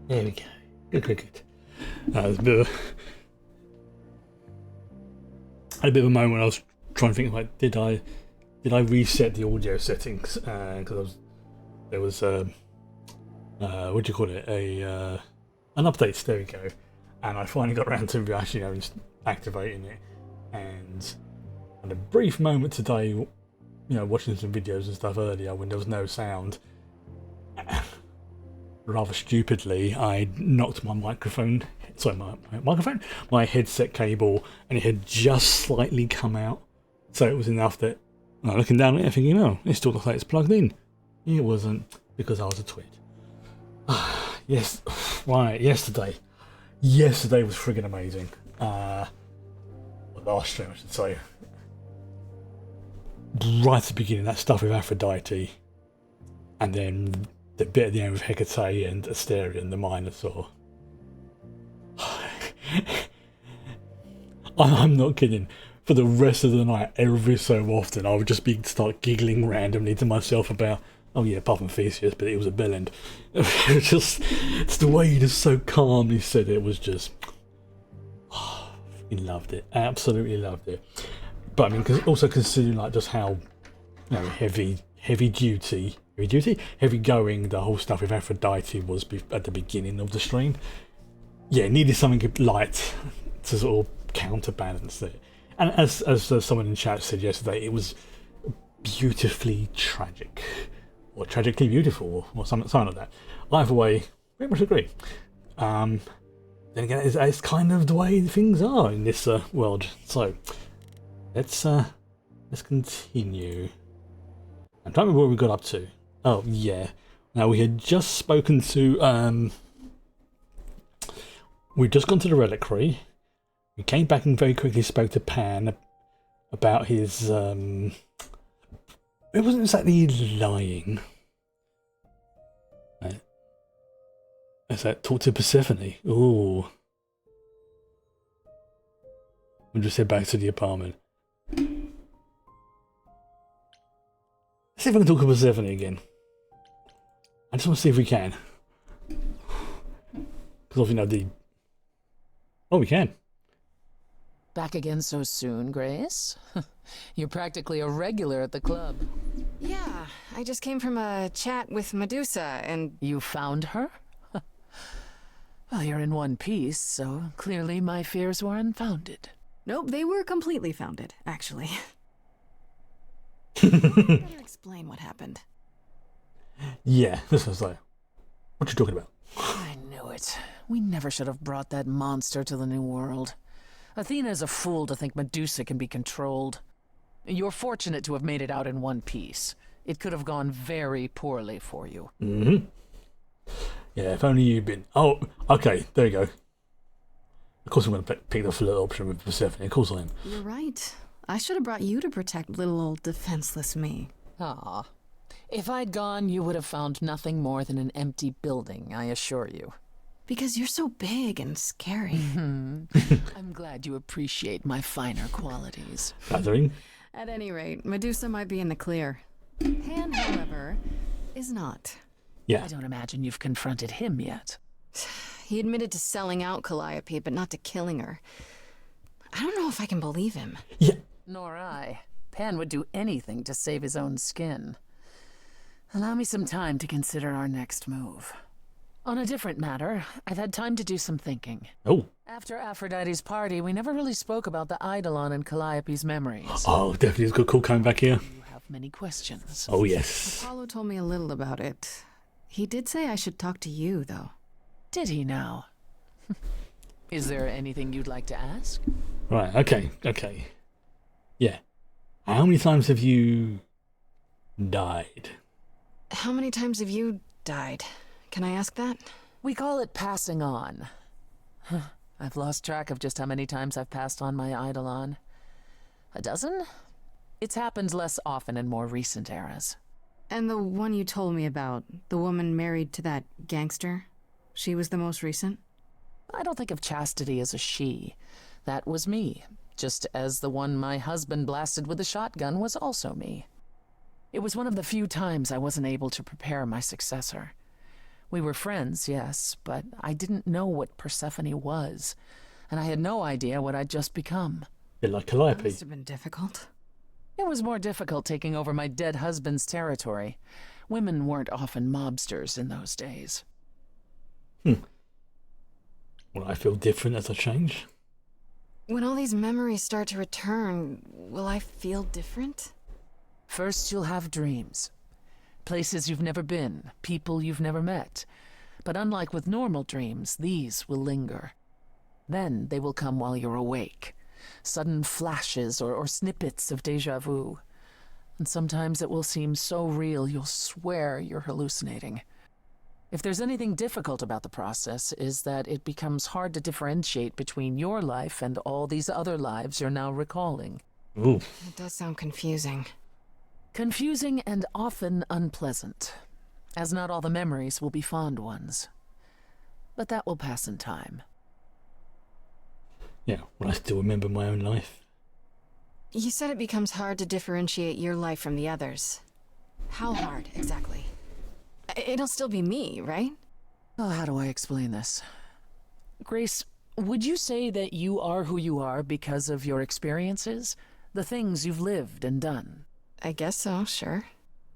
There we go. Good. It was a bit of I had a bit of a moment when I was trying to think like, did I reset the audio settings? Because there was what do you call it? An update. There we go. And I finally got around to actually activating it, and had a brief moment today, watching some videos and stuff earlier when there was no sound. Rather stupidly, I knocked my my headset cable, and it had just slightly come out. So it was enough that I'm looking down at it thinking, oh, it still looks like it's plugged in. It wasn't, because I was a twit. Yes, right, yesterday. Yesterday was friggin' amazing. Last stream, I should say. Right at the beginning, that stuff with Aphrodite, and then the bit at the end with Hecate and Asterion, the Minotaur. I'm not kidding. For the rest of the night, every so often, I would just start giggling randomly to myself about, oh yeah, apart from Theseus, but it was a bellend. It's the way he just so calmly said it was just, I loved it, absolutely loved it. But I mean, also considering like just how, heavy going the whole stuff with Aphrodite was at the beginning of the stream. Yeah, needed something light to sort of counterbalance it. And as someone in chat said yesterday, it was beautifully tragic, or tragically beautiful, or something like that. Either way, very much agree. Then again, it's kind of the way things are in this world. So let's continue. I'm trying to remember what we got up to. Oh yeah. Now we had just spoken to we'd just gone to the reliquary. We came back and very quickly spoke to Pan about his it wasn't exactly lying. Is that talk to Persephone? Ooh. We'll just head back to the apartment. Let's see if I can talk to Persephone again. I just want to see if we can. Because obviously oh, we can. Back again so soon, Grace? You're practically a regular at the club. Yeah, I just came from a chat with Medusa, and... You found her? Well, you're in one piece, so clearly my fears were unfounded. Nope, they were completely founded, actually. Better explain what happened. Yeah, this was like, what you talking about? I knew it. We never should have brought that monster to the New World. Athena is a fool to think Medusa can be controlled. You're fortunate to have made it out in one piece. It could have gone very poorly for you. Mm-hmm. Yeah, if only you'd been... Oh, okay, there you go. Of course I'm going to pick the flirt option with Persephone. Of course I am. You're right. I should have brought you to protect little old defenseless me. Ah. If I'd gone, you would have found nothing more than an empty building, I assure you. Because you're so big and scary. I'm glad you appreciate my finer qualities. Flattering. At any rate, Medusa might be in the clear. Pan, however, is not. Yeah. I don't imagine you've confronted him yet. He admitted to selling out Calliope, but not to killing her. I don't know if I can believe him. Yeah. Nor I. Pan would do anything to save his own skin. Allow me some time to consider our next move. On a different matter, I've had time to do some thinking. Oh. After Aphrodite's party, we never really spoke about the Eidolon and Calliope's memories. Oh, definitely it's a good call coming back here. You have many questions. Oh, yes. Apollo told me a little about it. He did say I should talk to you, though. Did he now? Is there anything you'd like to ask? Right, okay. Yeah. How many times have you died? How many times have you died? Can I ask that? We call it passing on. I've lost track of just how many times I've passed on my Eidolon. A dozen? It's happened less often in more recent eras. And the one you told me about, the woman married to that gangster, she was the most recent? I don't think of chastity as a she. That was me, just as the one my husband blasted with a shotgun was also me. It was one of the few times I wasn't able to prepare my successor. We were friends, yes, but I didn't know what Persephone was, and I had no idea what I'd just become. Bit like That Calliope. must have been difficult. It was more difficult taking over my dead husband's territory. Women weren't often mobsters in those days. Will I feel different as I change? When all these memories start to return, will I feel different? First, you'll have dreams. Places you've never been, people you've never met. But unlike with normal dreams, these will linger. Then they will come while you're awake. Sudden flashes or snippets of déjà vu. And sometimes it will seem so real you'll swear you're hallucinating. If there's anything difficult about the process, is that it becomes hard to differentiate between your life and all these other lives you're now recalling. Ooh. It does sound confusing. Confusing and often unpleasant, as not all the memories will be fond ones. But that will pass in time. Yeah, will I still remember my own life? You said it becomes hard to differentiate your life from the others. How hard, exactly? It'll still be me, right? Oh, how do I explain this? Grace, would you say that you are who you are because of your experiences? The things you've lived and done? I guess so, sure.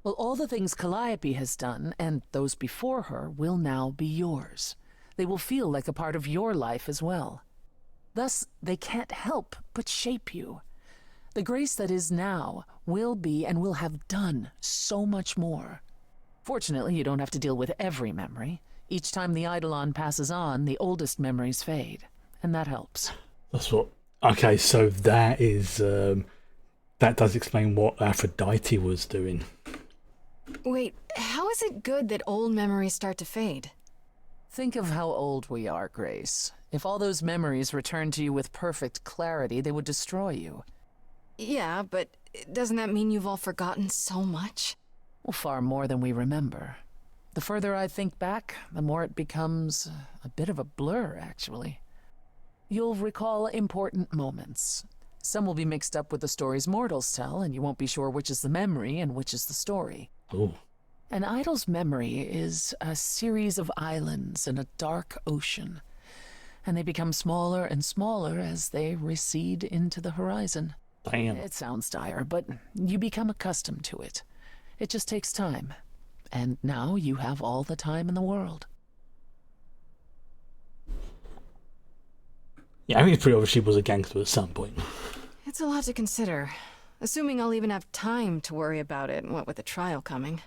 Well, all the things Calliope has done, and those before her, will now be yours. They will feel like a part of your life as well. Thus, they can't help but shape you. The Grace that is now will be and will have done so much more. Fortunately, you don't have to deal with every memory. Each time the Eidolon passes on, the oldest memories fade, and that helps. That's what... Okay, so that is... that does explain what Aphrodite was doing. Wait, how is it good that old memories start to fade? Think of how old we are, Grace. If all those memories returned to you with perfect clarity, they would destroy you. Yeah, but doesn't that mean you've all forgotten so much? Well, far more than we remember. The further I think back, the more it becomes a bit of a blur, actually. You'll recall important moments. Some will be mixed up with the stories mortals tell, and you won't be sure which is the memory and which is the story. Oh. An idol's memory is a series of islands in a dark ocean, and they become smaller and smaller as they recede into the horizon. Damn. It sounds dire, but you become accustomed to it. It just takes time, and now you have all the time in the world. Yeah, I think it's pretty obvious she was a gangster at some point. It's a lot to consider. Assuming I'll even have time to worry about it, what with the trial coming.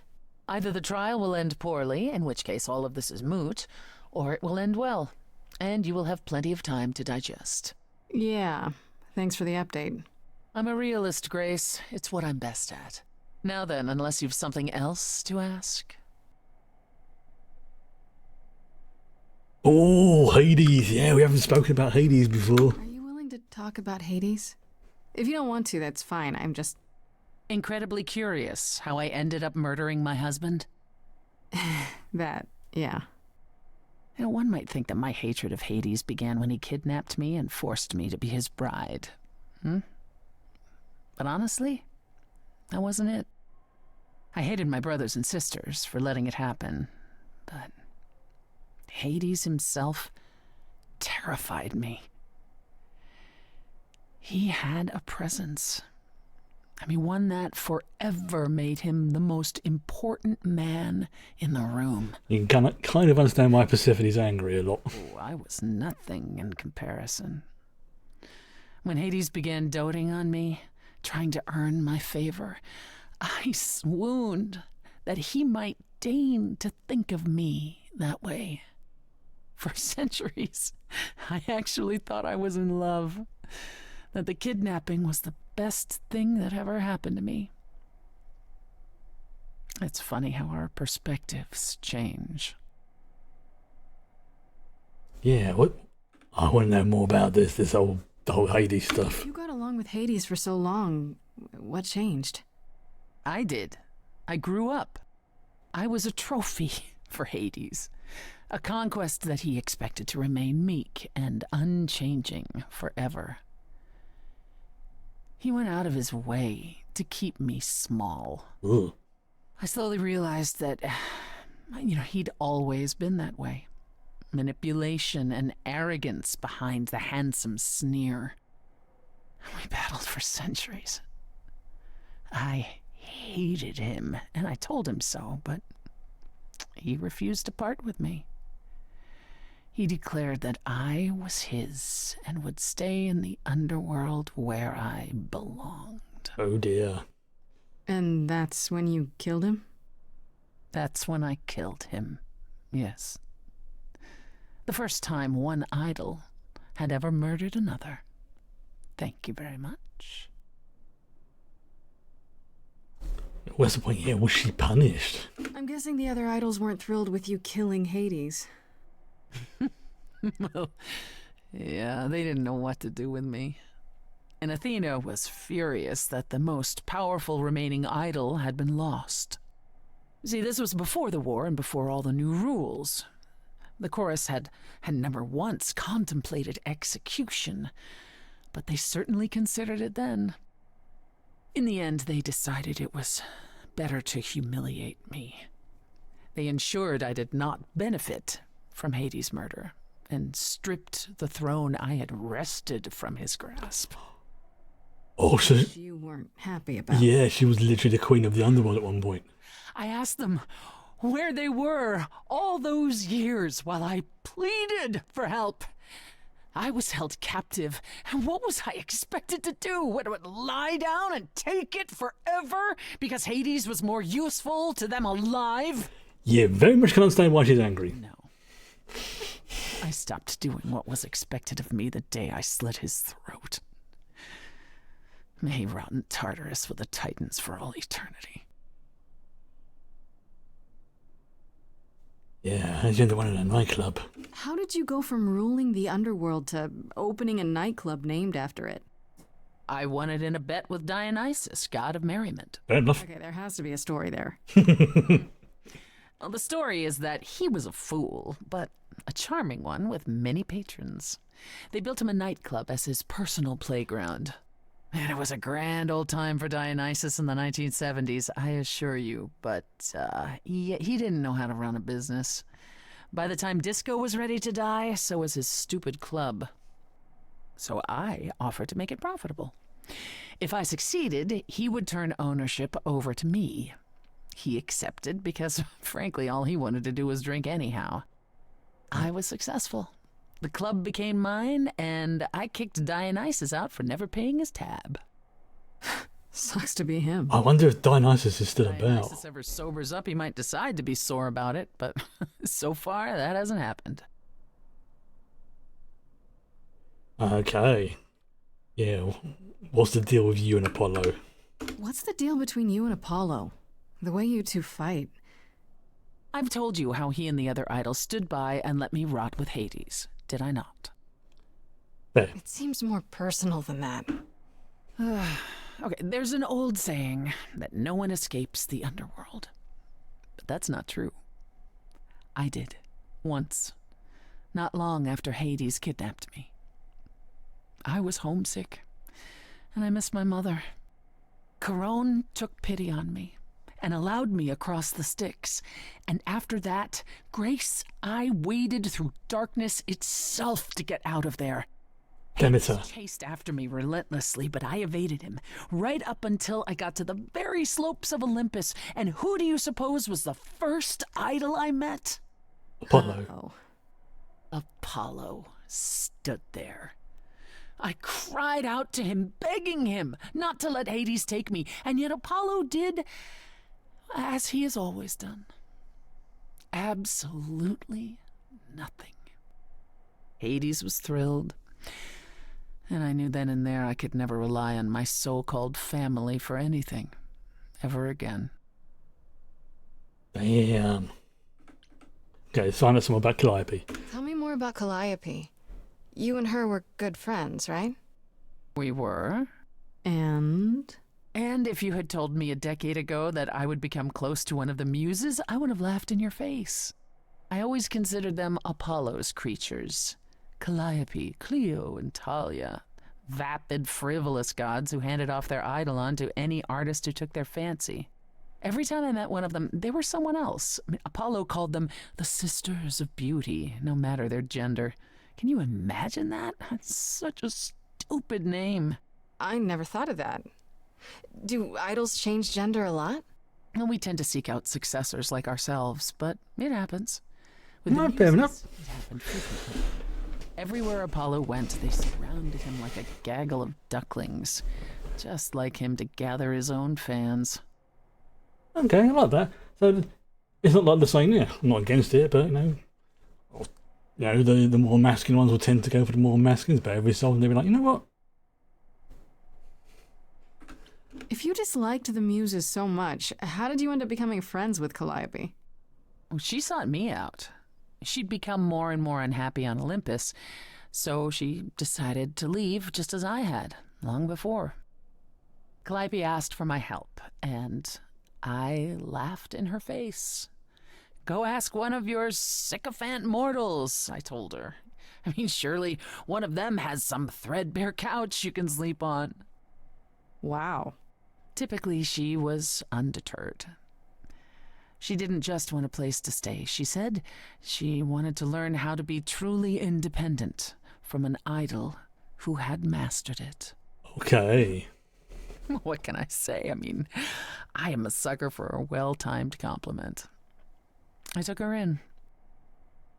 Either the trial will end poorly, in which case all of this is moot, or it will end well, and you will have plenty of time to digest. Yeah, thanks for the update. I'm a realist, Grace. It's what I'm best at. Now then, unless you've something else to ask. Oh, Hades. Yeah, we haven't spoken about Hades before. Are you willing to talk about Hades? If you don't want to, that's fine. I'm just... Incredibly curious how I ended up murdering my husband. that, yeah. You know, one might think that my hatred of Hades began when he kidnapped me and forced me to be his bride. But honestly, that wasn't it. I hated my brothers and sisters for letting it happen, but Hades himself terrified me. He had a presence. I mean, one that forever made him the most important man in the room. You can kind of understand why Persephone's angry a lot. Oh, I was nothing in comparison. When Hades began doting on me, trying to earn my favor, I swooned that he might deign to think of me that way. For centuries, I actually thought I was in love, that the kidnapping was the best thing that ever happened to me. It's funny how our perspectives change. Yeah, what? I want to know more about the whole Hades stuff. You got along with Hades for so long. What changed? I did. I grew up. I was a trophy for Hades. A conquest that he expected to remain meek and unchanging forever. He went out of his way to keep me small. Ugh. I slowly realized that He'd always been that way. Manipulation and arrogance behind the handsome sneer. We battled for centuries. I hated him, and I told him so, but he refused to part with me. He declared that I was his and would stay in the underworld where I belonged. Oh dear. And that's when you killed him? That's when I killed him, yes. The first time one idol had ever murdered another. Thank you very much. What's the point here? Was she punished? I'm guessing the other idols weren't thrilled with you killing Hades. Well, yeah, they didn't know what to do with me. And Athena was furious that the most powerful remaining idol had been lost. See, this was before the war and before all the new rules. The chorus had never once contemplated execution, but they certainly considered it then. In the end, they decided it was better to humiliate me. They ensured I did not benefit from Hades' murder, and stripped the throne I had wrested from his grasp. Oh, so Which you weren't happy about. yeah, she was literally the queen of the underworld at one point. I asked them where they were all those years while I pleaded for help. I was held captive, and what was I expected to do? What, lie down and take it forever because Hades was more useful to them alive? Yeah, very much can understand why she's angry. No. I stopped doing what was expected of me the day I slit his throat. May he rot in Tartarus with the Titans for all eternity. Yeah, you're the one in a nightclub. How did you go from ruling the underworld to opening a nightclub named after it? I won it in a bet with Dionysus, god of merriment. Fair enough. Okay, there has to be a story there. Well, the story is that he was a fool, but a charming one with many patrons. They built him a nightclub as his personal playground. And it was a grand old time for Dionysus in the 1970s, I assure you, but he didn't know how to run a business. By the time disco was ready to die, so was his stupid club. So I offered to make it profitable. If I succeeded, he would turn ownership over to me. He accepted because, frankly, all he wanted to do was drink anyhow. I was successful. The club became mine, and I kicked Dionysus out for never paying his tab. Sucks to be him. I wonder if Dionysus is still about. Dionysus ever sobers up, he might decide to be sore about it, but so far, that hasn't happened. Okay. Yeah, what's the deal with you and Apollo? What's the deal between you and Apollo? The way you two fight. I've told you how he and the other idols stood by and let me rot with Hades, did I not? There. It seems more personal than that. Okay, there's an old saying that no one escapes the underworld. But that's not true. I did. Once. Not long after Hades kidnapped me. I was homesick, and I missed my mother. Charon took pity on me and allowed me across the Styx. And after that, Grace, I waded through darkness itself to get out of there. Demeter. Hades chased after me relentlessly, but I evaded him, right up until I got to the very slopes of Olympus. And who do you suppose was the first idol I met? Apollo. Oh. Apollo stood there. I cried out to him, begging him not to let Hades take me, and yet Apollo did as he has always done. Absolutely nothing. Hades was thrilled, and I knew then and there I could never rely on my so-called family for anything, ever again. Damn. Okay, so I know some more about Calliope. Tell me more about Calliope. You and her were good friends, right? We were. And If you had told me a decade ago that I would become close to one of the muses, I would have laughed in your face. I always considered them Apollo's creatures. Calliope, Clio, and Talia. Vapid, frivolous gods who handed off their idol on to any artist who took their fancy. Every time I met one of them, they were someone else. I mean, Apollo called them the Sisters of Beauty, no matter their gender. Can you imagine that? That's such a stupid name. I never thought of that. Do idols change gender a lot? Well, we tend to seek out successors like ourselves, but it happens. With the No, fair enough. Muses, it happened frequently. Everywhere Apollo went, they surrounded him like a gaggle of ducklings, just like him to gather his own fans. Okay, I like that. So it's not like the saying, yeah, I'm not against it, but the more masculine ones will tend to go for the more masculines, but every so often they'll be like, you know what? If you disliked the Muses so much, how did you end up becoming friends with Calliope? Well, she sought me out. She'd become more and more unhappy on Olympus, so she decided to leave just as I had, long before. Calliope asked for my help, and I laughed in her face. Go ask one of your sycophant mortals, I told her. I mean, surely one of them has some threadbare couch you can sleep on. Wow. Typically, she was undeterred. She didn't just want a place to stay. She said she wanted to learn how to be truly independent from an idol who had mastered it. Okay. What can I say? I mean, I am a sucker for a well-timed compliment. I took her in.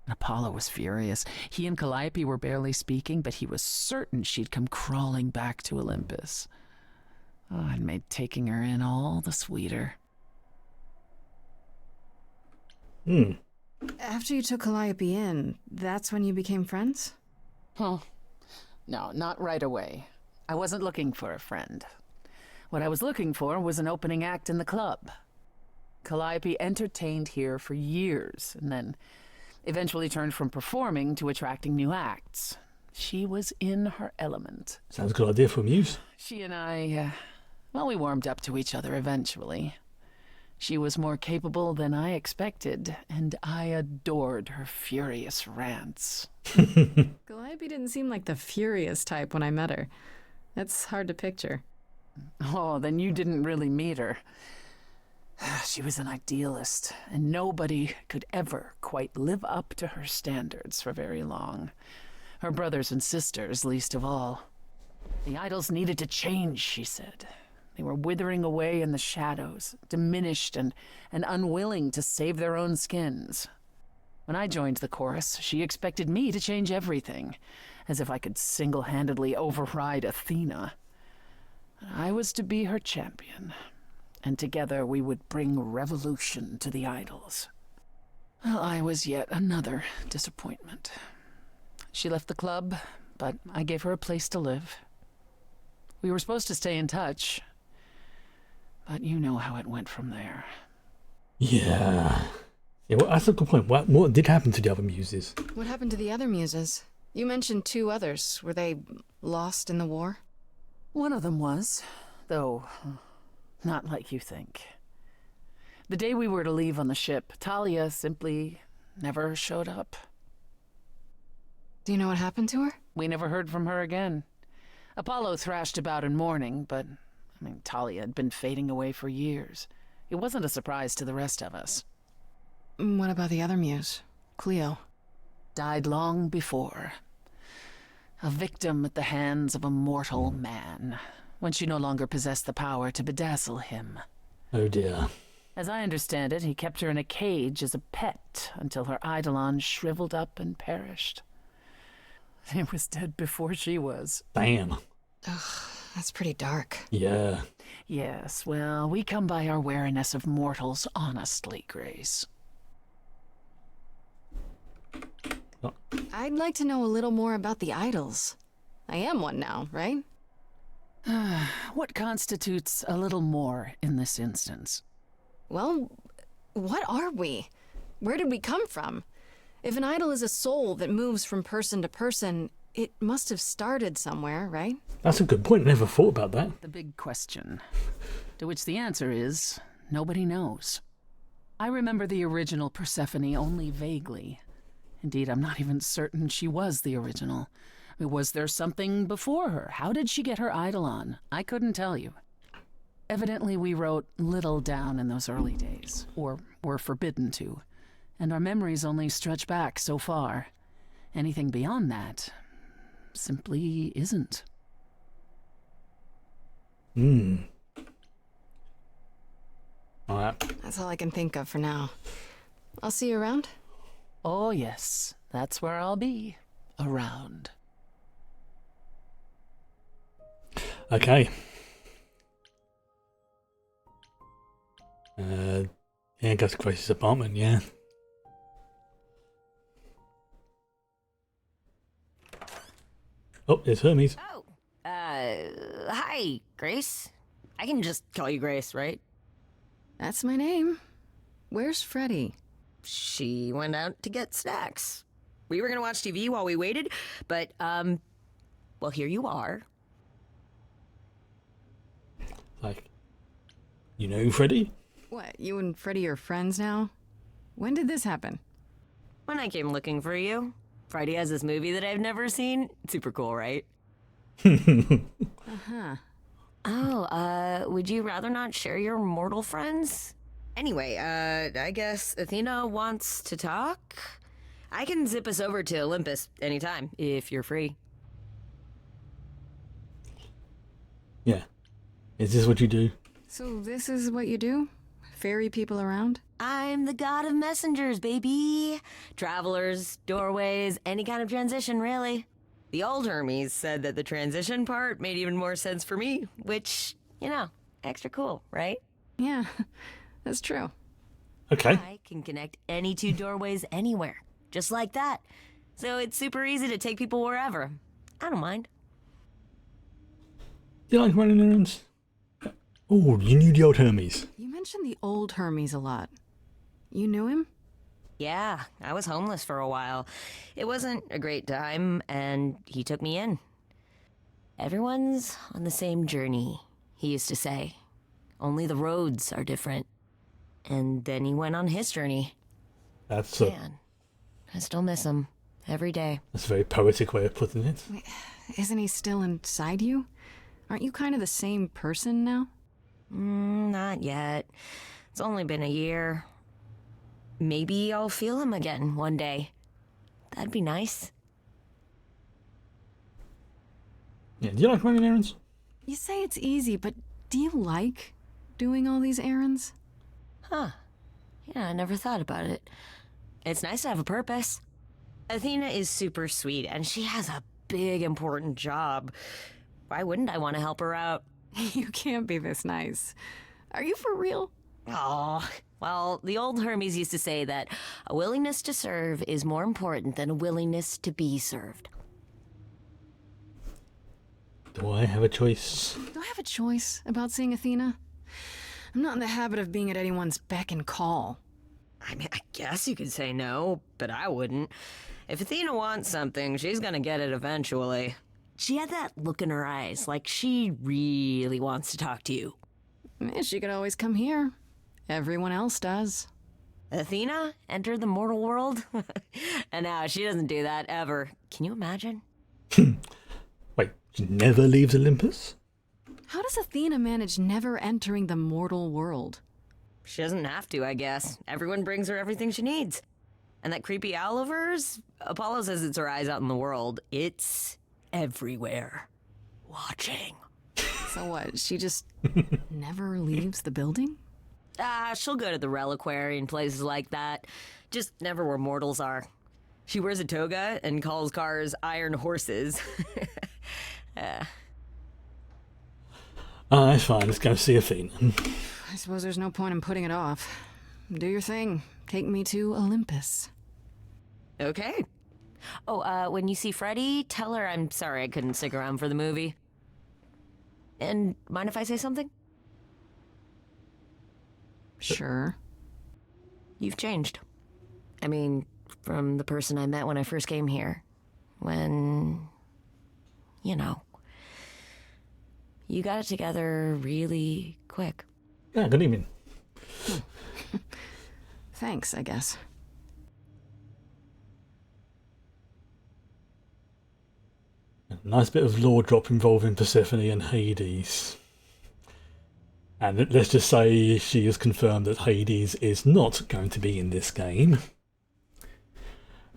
Apollo was furious. He and Calliope were barely speaking, but he was certain she'd come crawling back to Olympus. Oh, it made taking her in all the sweeter. After you took Calliope in, that's when you became friends? Oh, no, not right away. I wasn't looking for a friend. What I was looking for was an opening act in the club. Calliope entertained here for years, and then eventually turned from performing to attracting new acts. She was in her element. Sounds a good idea for a muse. She and I, we warmed up to each other eventually. She was more capable than I expected, and I adored her furious rants. Calliope didn't seem like the furious type when I met her. That's hard to picture. Oh, then you didn't really meet her. She was an idealist, and nobody could ever quite live up to her standards for very long. Her brothers and sisters, least of all. The idols needed to change, she said. They were withering away in the shadows, diminished and unwilling to save their own skins. When I joined the chorus, she expected me to change everything, as if I could single-handedly override Athena. I was to be her champion, and together we would bring revolution to the idols. Well, I was yet another disappointment. She left the club, but I gave her a place to live. We were supposed to stay in touch, but you know how it went from there. Yeah. Yeah, well, that's a good point. What did happen to the other muses? What happened to the other Muses? You mentioned 2 others. Were they lost in the war? One of them was, though not like you think. The day we were to leave on the ship, Talia simply never showed up. Do you know what happened to her? We never heard from her again. Apollo thrashed about in mourning, but, Talia had been fading away for years. It wasn't a surprise to the rest of us. What about the other Muse? Cleo. Died long before. A victim at the hands of a mortal man, when she no longer possessed the power to bedazzle him. Oh dear. As I understand it, he kept her in a cage as a pet until her eidolon shriveled up and perished. He was dead before she was. Damn. Ugh, that's pretty dark. Yeah. Yes, well, we come by our wariness of mortals honestly, Grace. I'd like to know a little more about the idols. I am one now, right? What constitutes a little more in this instance? Well, what are we? Where did we come from? If an idol is a soul that moves from person to person, it must have started somewhere, right? That's a good point. Never thought about that. The big question. To which the answer is, nobody knows. I remember the original Persephone only vaguely. Indeed, I'm not even certain she was the original. Was there something before her? How did she get her eidolon? I couldn't tell you. Evidently, we wrote little down in those early days, or were forbidden to, and our memories only stretch back so far. Anything beyond that simply isn't. Alright. That's all I can think of for now. I'll see you around. Oh, yes, that's where I'll be. Around. Okay. Yeah, go to Grace's apartment, yeah. Oh, there's Hermes. Oh, hi, Grace. I can just call you Grace, right? That's my name. Where's Freddy? She went out to get snacks. We were gonna watch TV while we waited, but, well, here you are. Like, you know Freddy? What, you and Freddy are friends now? When did this happen? When I came looking for you, Friday has this movie that I've never seen. Super cool, right? Uh-huh. Oh, would you rather not share your mortal friends? Anyway, I guess Athena wants to talk? I can zip us over to Olympus anytime, if you're free. Yeah. Is this what you do? So this is what you do? Ferry people around? I'm the god of messengers, baby. Travelers, doorways, any kind of transition, really. The old Hermes said that the transition part made even more sense for me, which, you know, extra cool, right? Yeah, that's true. Okay. I can connect any two doorways anywhere, just like that. So it's super easy to take people wherever. I don't mind. Do you like running errands? Oh, you knew the old Hermes. You mentioned the old Hermes a lot. You knew him? Yeah, I was homeless for a while. It wasn't a great time, and he took me in. Everyone's on the same journey, he used to say. Only the roads are different. And then he went on his journey. That's Man, I still miss him every day. that's a very poetic way of putting it. Isn't he still inside you? Aren't you kind of the same person now? Not yet. It's only been a year. Maybe I'll feel him again one day. That'd be nice. Yeah, do you like running errands? You say it's easy, but do you like doing all these errands? Huh. Yeah, I never thought about it. It's nice to have a purpose. Athena is super sweet, and she has a big, important job. Why wouldn't I want to help her out? You can't be this nice. Are you for real? Oh, well, the old Hermes used to say that a willingness to serve is more important than a willingness to be served. Do I have a choice? Do I have a choice about seeing Athena? I'm not in the habit of being at anyone's beck and call. I mean, I guess you could say no, but I wouldn't. If Athena wants something, she's gonna get it eventually. She had that look in her eyes, like she really wants to talk to you. She could always come here. Everyone else does. Athena entered the mortal world? And now she doesn't do that ever. Can you imagine? Wait, she never leaves Olympus? How does Athena manage never entering the mortal world? She doesn't have to, I guess. Everyone brings her everything she needs. And that creepy owl of hers? Apollo says it's her eyes out in the world. It's everywhere. Watching. So what, she just never leaves the building? She'll go to the reliquary and places like that. Just never where mortals are. She wears a toga and calls cars iron horses. That's fine, let's go see Athena. I suppose there's no point in putting it off. Do your thing. Take me to Olympus. Okay. Oh, when you see Freddy, tell her I'm sorry I couldn't stick around for the movie. And mind if I say something? Sure. You've changed. I mean, from the person I met when I first came here. When, you know, you got it together really quick. Yeah, good evening. Thanks, I guess. A nice bit of lore drop involving Persephone and Hades. And let's just say she has confirmed that Hades is not going to be in this game.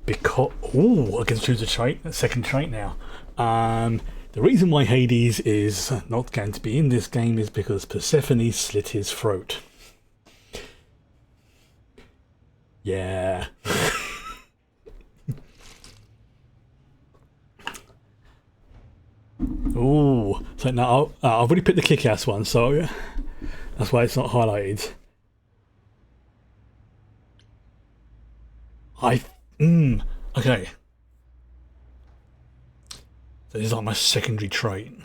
Because I can choose a trait, a second trait now. The reason why Hades is not going to be in this game is because Persephone slit his throat. Yeah. Ooh, so now I've already picked the kick-ass one, so that's why it's not highlighted. Okay. So this is like my secondary trait.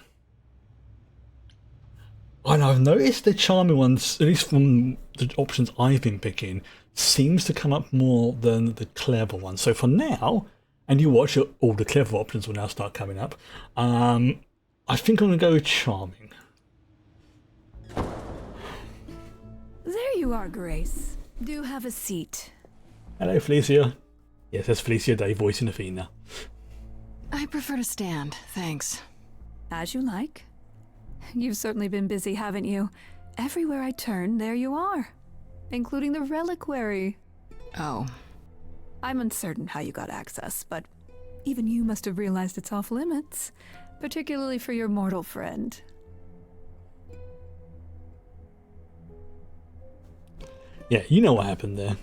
And I've noticed the charming ones, at least from the options I've been picking, seems to come up more than the clever ones. So for now, and you watch it, all the clever options will now start coming up. I think I'm going to go with charming. There you are, Grace. Do have a seat. Hello, Felicia. Yes, that's Felicia Day voicing Athena. I prefer to stand, thanks. As you like. You've certainly been busy, haven't you? Everywhere I turn, there you are. Including the reliquary. Oh. I'm uncertain how you got access, but even you must have realized it's off limits. Particularly for your mortal friend. Yeah, you know what happened there.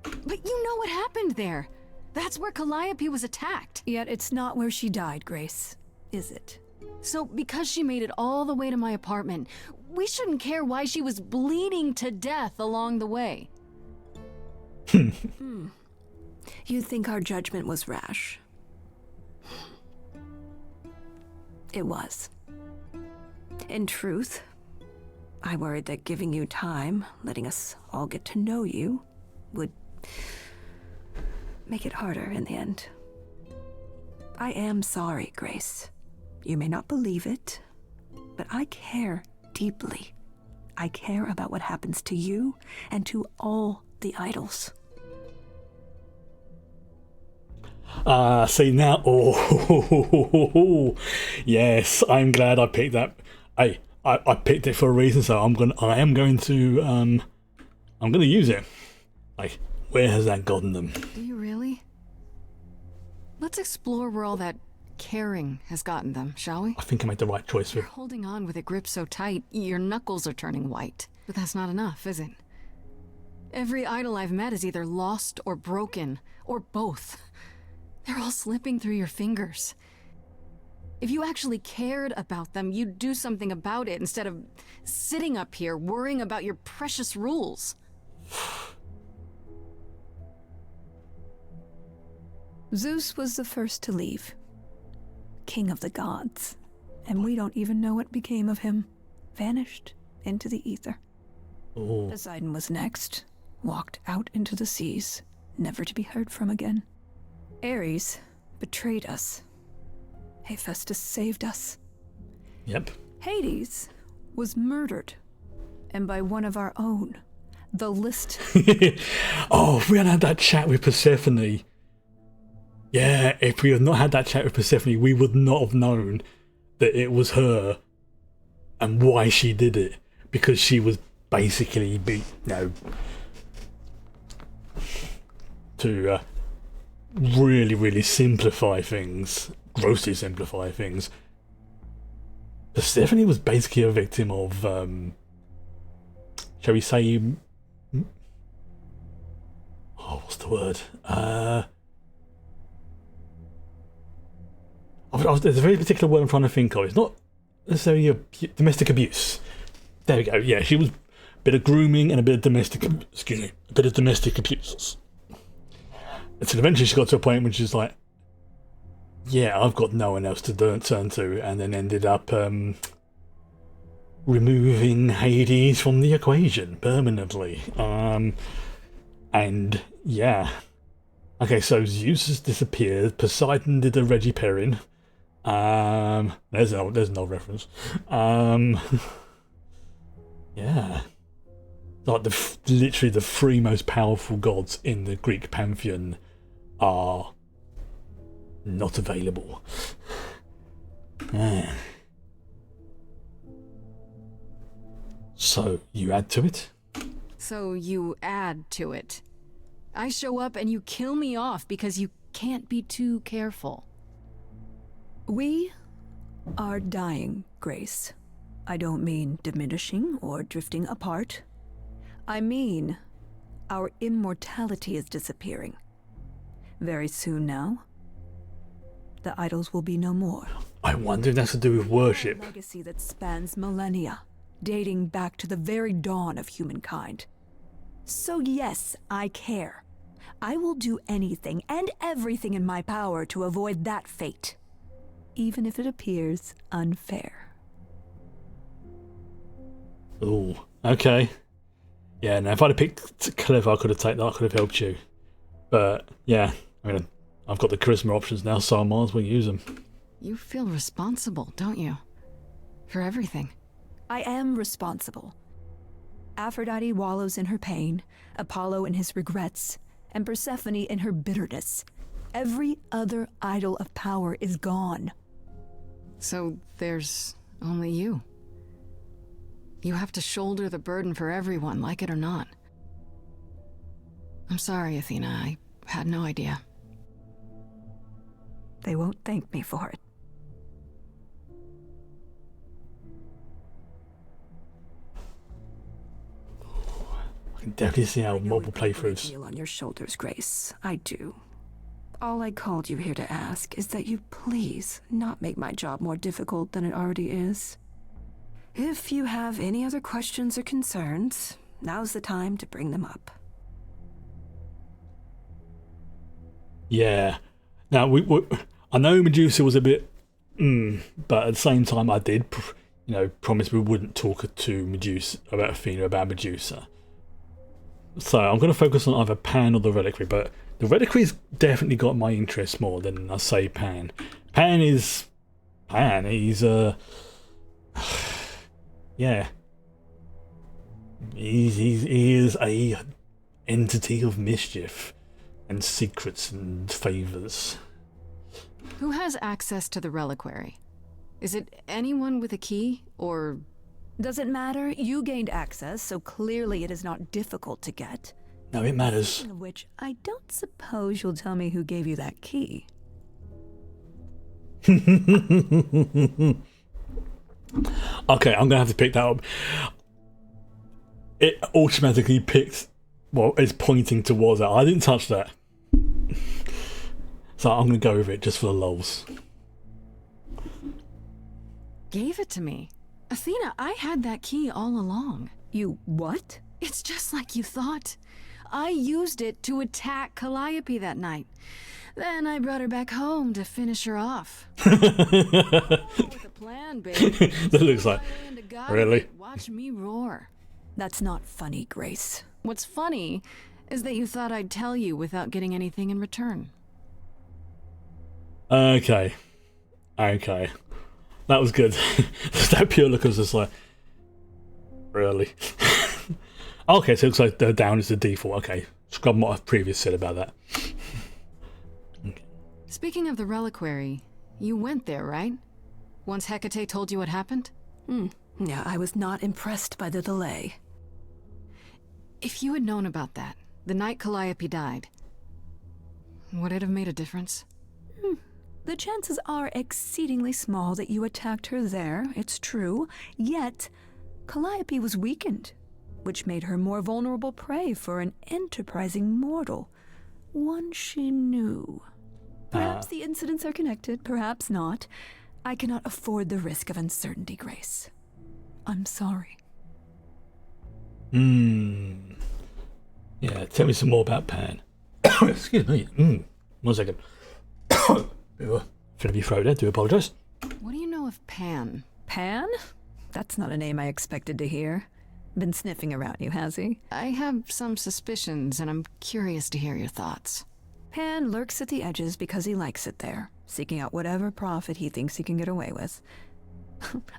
But you know what happened there. That's where Calliope was attacked. Yet it's not where she died, Grace, is it? So because she made it all the way to my apartment, we shouldn't care why she was bleeding to death along the way. You think our judgment was rash? It was. In truth, I worried that giving you time, letting us all get to know you, would make it harder in the end. I am sorry, Grace. You may not believe it, but I care deeply. I care about what happens to you and to all the idols. See now, oh, yes, I'm glad I picked that. I picked it for a reason, so I am going to use it. Like, where has that gotten them? Do you really? Let's explore where all that caring has gotten them, shall we? I think I made the right choice You're with. holding on with a grip so tight, your knuckles are turning white. But that's not enough, is it? Every idol I've met is either lost or broken, or both. They're all slipping through your fingers. If you actually cared about them, you'd do something about it instead of sitting up here worrying about your precious rules. Zeus was the first to leave. King of the gods. And we don't even know what became of him. Vanished into the ether. Oh, Poseidon was next. Walked out into the seas, never to be heard from again. Ares betrayed us. Hephaestus saved us. yep. Hades was murdered. And by one of our own. The list. Oh, if we hadn't had that chat with Persephone. Yeah, if we had not had that chat with Persephone, we would not have known that it was her and why she did it. Because she was basically, to really, really simplify things, grossly simplify things. Persephone was basically a victim of, shall we say, what's the word? There's a very particular word I'm trying to think of. It's not necessarily domestic abuse. There we go. Yeah, she was a bit of grooming and a bit of domestic abuse. Until eventually she got to a point when she's like, yeah, I've got no one else to turn to, and then ended up removing Hades from the equation permanently. And yeah. Okay, so Zeus has disappeared. Poseidon did a Reggie Perrin. There's no reference. Yeah. Like literally the three most powerful gods in the Greek pantheon are not available. So you add to it? So you add to it. I show up and you kill me off because you can't be too careful. We are dying, Grace. I don't mean diminishing or drifting apart. I mean, our immortality is disappearing. Very soon now, the idols will be no more. I wonder if that's to do with worship. A legacy that spans millennia, dating back to the very dawn of humankind. So yes, I care. I will do anything and everything in my power to avoid that fate, even if it appears unfair. Ooh, okay. Yeah, now if I'd have picked Clever, I could have taken that, I could have helped you. But yeah, I mean, I've got the charisma options now, so I might as well use them. You feel responsible, don't you? For everything. I am responsible. Aphrodite wallows in her pain, Apollo in his regrets, and Persephone in her bitterness. Every other idol of power is gone. So there's only you. You have to shoulder the burden for everyone, like it or not. I'm sorry, Athena. I had no idea. They won't thank me for it. I can definitely see how multiple Great playthroughs. deal on your shoulders, Grace. I do. All I called you here to ask is that you please not make my job more difficult than it already is. If you have any other questions or concerns, now's the time to bring them up. Yeah. Now, I know Medusa was a bit, but at the same time, I did, promise we wouldn't talk to Medusa about Athena, about Medusa. So I'm going to focus on either Pan or the Reliquary, but the Reliquary's definitely got my interest more than I say Pan. Pan is Pan. He's yeah. He is a entity of mischief and secrets and favors. Who has access to the reliquary? Is it anyone with a key, or... Doesn't matter. You gained access, so clearly it is not difficult to get. No, it matters. Speaking of which, I don't suppose you'll tell me who gave you that key. Okay, I'm going to have to pick that up. It automatically picked, well, it's pointing towards that. I didn't touch that. So I'm going to go with it just for the lulz. Gave it to me. Athena, I had that key all along. You what? It's just like you thought. I used it to attack Calliope that night. Then I brought her back home to finish her off. With a plan, baby. That looks like... Really? Watch me roar. That's not funny, Grace. What's funny is that you thought I'd tell you without getting anything in return. Okay. That was good. That pure look was just like... Really? Okay, so it looks like the down is the default. Okay. Scrub what I've previously said about that. Okay. Speaking of the reliquary, you went there, right? Once Hecate told you what happened? Yeah, I was not impressed by the delay. If you had known about that, the night Calliope died, would it have made a difference? The chances are exceedingly small that you attacked her there, it's true. Yet, Calliope was weakened, which made her more vulnerable prey for an enterprising mortal. One she knew. Perhaps the incidents are connected, perhaps not. I cannot afford the risk of uncertainty, Grace. I'm sorry. Yeah, tell me some more about Pan. Excuse me. 1 second. Should be throat there, do apologise. What do you know of Pan? Pan? That's not a name I expected to hear. Been sniffing around you, has he? I have some suspicions, and I'm curious to hear your thoughts. Pan lurks at the edges because he likes it there, seeking out whatever profit he thinks he can get away with.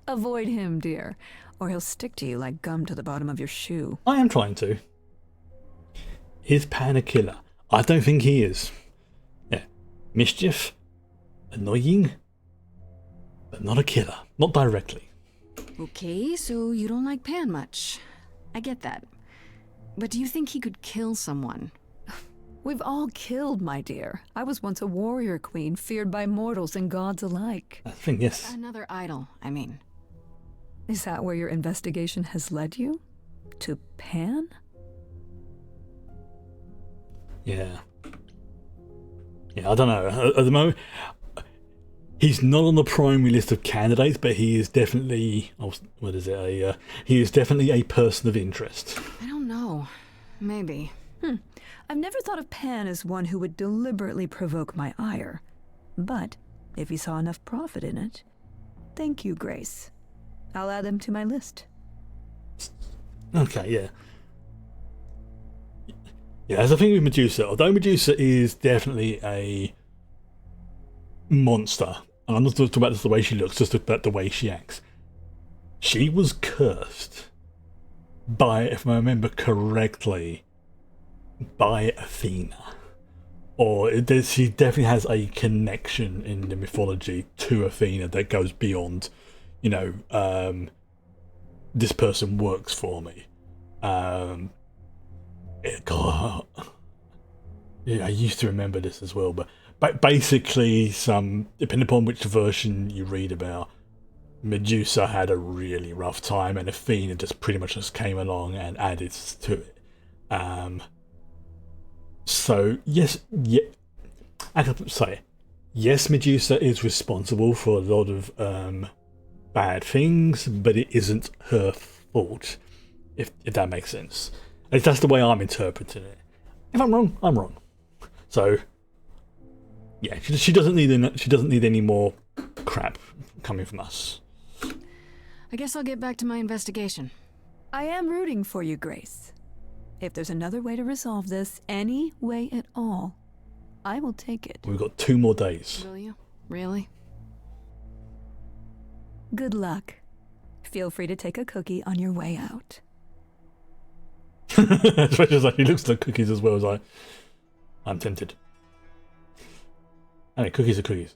Avoid him, dear, or he'll stick to you like gum to the bottom of your shoe. I am trying to. Is Pan a killer? I don't think he is. Yeah. Mischief? Annoying? But not a killer. Not directly. Okay, so you don't like Pan much. I get that. But do you think he could kill someone? We've all killed, my dear. I was once a warrior queen, feared by mortals and gods alike. I think yes. Another idol, I mean. Is that where your investigation has led you? To Pan? Yeah. Yeah, I don't know. At the moment, he's not on the primary list of candidates, but he is definitely, what is it? He is definitely a person of interest. I don't know. Maybe. I've never thought of Pan as one who would deliberately provoke my ire. But if he saw enough profit in it, thank you, Grace. I'll add him to my list. Okay, yeah. Yeah, there's a thing with Medusa. Although Medusa is definitely a monster, and I'm not talking about just the way she looks, just about the way she acts. She was cursed by, if I remember correctly, by Athena. Or she definitely has a connection in the mythology to Athena that goes beyond, this person works for me. God, yeah, I used to remember this as well, but basically, depending upon which version you read about, Medusa had a really rough time, and Athena just pretty much just came along and added to it. So yes, I have to say, yes, Medusa is responsible for a lot of bad things, but it isn't her fault, if that makes sense. At least that's the way I'm interpreting it. If I'm wrong, I'm wrong. So yeah, she doesn't need any more crap coming from us. I guess I'll get back to my investigation. I am rooting for you, Grace. If there's another way to resolve this, any way at all, I will take it. We've got 2 more days. Will you? Really? Good luck. Feel free to take a cookie on your way out. Especially as he looks like cookies as well as I'm tempted. I mean, cookies are cookies.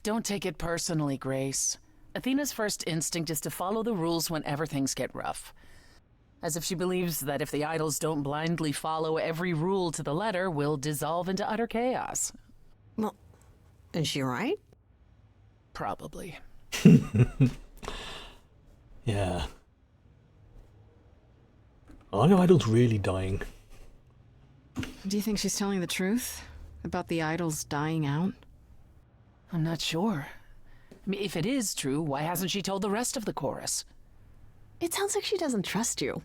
Don't take it personally, Grace. Athena's first instinct is to follow the rules whenever things get rough. As if she believes that if the idols don't blindly follow every rule to the letter, we'll dissolve into utter chaos. Well, is she right? Probably. Yeah. Are the idols really dying? Do you think she's telling the truth? About the idols dying out? I'm not sure. I mean, if it is true, why hasn't she told the rest of the chorus? It sounds like she doesn't trust you.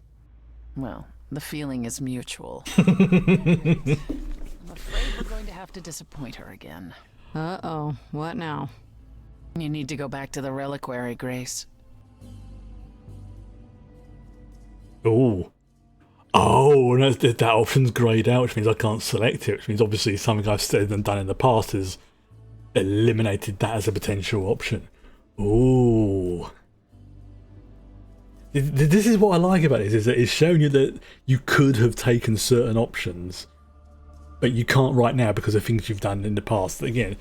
Well, the feeling is mutual. I'm afraid we're going to have to disappoint her again. Uh-oh. What now? You need to go back to the reliquary, Grace. Oh, and that option's greyed out, which means I can't select it, which means obviously something I've said and done in the past has eliminated that as a potential option. Ooh. This is what I like about it, is that it's showing you that you could have taken certain options, but you can't right now because of things you've done in the past. Again,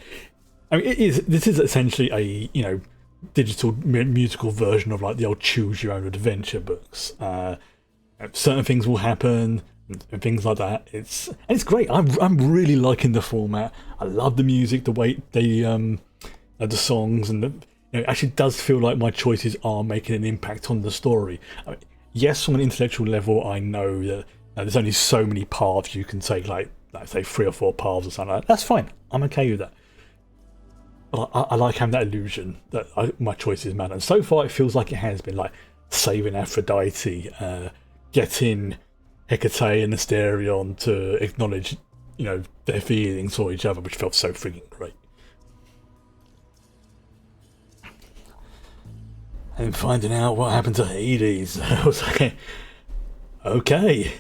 I mean, this is essentially a, digital musical version of like the old choose your own adventure books. Certain things will happen and things like that. It's great. I'm really liking the format. I love the music, the way the songs, and it actually does feel like my choices are making an impact on the story. I mean, yes, from an intellectual level, I know that there's only so many paths you can take, like say 3 or 4 paths or something like that. That's fine. I'm okay with that. But I like having that illusion that my choices matter. And so far, it feels like it has been, like saving Aphrodite, getting Hecate and Asterion to acknowledge, their feelings for each other, which felt so freaking great. And finding out what happened to Hades, I was like, okay,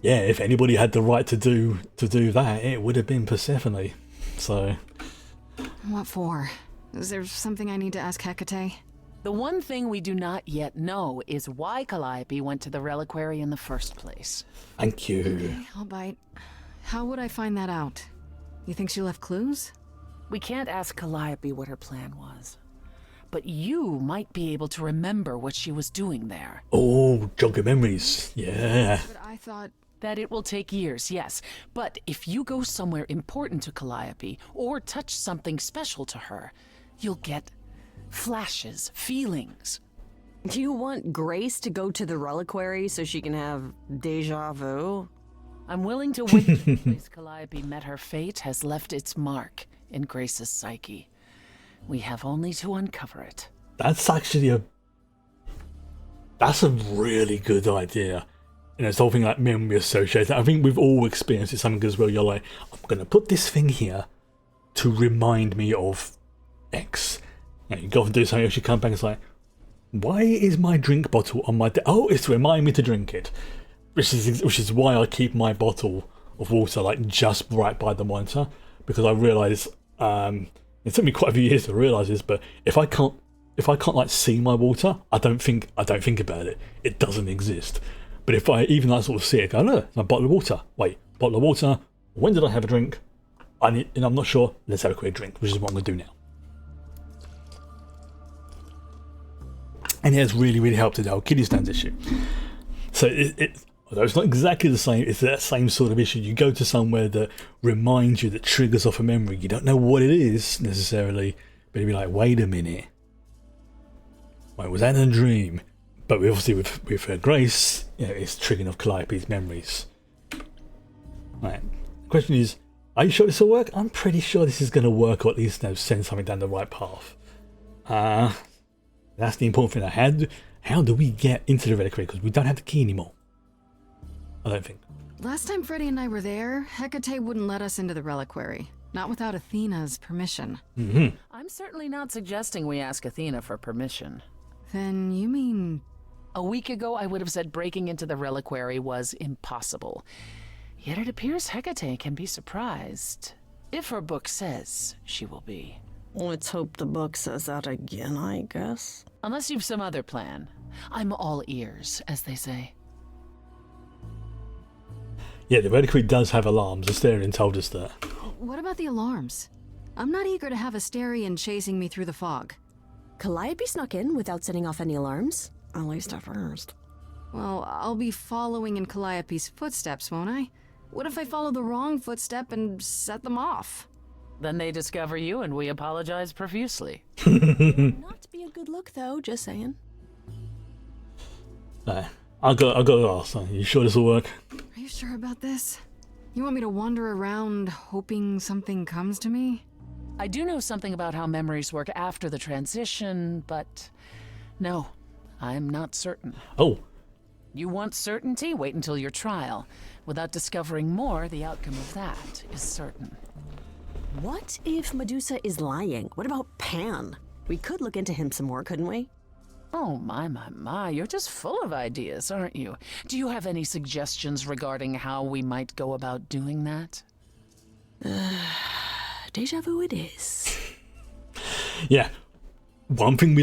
yeah, if anybody had the right to do that, it would have been Persephone. So, What for? Is there something I need to ask Hecate? The one thing we do not yet know is why Calliope went to the reliquary in the first place. thank you. Okay, I'll bite. How would I find that out? You think she left clues? We can't ask Calliope what her plan was. but you might be able to remember what she was doing there. Oh, jog your memories. Yeah. But I thought. That it will take years, yes. But if you go somewhere important to Calliope, or touch something special to her, you'll get flashes, feelings. Do you want Grace to go to the reliquary so she can have deja vu? I'm willing to wager the place Calliope met her fate has left its mark in Grace's psyche. We have only to uncover it. That's actually that's a really good idea. You know, it's the whole thing like memory associated. I think we've all experienced it something as well. You're like, I'm going to put this thing here to remind me of X. You know, you go off and do something else, you come back and it's like, why is my drink bottle on my oh, it's to remind me to drink it. Which is why I keep my bottle of water like just right by the monitor, because I realise it took me quite a few years to realise this, but if I can't like see my water, I don't think about it. It doesn't exist. But if I even like sort of see it, go, look, a bottle of water. Wait, bottle of water. When did I have a drink? I'm not sure. Let's have a quick drink, which is what I'm going to do now. And it has really, really helped with our kidney stones issue. So although it's not exactly the same, it's that same sort of issue. You go to somewhere that reminds you, that triggers off a memory. You don't know what it is necessarily, but you'll be like, wait a minute. Wait, was that a dream? But we obviously with Grace, you know, it's triggering off Calliope's memories. Right. The question is, are you sure this will work? I'm pretty sure this is going to work, or at least send something down the right path. That's the important thing. How do we get into the reliquary? Because we don't have the key anymore. I don't think. Last time Freddy and I were there, Hecate wouldn't let us into the reliquary. Not without Athena's permission. Mm-hmm. I'm certainly not suggesting we ask Athena for permission. Then you mean... A week ago, I would have said breaking into the reliquary was impossible. Yet it appears Hecate can be surprised. If her book says she will be. Let's hope the book says that again, I guess. Unless you've some other plan. I'm all ears, as they say. Yeah, the reliquary does have alarms. Asterion told us that. What about the alarms? I'm not eager to have Asterion chasing me through the fog. Calliope snuck in without setting off any alarms. At least at first. Well, I'll be following in Calliope's footsteps, won't I? What if I follow the wrong footstep and set them off? Then they discover you and we apologize profusely. Not be a good look, though, just saying. I got to ask, you sure this will work? Are you sure about this? You want me to wander around hoping something comes to me? I do know something about how memories work after the transition, but no, I'm not certain. Oh. You want certainty? Wait until your trial. Without discovering more, the outcome of that is certain. What if Medusa is lying? What about Pan? We could look into him some more, couldn't we? Oh, my, you're just full of ideas, aren't you? Do you have any suggestions regarding how we might go about doing that? Deja vu it is. Yeah. Another thing we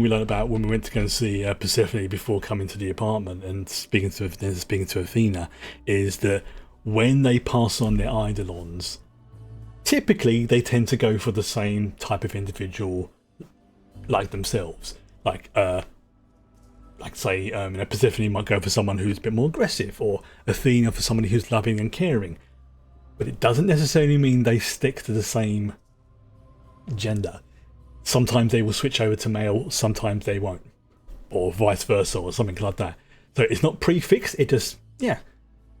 learned about when we went to go and see Persephone before coming to the apartment and speaking to Athena is that when they pass on their eidolons, typically they tend to go for the same type of individual like themselves. Like say, Persephone might go for someone who's a bit more aggressive, or Athena for somebody who's loving and caring. But it doesn't necessarily mean they stick to the same gender. Sometimes they will switch over to male, sometimes they won't. Or vice versa, or something like that. So it's not prefixed, it just,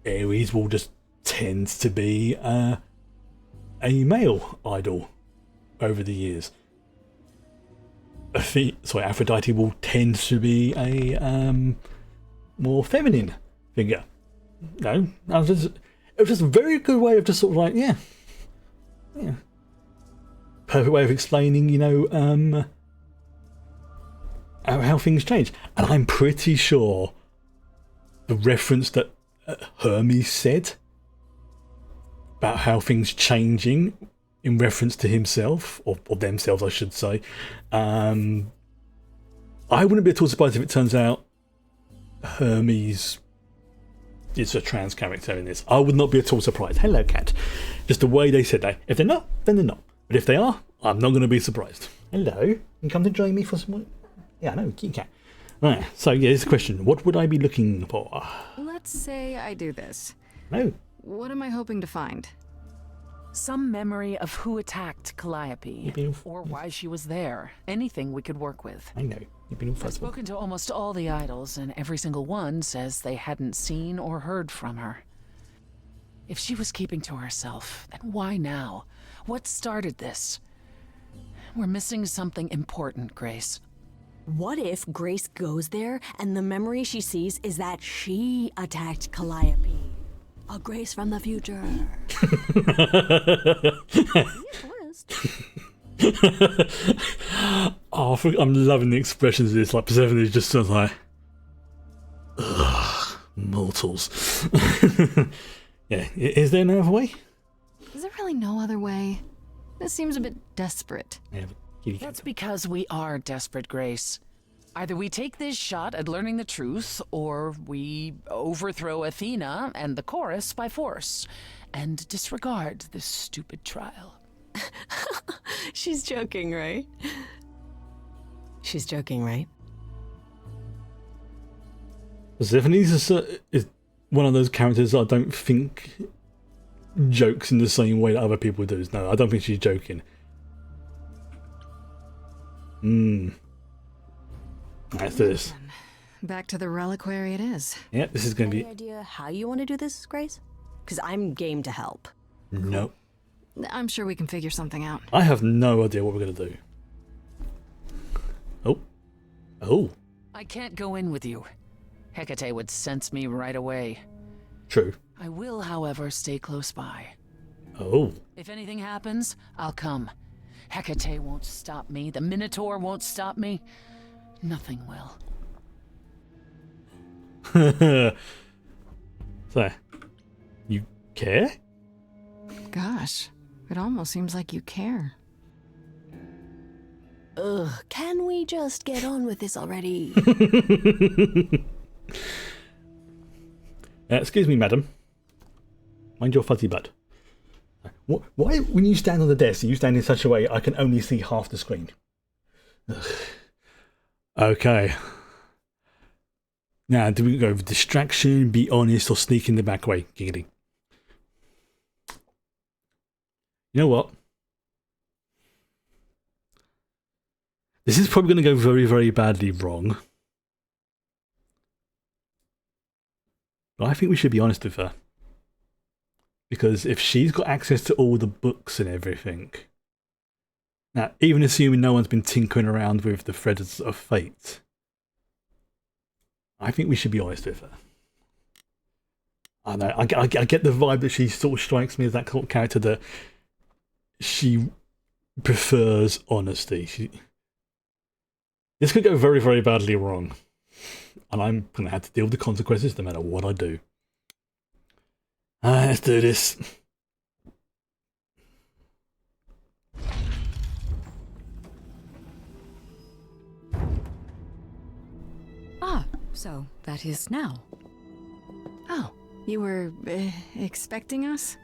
Ares will just tend to be a male idol over the years. Aphrodite will tend to be a more feminine figure. No, it was just a very good way of just sort of like, yeah. Perfect way of explaining, how things change. And I'm pretty sure the reference that Hermes said about how things changing in reference to himself, or themselves, I should say. I wouldn't be at all surprised if it turns out Hermes is a trans character in this. I would not be at all surprised. Hello, cat. Just the way they said that. If they're not, then they're not. But if they are, I'm not going to be surprised. Hello. You come to join me for some... Yeah, I know, you can. Right, so yeah, here's the question. What would I be looking for? Let's say I do this. No. What am I hoping to find? Some memory of who attacked Calliope, You've been- or why she was there. Anything we could work with. I know. You've been all I've fuzzball. spoken to almost all the idols, and every single one says they hadn't seen or heard from her. If she was keeping to herself, then why now? What started this? We're missing something important, Grace. What if Grace goes there and the memory she sees is that she attacked Calliope? A Grace from the future. Oh, I'm loving the expressions of this. Like, Persephone is just sort of like... Ugh, mortals. Yeah, is there no other way? Is there really no other way? This seems a bit desperate. Yeah, kitty cat. That's because we are desperate, Grace. Either we take this shot at learning the truth, or we overthrow Athena and the chorus by force, and disregard this stupid trial. She's joking, right? She's joking, right? Persephone is one of those characters I don't think jokes in the same way that other people do. No, I don't think she's joking. Let's do this. Back to the reliquary it is. Yeah, this is going to Any be... idea how you want to do this, Grace? Because I'm game to help. No. I'm sure we can figure something out. I have no idea what we're going to do. Oh. Oh. I can't go in with you. Hecate would sense me right away. True. I will, however, stay close by. Oh. If anything happens, I'll come. Hecate won't stop me. The Minotaur won't stop me. Nothing will. So, you care? Gosh, it almost seems like you care. Ugh, can we just get on with this already? Excuse me, madam. Mind your fuzzy butt. Why, when you stand on the desk, you stand in such a way I can only see half the screen? Ugh. Okay. Now, do we go with distraction, be honest, or sneak in the back way? Giggity. You know what? This is probably going to go very, very badly wrong. But I think we should be honest with her. Because if she's got access to all the books and everything... Now, even assuming no one's been tinkering around with the threads of fate, I think we should be honest with her. I know, I get the vibe that she sort of strikes me as that character that she prefers honesty. This could go very, very badly wrong. And I'm going to have to deal with the consequences no matter what I do. Let's do this. Ah, so that is now. Oh, you were expecting us?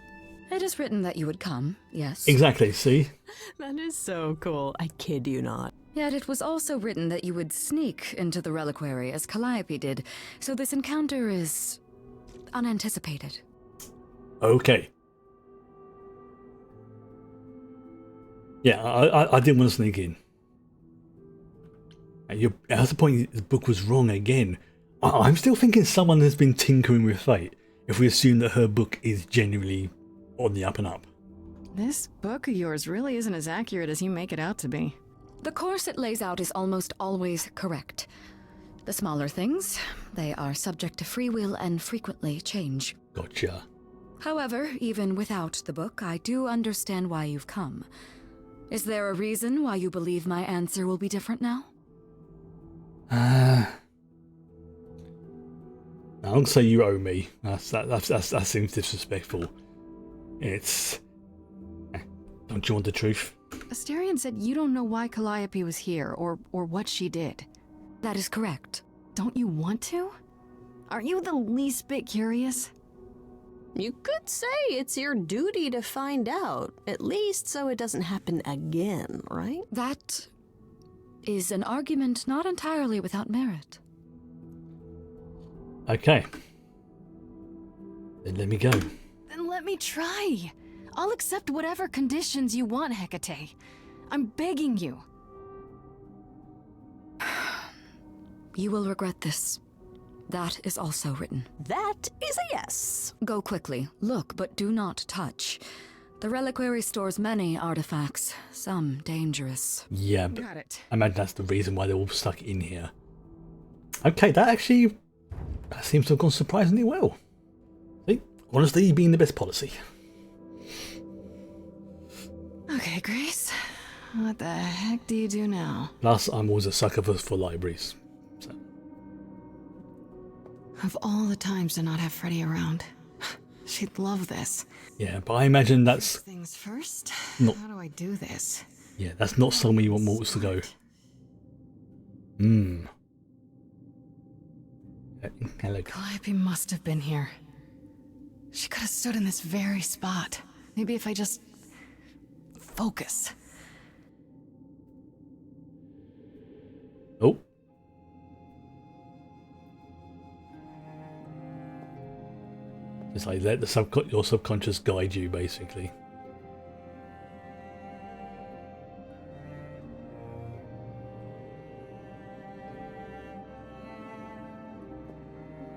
It is written that you would come, yes. Exactly, see? That is so cool. I kid you not. Yet it was also written that you would sneak into the reliquary as Calliope did, so this encounter is unanticipated. Okay. Yeah, I didn't want to sneak in. That's the point, the book was wrong again. I'm still thinking someone has been tinkering with fate, if we assume that her book is genuinely on the up and up. This book of yours really isn't as accurate as you make it out to be. The course it lays out is almost always correct. The smaller things, they are subject to free will and frequently change. Gotcha. However, even without the book, I do understand why you've come. Is there a reason why you believe my answer will be different now? I'm gonna say you owe me. That seems disrespectful. It's... Don't you want the truth? Astarion said you don't know why Calliope was here, or what she did. That is correct. Don't you want to? Aren't you the least bit curious? You could say it's your duty to find out, at least so it doesn't happen again, right? That is an argument not entirely without merit. Okay. Then let me go. Then let me try. I'll accept whatever conditions you want, Hecate. I'm begging you. You will regret this. That is also written. That is a yes. Go quickly. Look, but do not touch. The reliquary stores many artifacts, some dangerous. Yeah, but Got it. I imagine that's the reason why they're all stuck in here. Okay, that seems to have gone surprisingly well. See? Honesty being the best policy. Okay, Grace. What the heck do you do now? Plus, I'm always a sucker for libraries. So. Of all the times to not have Freddy around. She'd love this. Yeah, but I imagine that's First things first. not. How do I do this? Yeah, that's not somewhere you want Mortals to go. Hello. Calliope must have been here. She could have stood in this very spot. Maybe if I just focus. Oh. It's like let your subconscious guide you, basically.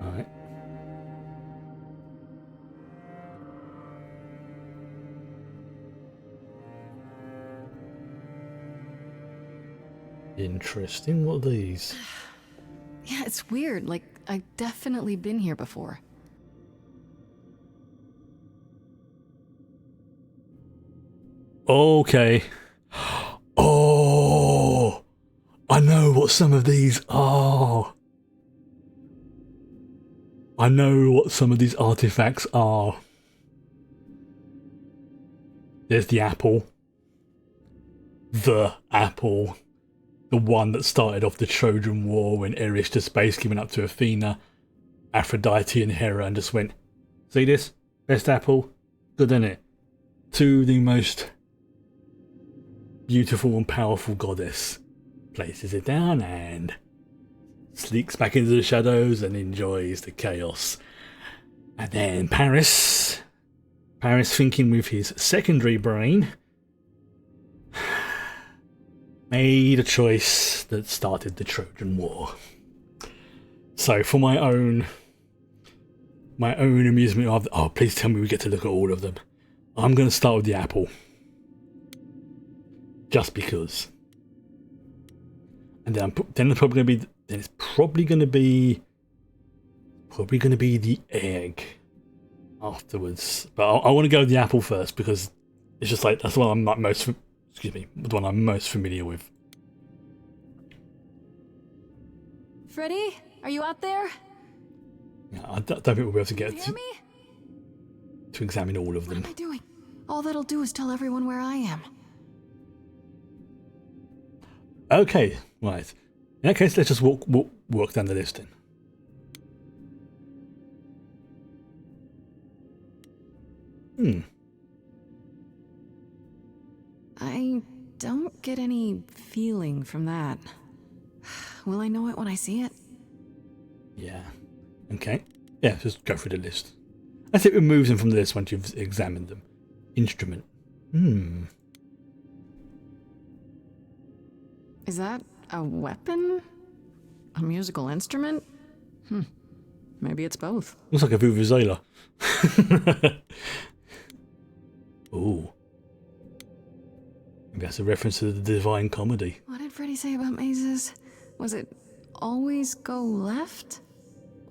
Alright. Interesting. What are these? Yeah, it's weird. Like, I've definitely been here before. Okay. Oh, I know what some of these are. I know what some of these artifacts are. There's the apple. The apple. The one that started off the Trojan War when Eris just basically went up to Athena, Aphrodite and Hera and just went, see this? Best apple? Good, isn't it? To the most beautiful and powerful goddess. Places it down and sneaks back into the shadows and enjoys the chaos. And then Paris thinking with his secondary brain, made a choice that started the Trojan War. So for my own amusement of, oh, please tell me we get to look at all of them. I'm going to start with the apple. Just because. And then it's probably going to be the egg afterwards. But I want to go with the apple first because it's just like that's the one I'm most familiar with. Freddy, are you out there? Yeah, I don't think we'll be able to get Hear me? to examine all of What them. am I doing? All that'll do is tell everyone where I am. Okay, right. In that case, let's just walk down the list then. I don't get any feeling from that. Will I know it when I see it? Yeah. Okay. Yeah, just go through the list. As it removes them from the list once you've examined them. Instrument. Is that a weapon? A musical instrument? Maybe it's both. Looks like a vuvuzela. Ooh. Maybe that's a reference to the Divine Comedy. What did Freddy say about mazes? Was it always go left?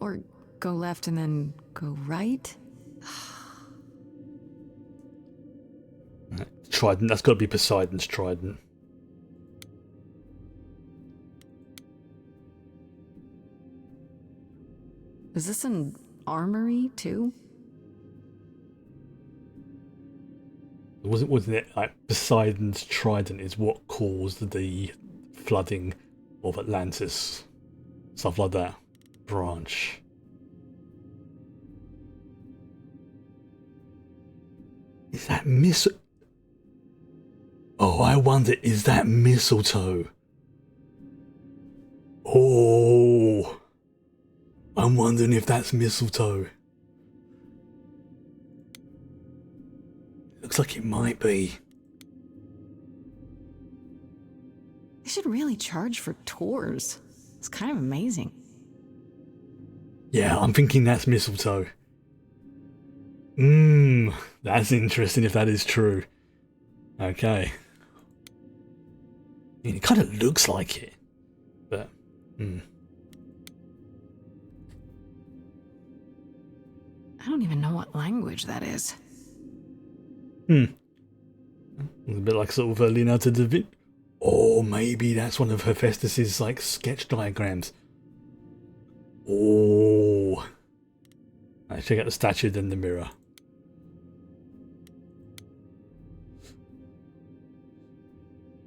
Or go left and then go right? Trident, that's got to be Poseidon's trident. Is this an armory too? Wasn't it like Poseidon's trident is what caused the flooding of Atlantis? Stuff like that. Branch. Is that Oh, I wonder, is that mistletoe? Oh, I'm wondering if that's mistletoe. Looks like it might be. They should really charge for tours. It's kind of amazing. Yeah, I'm thinking that's mistletoe. That's interesting if that is true. Okay. I mean, it kind of looks like it, but I don't even know what language that is. It's a bit like sort of Leonardo da Vinci. Or maybe that's one of Hephaestus's like sketch diagrams. Oh. Right, check out the statue, then the mirror.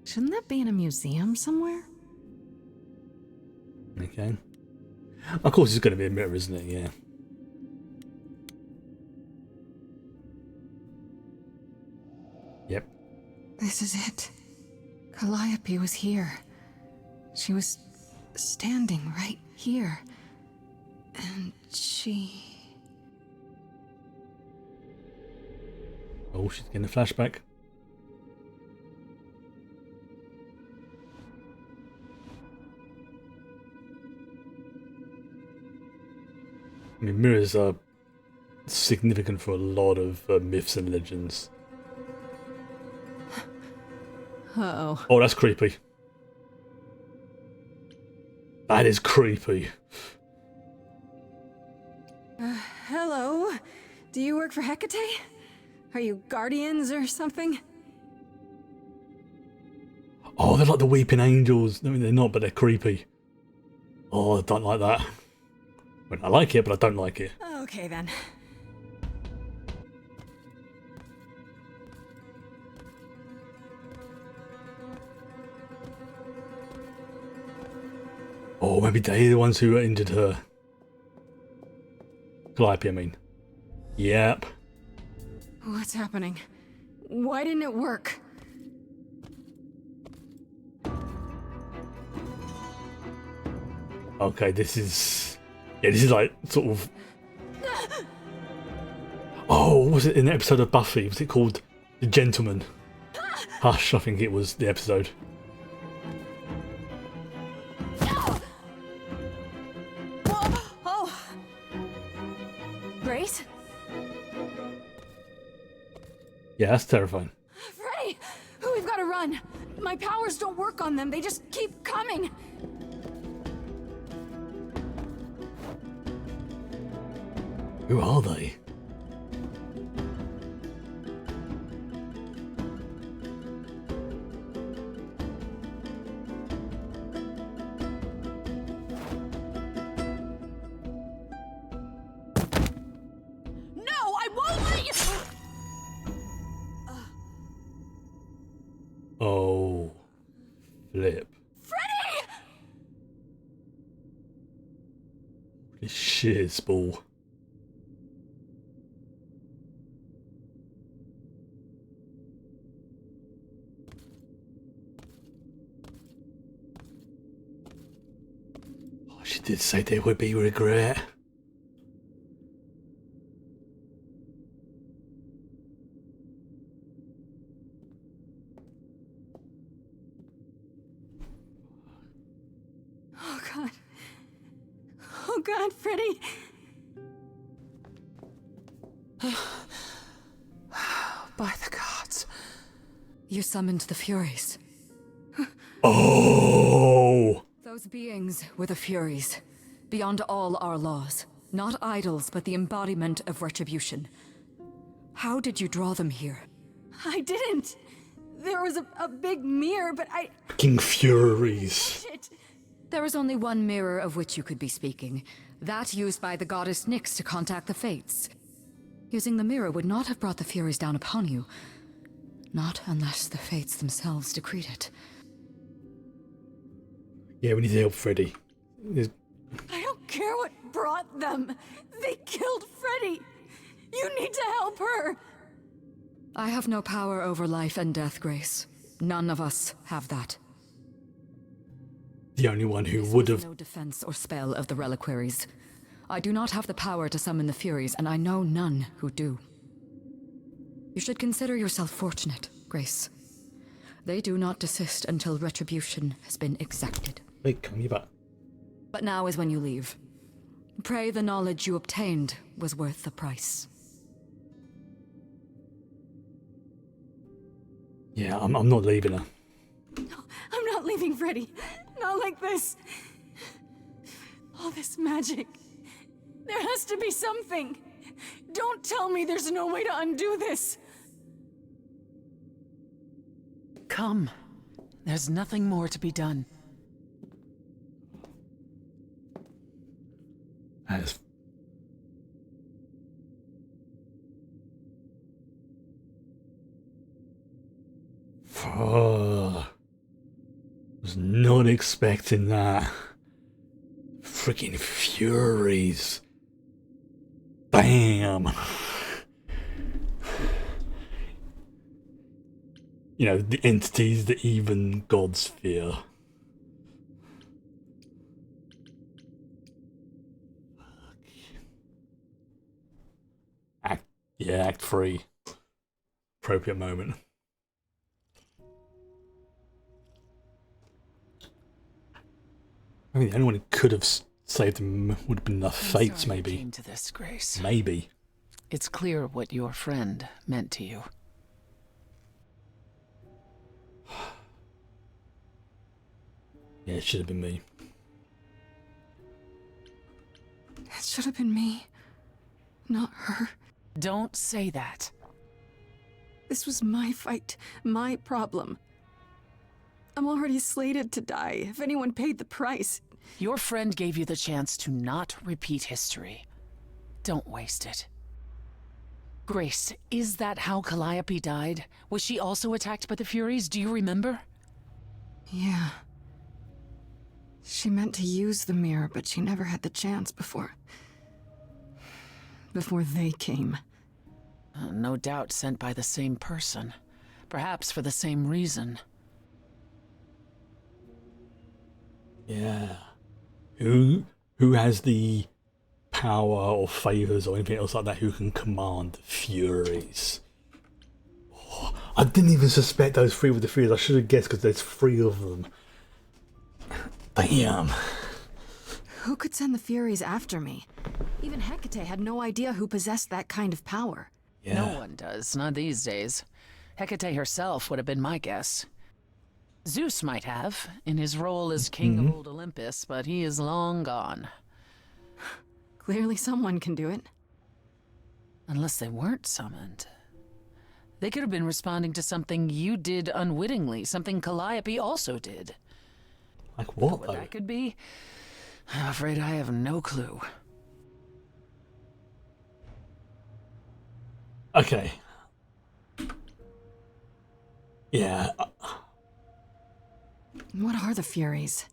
Shouldn't that be in a museum somewhere? Okay. Of course, it's going to be a mirror, isn't it? Yeah. Yep. This is it. Calliope was here. She was standing right here. And she... Oh, she's getting a flashback. I mean, mirrors are significant for a lot of myths and legends. Uh-oh. Oh, that's creepy. That is creepy. Hello? Do you work for Hecate? Are you guardians or something? Oh, they're like the weeping angels. I mean, they're not, but they're creepy. Oh, I don't like that. I mean, I like it, but I don't like it. Okay then. Oh, maybe they're the ones who injured her. Calliope, I mean. Yep. What's happening? Why didn't it work? Okay, this is... Yeah, this is like, sort of... Oh, what was it in the episode of Buffy? Was it called The Gentleman? Hush, I think it was the episode. Oh! Grace? Yeah, that's terrifying. Freddy! We've got to run! My powers don't work on them, they just keep coming! Who are they? No, I won't let you! Oh. Flip. Freddy! This shiz ball. She did say there would be regret. Oh god. Oh god, Freddy! By the gods. You summoned the Furies. Oh! Those beings were the Furies, beyond all our laws. Not idols, but the embodiment of retribution. How did you draw them here? I didn't! There was a big mirror, but I... King Furies. It. There is only one mirror of which you could be speaking. That used by the goddess Nyx to contact the Fates. Using the mirror would not have brought the Furies down upon you. Not unless the Fates themselves decreed it. Yeah, we need to help Freddy. I don't care what brought them. They killed Freddy. You need to help her. I have no power over life and death, Grace. None of us have that. the only one who This would was have. no defense or spell of the reliquaries. I do not have the power to summon the Furies, and I know none who do. You should consider yourself fortunate, Grace. They do not desist until retribution has been exacted. Wait, come here back. But now is when you leave. Pray the knowledge you obtained was worth the price. Yeah, I'm not leaving her. I'm not leaving Freddy. Not like this. All this magic. There has to be something. Don't tell me there's no way to undo this. Come. There's nothing more to be done. That's was not expecting that. Freaking Furies. Damn. You know, the entities that even gods fear. Act 3. Appropriate moment. I mean, the only one who could have saved him would have been the Fates, Sorry you maybe. came to this, Grace. Maybe. It's clear what your friend meant to you. Yeah, it should have been me. It should have been me, not her. Don't say that. This was my fight, my problem. I'm already slated to die. If anyone paid the price. Your friend gave you the chance to not repeat history. Don't waste it. Grace, is that how Calliope died? Was she also attacked by the Furies? Do you remember? Yeah. She meant to use the mirror, but she never had the chance before they came. No doubt sent by the same person. Perhaps for the same reason. Yeah. Who has the power or favors or anything else like that who can command Furies? Oh, I didn't even suspect those three were the Furies. I should have guessed because there's 3 of them. Damn. Who could send the Furies after me? Even Hecate had no idea who possessed that kind of power. Yeah. No one does, not these days. Hecate herself would have been my guess. Zeus might have, in his role as king of old Olympus, but he is long gone. Clearly someone can do it. Unless they weren't summoned. They could have been responding to something you did unwittingly, something Calliope also did. Like what, What though? that could be, I'm afraid I have no clue. Okay. Yeah. What are the Furies?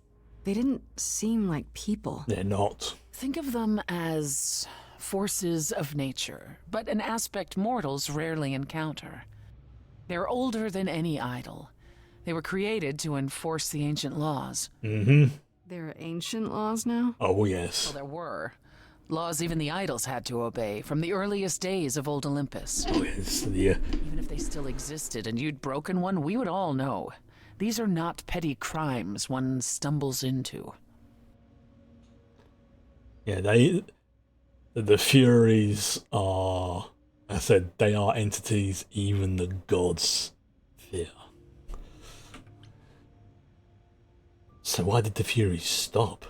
They didn't seem like people. They're not. Think of them as forces of nature, but an aspect mortals rarely encounter. They're older than any idol. They were created to enforce the ancient laws. Mm-hmm. There are ancient laws now? Oh, yes. Well, there were. Laws even the idols had to obey, from the earliest days of old Olympus. Oh, yes. Yeah. Even if they still existed and you'd broken one, we would all know. These are not petty crimes one stumbles into. Yeah, the Furies are, I said, they are entities even the gods fear. So why did the Furies stop?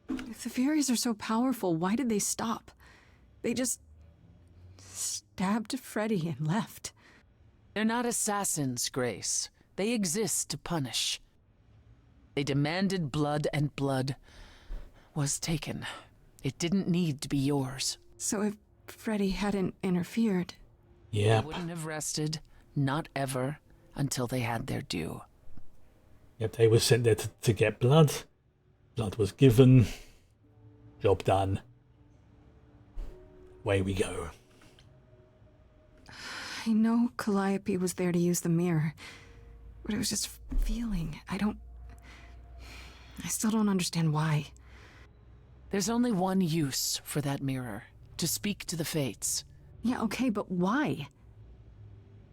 If the Furies are so powerful, why did they stop? They just stabbed Freddy and left. They're not assassins, Grace. They exist to punish. They demanded blood, and blood was taken. It didn't need to be yours. So if Freddy hadn't interfered... Yep. They wouldn't have rested, not ever, until they had their due. Yep, they were sent there to get blood. Blood was given. Job done. Away we go. I know Calliope was there to use the mirror, but it was just feeling. I I still don't understand why. There's only one use for that mirror. To speak to the Fates. Yeah, okay, but why?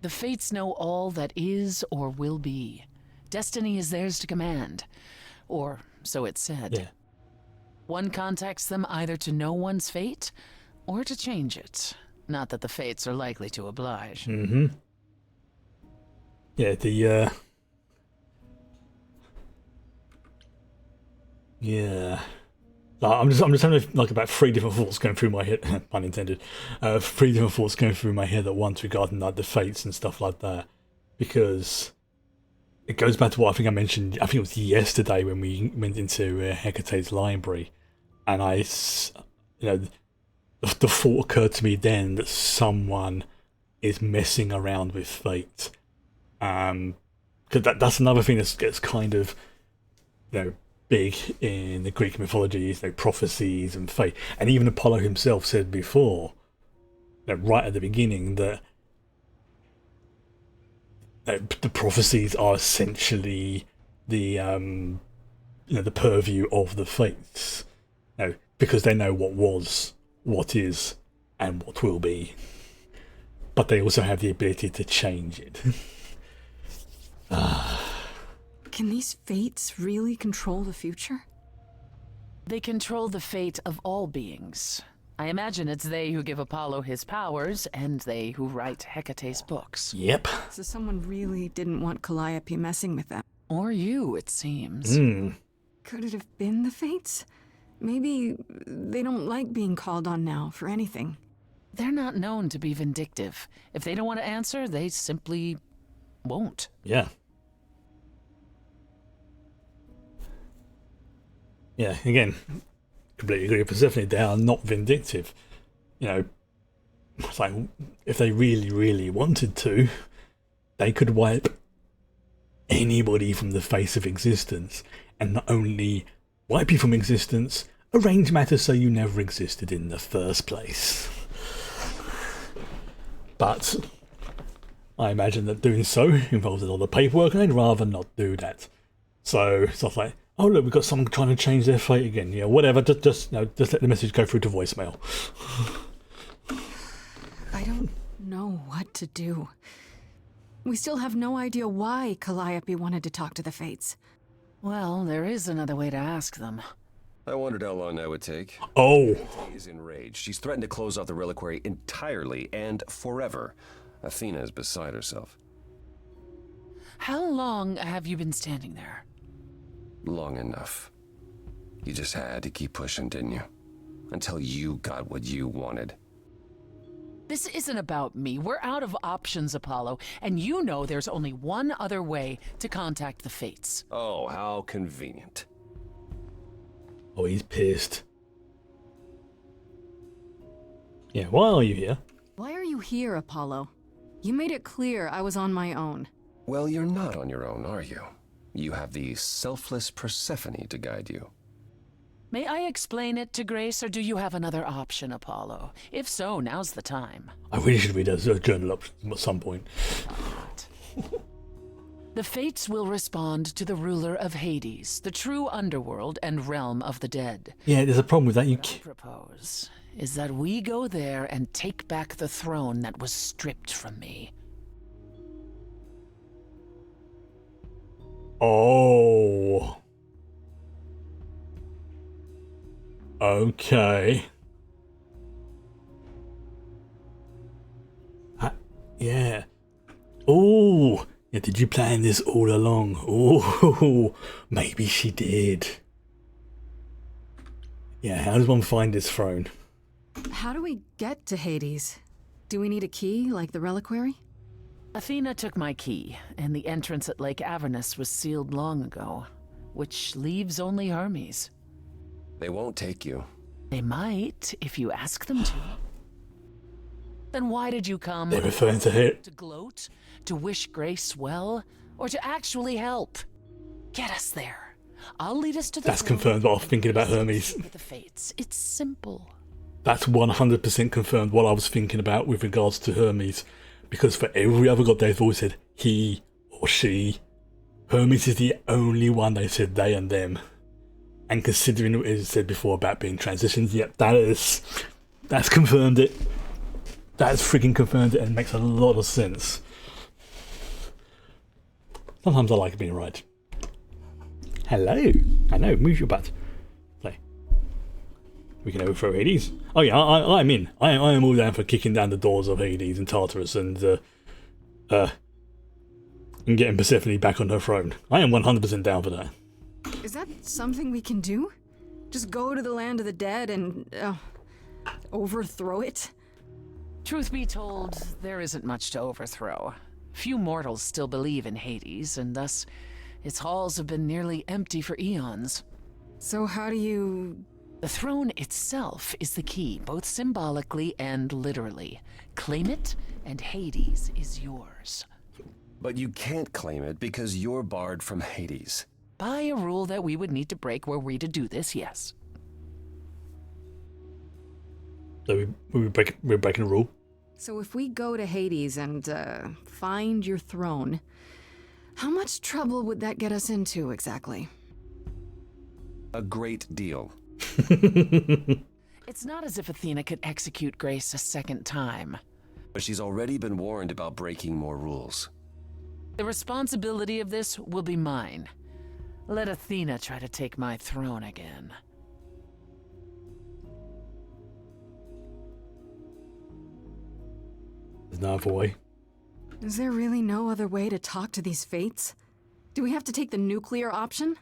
The Fates know all that is or will be. Destiny is theirs to command. Or so it's said. Yeah. One contacts them either to know one's fate, or to change it. Not that the Fates are likely to oblige. Mm-hmm. Yeah, yeah. I'm just having like about 3 different thoughts going through my head, pun intended. 3 different thoughts going through my head at once regarding like the Fates and stuff like that, because it goes back to what I think I mentioned. I think it was yesterday when we went into Hecate's library, and the thought occurred to me then that someone is messing around with fate, because that's another thing that's kind of, big in the Greek mythology, prophecies and fate. And even Apollo himself said before, right at the beginning, that the prophecies are essentially the the purview of the fates, because they know what was, what is, and what will be, but they also have the ability to change it. Can these fates really control the future? They control the fate of all beings. I imagine it's they who give Apollo his powers, and they who write Hecate's books. Yep. So someone really didn't want Calliope messing with them. Or you, it seems. Could it have been the fates? Maybe they don't like being called on now for anything. They're not known to be vindictive. If they don't want to answer, they simply won't. Yeah. Yeah, again, completely agree with Persephone. They are not vindictive. It's like, if they really, really wanted to, they could wipe anybody from the face of existence, and not only wipe you from existence, arrange matters so you never existed in the first place. But I imagine that doing so involves a lot of paperwork, and they'd rather not do that. So it's not like, oh look, we've got someone trying to change their fate again. Yeah, whatever. Just let the message go through to voicemail. I don't know what to do. We still have no idea why Calliope wanted to talk to the Fates. Well, there is another way to ask them. I wondered how long that would take. Oh. He is enraged. She's threatened to close off the reliquary entirely and forever. Athena is beside herself. How long have you been standing there? Long enough. You just had to keep pushing, didn't you? Until you got what you wanted. This isn't about me. We're out of options, Apollo, and you know there's only one other way to contact the Fates. Oh, how convenient. Oh, he's pissed. Yeah, why are you here? Why are you here, Apollo? You made it clear I was on my own. Well, you're not on your own, are you? You have the selfless Persephone to guide you. May I explain it to Grace, or do you have another option, Apollo? If so, now's the time. I really should read a journal up at some point. The Fates will respond to the ruler of Hades, the true underworld and realm of the dead. Yeah, there's a problem with that. What I propose is that we go there and take back the throne that was stripped from me. Oh. Okay. Yeah. Oh. Yeah, did you plan this all along? Oh, maybe she did. Yeah, how does one find this throne? How do we get to Hades? Do we need a key, like the reliquary? Athena took my key, and the entrance at Lake Avernus was sealed long ago, which leaves only Hermes. They won't take you. They might, if you ask them to. Then why did you come? They're referring to her. To gloat? To wish Grace well? Or to actually help? Get us there. I'll lead us to the That's confirmed what I was thinking about Hermes. With the Fates. It's simple. That's 100% confirmed what I was thinking about with regards to Hermes. Because for every other god they've always said he or she. Hermes is the only one they said they and them. And considering what it said before about being transitions, yep, that's confirmed it. That's freaking confirmed it and makes a lot of sense. Sometimes I like being right. Hello. I know, move your butt. Play. We can overthrow Hades. Oh yeah, I'm in. I am all down for kicking down the doors of Hades and Tartarus and getting Persephone back on her throne. I am 100% down for that. Is that something we can do? Just go to the land of the dead and overthrow it? Truth be told, there isn't much to overthrow. Few mortals still believe in Hades, and thus its halls have been nearly empty for eons. So how do you... The throne itself is the key, both symbolically and literally. Claim it, and Hades is yours. But you can't claim it because you're barred from Hades. By a rule that we would need to break were we to do this, yes. So we're breaking a rule. So if we go to Hades and find your throne, how much trouble would that get us into exactly? A great deal. It's not as if Athena could execute Grace a second time. But she's already been warned about breaking more rules. The responsibility of this will be mine. Let Athena try to take my throne again. There's no other way. Is there really no other way to talk to these fates? Do we have to take the nuclear option?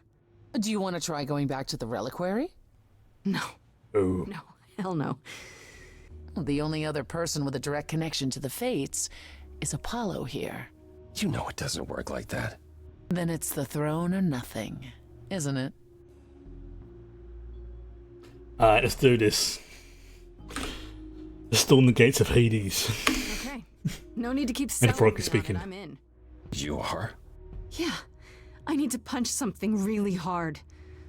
Do you want to try going back to the reliquary? No. Oh. No. Hell no. The only other person with a direct connection to the fates is Apollo here. You know it doesn't work like that. Then it's the throne or nothing, isn't it? Alright, let's do this. Let's storm the gates of Hades. Okay. No need to keep selling Metaphorically me on speaking. it. I'm in. You are? Yeah. I need to punch something really hard.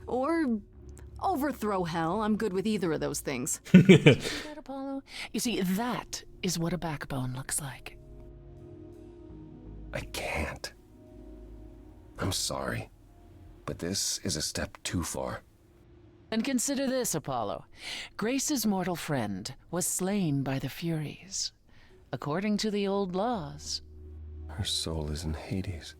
Or overthrow hell. I'm good with either of those things. That, Apollo? You see, that is what a backbone looks like. I can't. I'm sorry, but this is a step too far. And consider this, Apollo. Grace's mortal friend was slain by the Furies, according to the old laws. Her soul is in Hades.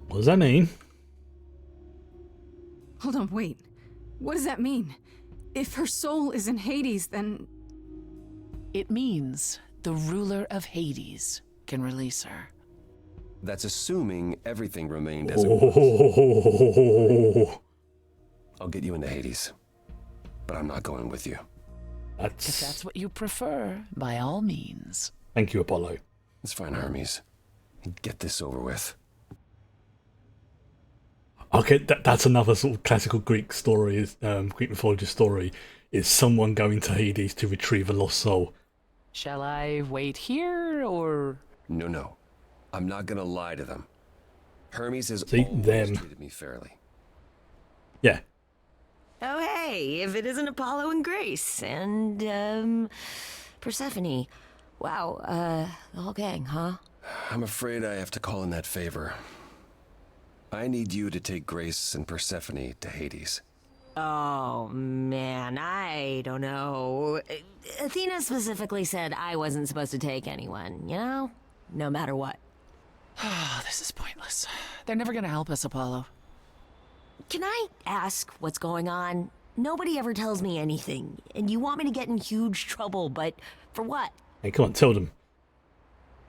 What does that mean? Hold on, wait. What does that mean? If her soul is in Hades, then... It means the ruler of Hades can release her. That's assuming everything remained as it was. Oh, I'll get you into Hades, but I'm not going with you. If that's what you prefer, by all means. Thank you, Apollo. It's fine, Hermes. Get this over with. Okay, that's another sort of classical Greek story, Greek mythology story, is someone going to Hades to retrieve a lost soul. Shall I wait here, or...? No. I'm not gonna lie to them. Hermes has See, always them. treated me fairly. Yeah. Oh, hey, if it isn't Apollo and Grace, and, Persephone. Wow, the whole gang, huh? I'm afraid I have to call in that favor. I need you to take Grace and Persephone to Hades. Oh, man, I don't know. Athena specifically said I wasn't supposed to take anyone, you know? No matter what. Oh, this is pointless. They're never gonna help us, Apollo. Can I ask what's going on? Nobody ever tells me anything, and you want me to get in huge trouble, but for what? Hey, come on, tell them.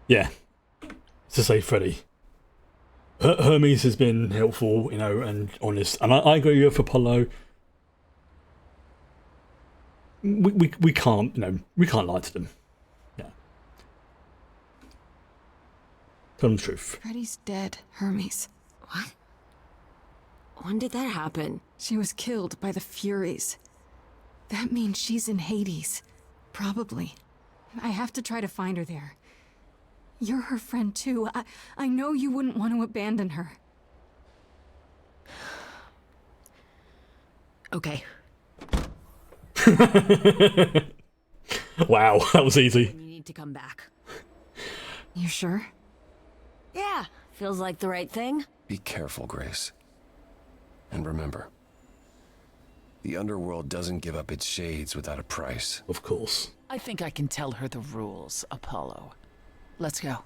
Yeah. To say Freddy. Hermes has been helpful, you know, and honest. And I agree with Apollo. We can't, you know, we can't lie to them. Yeah. Tell them the truth. Freddy's dead, Hermes. What? When did that happen? She was killed by the Furies. That means she's in Hades. Probably. I have to try to find her there. You're her friend too. I know you wouldn't want to abandon her. Okay. Wow, that was easy. You need to come back. You sure? Yeah, feels like the right thing. Be careful, Grace. And remember, the underworld doesn't give up its shades without a price. Of course. I think I can tell her the rules, Apollo. Let's go.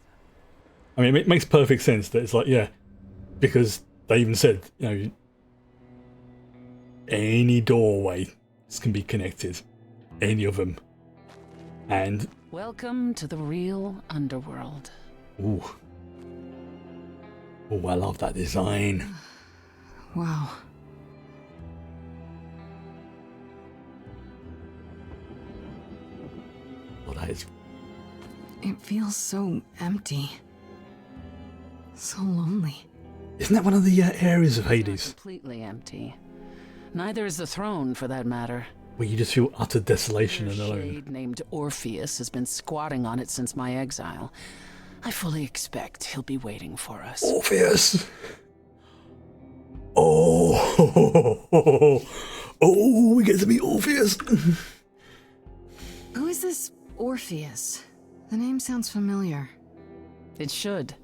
I mean, it makes perfect sense that it's like, yeah, because they even said, you know, any doorways can be connected, any of them. And Welcome to the real underworld. ooh, oh, I love that design. Wow. Oh, that is. It feels so empty. So lonely. Isn't that one of the areas of Not Hades completely empty. Neither is the throne, for that matter. where you just feel utter desolation A and alone? shade named Orpheus has been squatting on it since my exile. I fully expect he'll be waiting for us. Orpheus. Oh, oh, we get to meet Orpheus. Who is this Orpheus? The name sounds familiar. It should.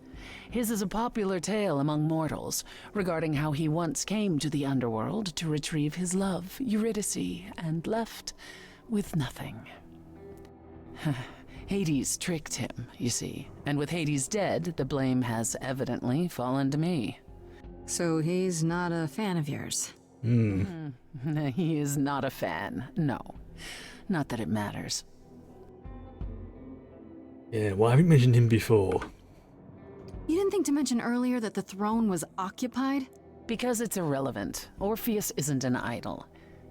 His is a popular tale among mortals regarding how he once came to the underworld to retrieve his love, Eurydice, and left with nothing. Hades tricked him, you see, and with Hades dead, the blame has evidently fallen to me. So he's not a fan of yours? He is not a fan, no. Not that it matters. Yeah, well, I haven't mentioned him before. You didn't think to mention earlier that the throne was occupied? Because it's irrelevant. Orpheus isn't an idol.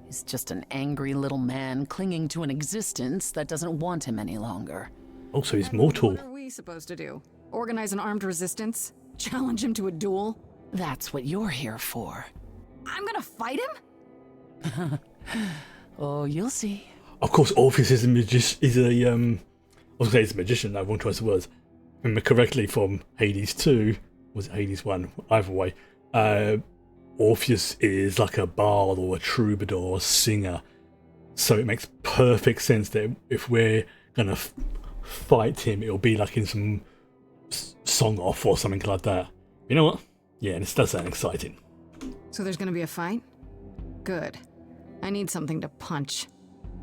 He's just an angry little man clinging to an existence that doesn't want him any longer. Also, he's mortal. What are we supposed to do? Organize an armed resistance? Challenge him to a duel? That's what you're here for. I'm gonna fight him? Oh, you'll see. Of course, Orpheus is a magician. I was going to say he's a magician. No, wrong choice of words. Remember correctly from Hades 2, was it Hades 1? Either way, Orpheus is like a bard or a troubadour or a singer. So it makes perfect sense that if we're going to fight him, it'll be like in some song off or something like that. You know what? Yeah, this does sound exciting. So there's gonna be a fight? Good. I need something to punch.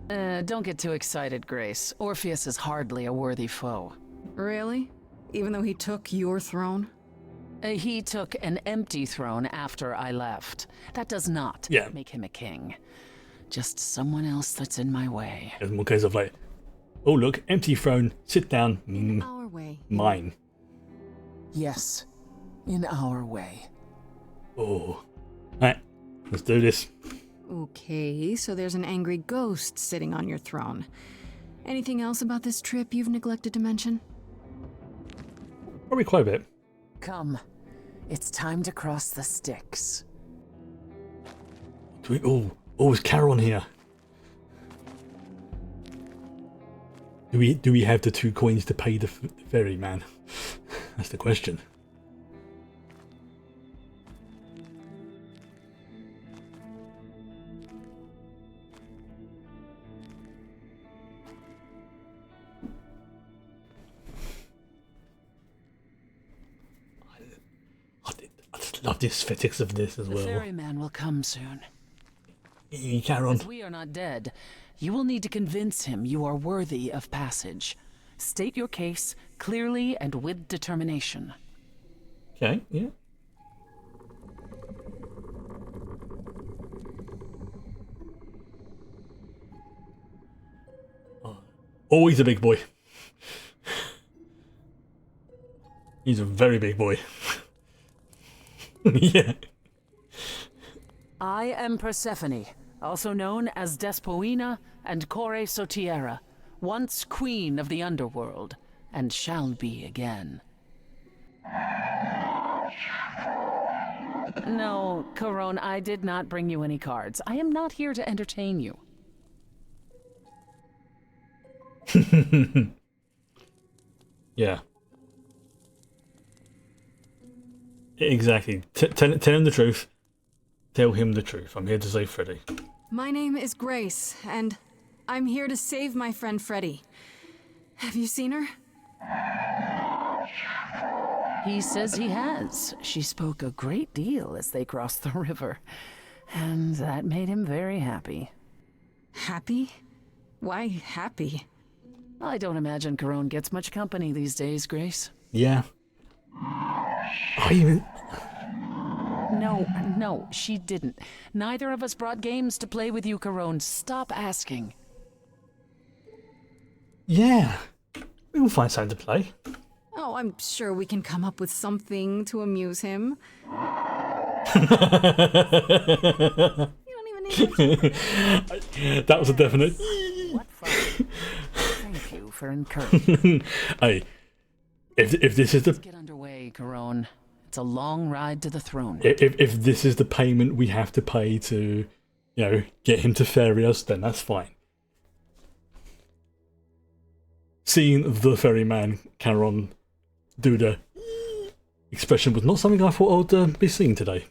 Don't get too excited, Grace. Orpheus is hardly a worthy foe. Really? Even though he took your throne? He took an empty throne after I left. That does not make him a king. Just someone else that's in my way. There's more case of like, oh look, empty throne, sit down, Our way. mine. Yes, in our way. Oh, alright, let's do this. Okay, so there's an angry ghost sitting on your throne. Anything else about this trip you've neglected to mention? Probably quite a bit. Come, it's time to cross the Styx. Is Charon here? Do we have the 2 coins to pay the ferryman? That's the question. I just love the aesthetics of this as The well. ferryman will come soon. Charon. As we are not dead, you will need to convince him you are worthy of passage. State your case clearly and with determination. Okay, yeah. Oh, he's a big boy. He's a very big boy. Yeah. I am Persephone, also known as Despoina and Kore Sotiera, once queen of the underworld, and shall be again. No, Corone, I did not bring you any cards. I am not here to entertain you. Yeah. Exactly. Tell him the truth. Tell him the truth. I'm here to save Freddy. My name is Grace, and I'm here to save my friend Freddy. Have you seen her? He says he has. She spoke a great deal as they crossed the river, and that made him very happy. Happy? Why happy? I don't imagine Corone gets much company these days, Grace. Yeah. I even... No, she didn't. Neither of us brought games to play with you, Corone. Stop asking. Yeah. We'll find something to play. Oh, I'm sure we can come up with something to amuse him. You don't even need to... That was a definite... What fun. Thank you for encouraging. Hey, if this is the... Let's get underway, Corone. It's a long ride to the throne. If this is the payment we have to pay to, you know, get him to ferry us, then that's fine. Seeing the ferryman Charon do the expression was not something I thought I'd be seeing today,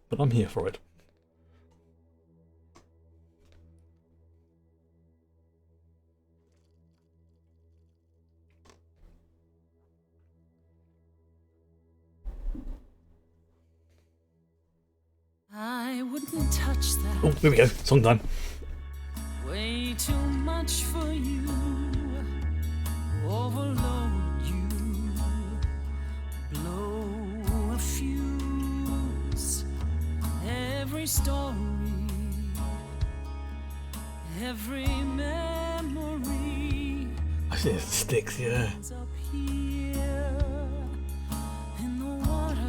but I'm here for it. I wouldn't touch that. Oh, here we go. Song time. Way too much for you. Overload you. Blow a fuse. Every story. Every memory. I see it sticks, yeah. is up here in the water.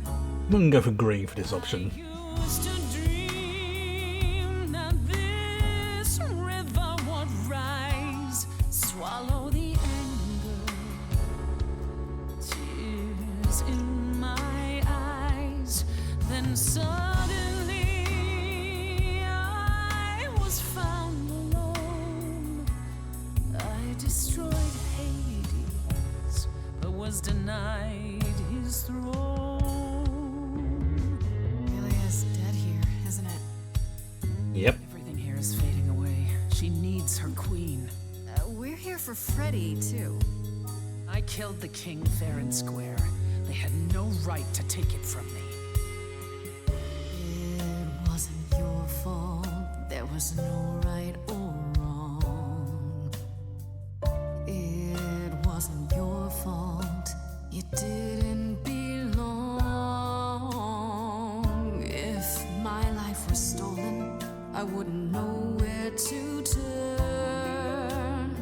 I'm gonna go for green for this option. Used to dream that this river would rise, swallow the anger, tears in my eyes. Then suddenly I was found alone. I destroyed Hades, but was denied his throne. Yep. Everything here is fading away. She needs her queen. We're here for Freddy, too. I killed the king fair and square. They had no right to take it from me. It wasn't your fault. There was no right or wrong. It wasn't your fault. You didn't belong. If my life was stolen, I wouldn't know where to turn.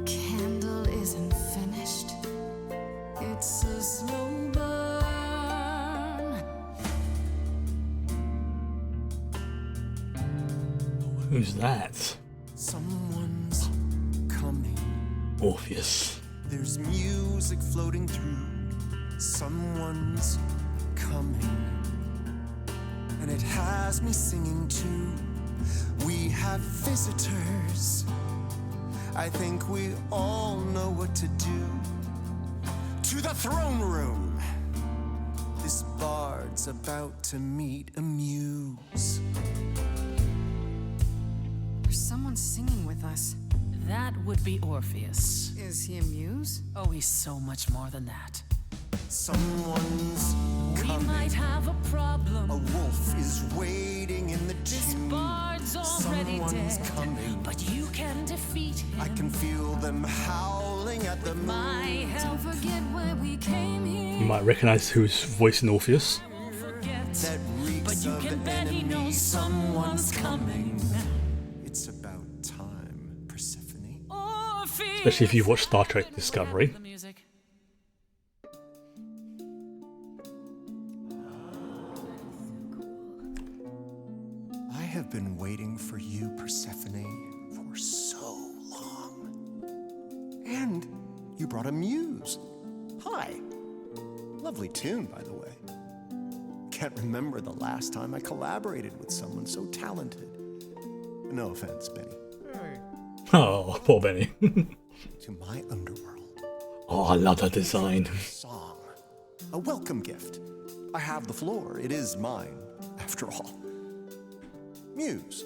Candle isn't finished. It's a slow burn. Who's that? Someone's coming. Orpheus. There's music floating through. Someone's coming. And it has me singing too. We have visitors. I think we all know what to do. To the throne room. This bard's about to meet a muse. There's someone singing with us. That would be Orpheus. Is he a muse? Oh, he's so much more than that. Someone's We coming. might have a problem. A wolf is waiting in the This tomb. bard's already Someone's dead, coming. but you can defeat him. I can feel them howling at the My moon. help. Don't forget why we came here. You might recognise who's voicing Orpheus. Forget. That reeks But you of can bet he enemy. knows someone's coming. It's about time, Persephone. Orpheus. Especially if you've watched Star Trek Discovery. The music. I have been waiting for you, Persephone, for so long. And you brought a muse. Hi. Lovely tune, by the way. Can't remember the last time I collaborated with someone so talented. No offense, Benny. Oh, poor Benny. To my underworld. Oh, I love that design. Song. A welcome gift. I have the floor. It is mine, after all. Muse.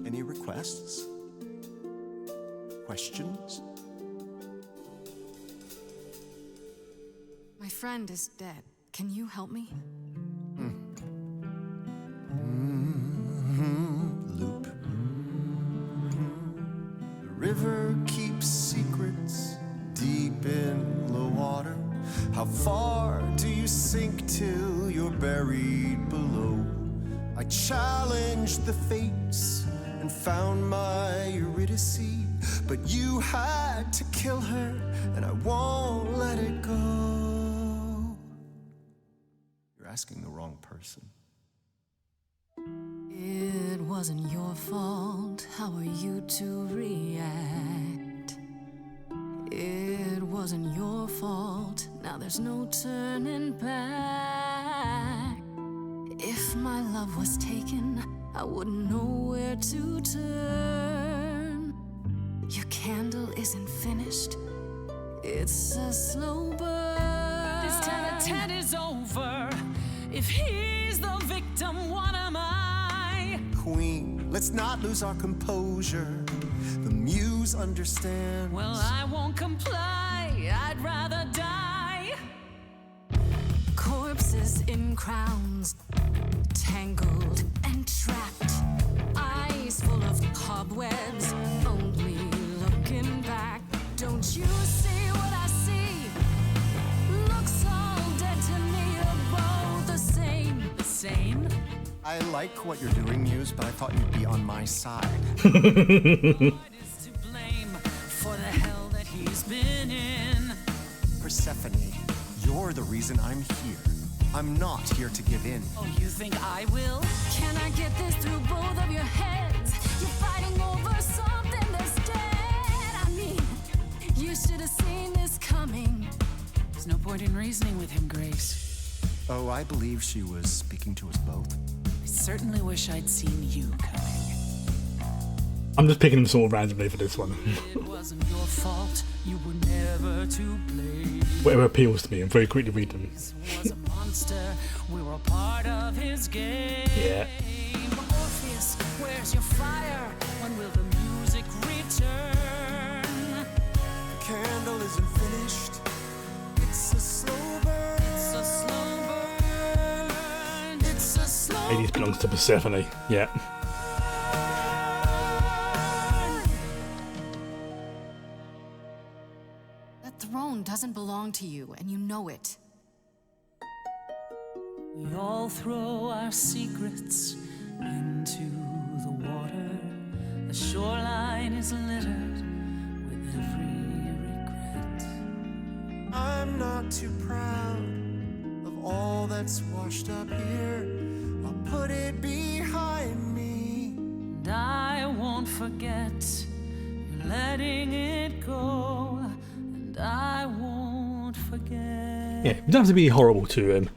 Any requests? Questions? My friend is dead. Can you help me? Loop. The river keeps secrets deep in the water. How far do you sink till you're buried below? I challenged the fates and found my Eurydice, but you had to kill her, and I won't let it go. You're asking the wrong person. It wasn't your fault. How are you to react? It wasn't your fault. Now there's no turning back. If my love was taken, I wouldn't know where to turn. Your candle isn't finished. It's a slow burn. This tete-a-tete is over. If he's the victim, what am I? Queen, let's not lose our composure. The muse understands. Well, I won't comply. I'd rather die. Corpses in crowns, tangled and trapped. Eyes full of cobwebs, only looking back. Don't you see what I see? Looks all dead to me, you're both the same. The same? I like what you're doing, Muse, but I thought you'd be on my side. God is to blame for the hell that he's been in. Persephone, you're the reason I'm here. I'm not here to give in. Oh, you think I will? Can I get this through both of your heads? You're fighting over something that's dead. I mean, you should have seen this coming. There's no point in reasoning with him, Grace. Oh, I believe she was speaking to us both. I certainly wish I'd seen you coming. I'm just picking them sort of randomly for this one. It wasn't your fault. You were never to blame. Whatever appeals to me, and very quickly read them. This was a monster. We were a part of his game. Yeah. Orpheus, where's your fire? When will the music return? The candle isn't finished. It's a slow burn. It's a slow burn. It's a slow Hades belongs to Persephone. Yeah. That throne doesn't belong to you, and you know it. We all throw our secrets into the water. The shoreline is littered with every regret. I'm not too proud of all that's washed up here. I'll put it behind me. And I won't forget. You're letting it go. And I won't forget. Yeah, it doesn't have to be horrible to him.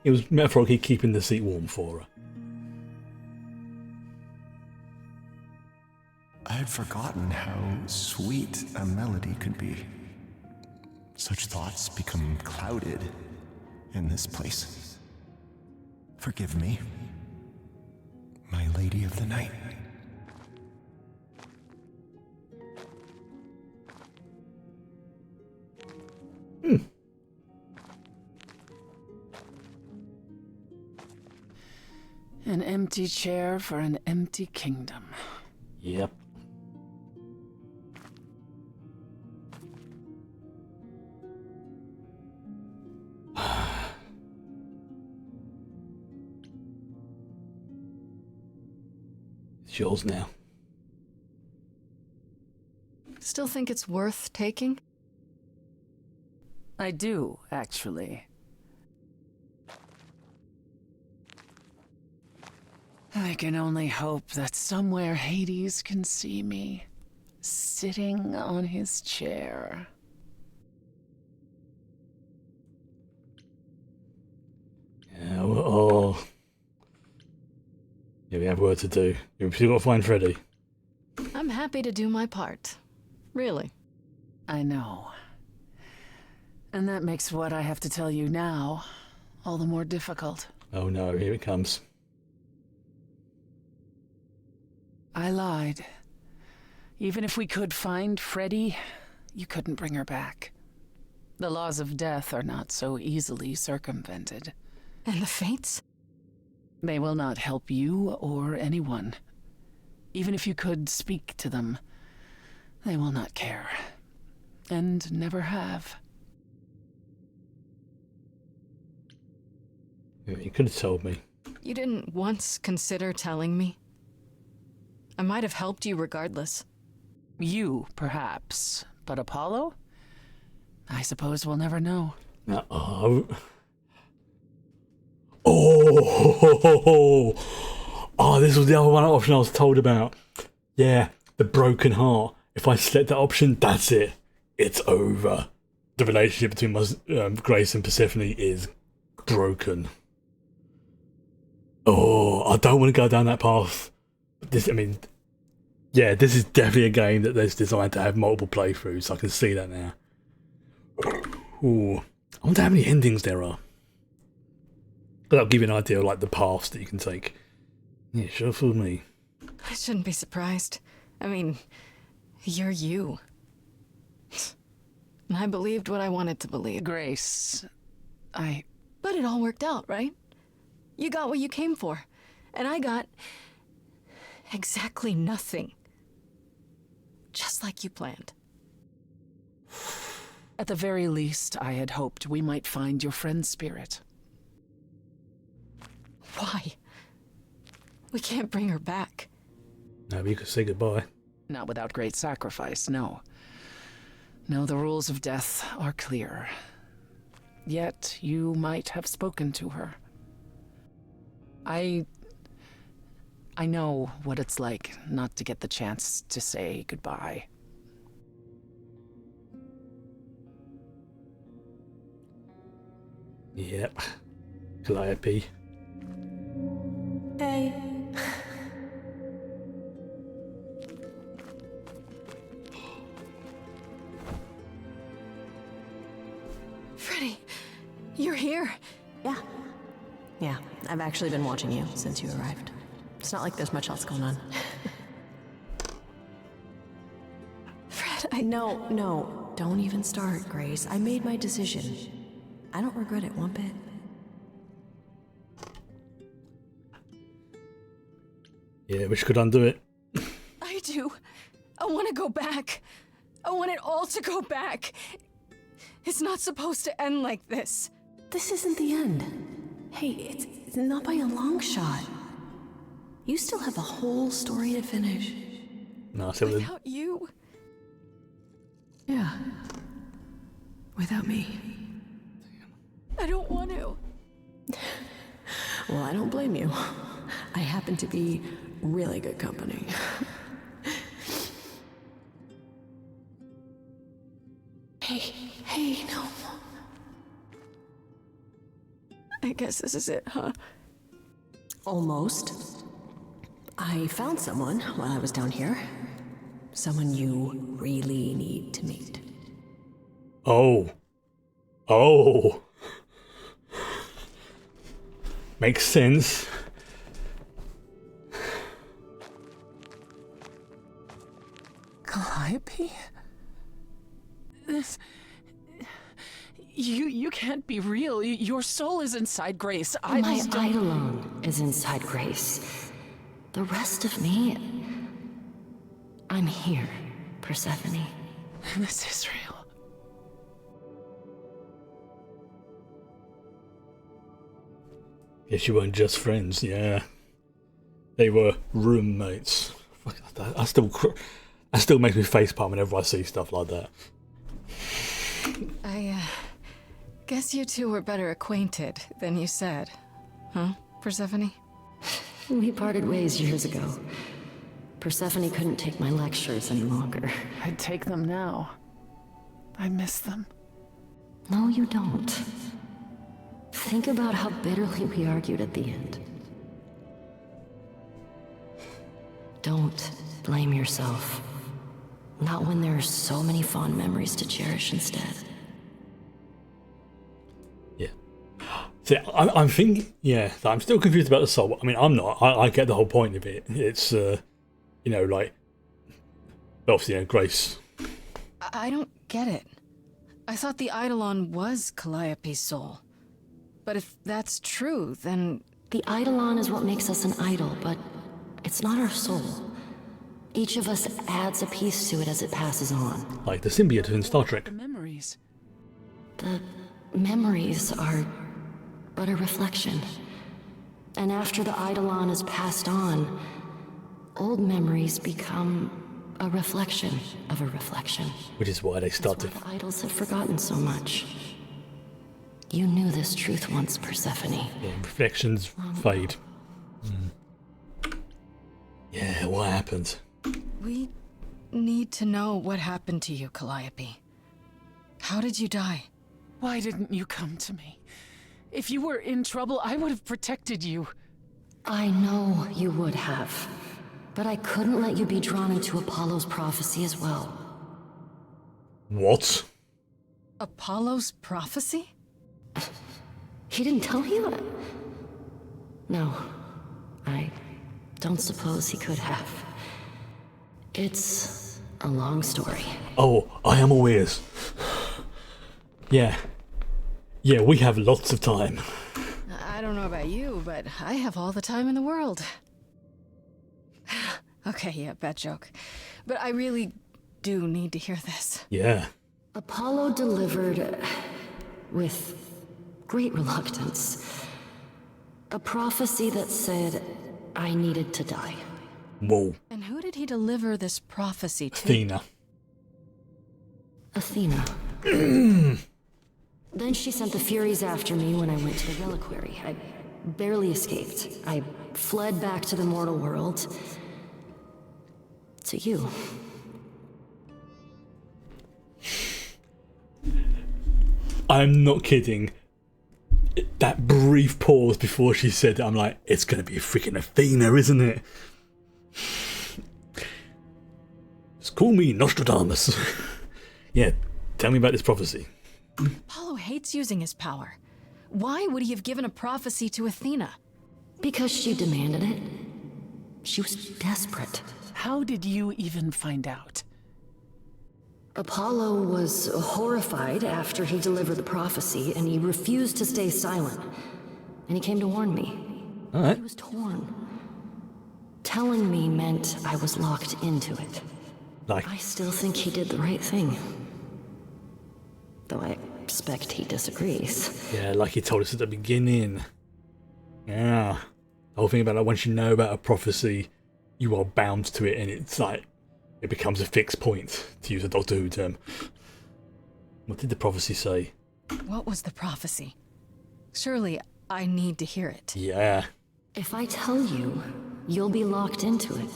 It was metaphorically keeping the seat warm for her. I had forgotten how sweet a melody could be. Such thoughts become clouded in this place. Forgive me, my lady of the night. An empty chair for an empty kingdom. Yep. It's yours now. Still think it's worth taking? I do, actually. I can only hope that somewhere Hades can see me, sitting on his chair. Yeah, oh. Yeah, we have work to do. We've still got to find Freddy. I'm happy to do my part. Really. I know. And that makes what I have to tell you now all the more difficult. Oh no, here it comes. I lied. Even if we could find Freddy, you couldn't bring her back. The laws of death are not so easily circumvented. And the fates? They will not help you or anyone. Even if you could speak to them, they will not care. And never have. Yeah, you could have told me. You didn't once consider telling me? I might have helped you regardless. You, perhaps. But Apollo? I suppose we'll never know. Oh, this was the other one option I was told about. Yeah, the broken heart. If I select that option, that's it. It's over. The relationship between Grace and Persephone is broken. Oh, I don't want to go down that path. This is definitely a game that's designed to have multiple playthroughs. I can see that now. Ooh, I wonder how many endings there are. That'll give you an idea of like the paths that you can take. Yeah, sure fooled me. I shouldn't be surprised. I mean, you're you. And I believed what I wanted to believe. Grace, But it all worked out, right? You got what you came for. And I got exactly nothing. Just like you planned. At the very least, I had hoped we might find your friend's spirit. Why? We can't bring her back. No, but you could say goodbye. Not without great sacrifice, no. No, the rules of death are clear. Yet, you might have spoken to her. I know what it's like not to get the chance to say goodbye. Yep. Calliope. Hey. Freddie, you're here. Yeah, I've actually been watching you since you arrived. It's not like there's much else going on. Fred, No, don't even start, Grace. I made my decision. I don't regret it one bit. Yeah, wish could undo it. I do. I want to go back. I want it all to go back. It's not supposed to end like this. This isn't the end. Hey, it's not by a long shot. You still have a whole story to finish. No, I said Without you. Yeah. Without me. I don't want to. Well, I don't blame you. I happen to be really good company. Hey, no. I guess this is it, huh? Almost. I found someone while I was down here. Someone you really need to meet. Oh. Makes sense. Calliope? You can't be real. Your soul is inside Grace. My Eidolon is inside Grace. The rest of me... I'm here, Persephone. This is real. Guess you weren't just friends, yeah. They were roommates. I still makes me facepalm whenever I see stuff like that. I guess you two were better acquainted than you said. Huh, Persephone? We parted ways years ago. Persephone couldn't take my lectures any longer. I'd take them now. I miss them. No, you don't. Think about how bitterly we argued at the end. Don't blame yourself. Not when there are so many fond memories to cherish instead. Yeah. See, I'm thinking, yeah, I'm still confused about the soul. I mean, I'm not. I get the whole point of it. It's, like, obviously, Grace. I don't get it. I thought the Eidolon was Calliope's soul. But if that's true, then... The Eidolon is what makes us an idol, but it's not our soul. Each of us adds a piece to it as it passes on. Like the symbiote in Star Trek. The memories. The memories are but a reflection. And after the Eidolon is passed on, old memories become a reflection of a reflection. Which is why they started. That's why the idols have forgotten so much. You knew this truth once, Persephone. Yeah, reflections fade. Yeah, what happened? We need to know what happened to you, Calliope. How did you die? Why didn't you come to me? If you were in trouble, I would have protected you. I know you would have. But I couldn't let you be drawn into Apollo's prophecy as well. What? Apollo's prophecy? He didn't tell you? No. I don't suppose he could have. It's a long story. Oh, I am aware. Yeah. Yeah, we have lots of time. I don't know about you, but I have all the time in the world. Okay, yeah, bad joke. But I really do need to hear this. Yeah. Apollo delivered, with great reluctance, a prophecy that said I needed to die. Whoa. And who did he deliver this prophecy to? Athena. Athena. Then she sent the Furies after me when I went to the reliquary. I barely escaped. I fled back to the mortal world. To you. I'm not kidding. That brief pause before she said it, I'm like, it's gonna be freaking Athena, isn't it? Just call me Nostradamus. Yeah, tell me about this prophecy. Apollo hates using his power. Why would he have given a prophecy to Athena? Because she demanded it. She was desperate. How did you even find out? Apollo was horrified after he delivered the prophecy, and he refused to stay silent. And he came to warn me. Alright. He was torn. Telling me meant I was locked into it. Like, I still think he did the right thing. Though I expect he disagrees. yeah, like he told us at the beginning. Yeah. The whole thing about like once you know about a prophecy, you are bound to it, and it's like it becomes a fixed point, to use a Doctor Who term. What did the prophecy say? What was the prophecy? Surely I need to hear it. Yeah. If I tell you, you'll be locked into it.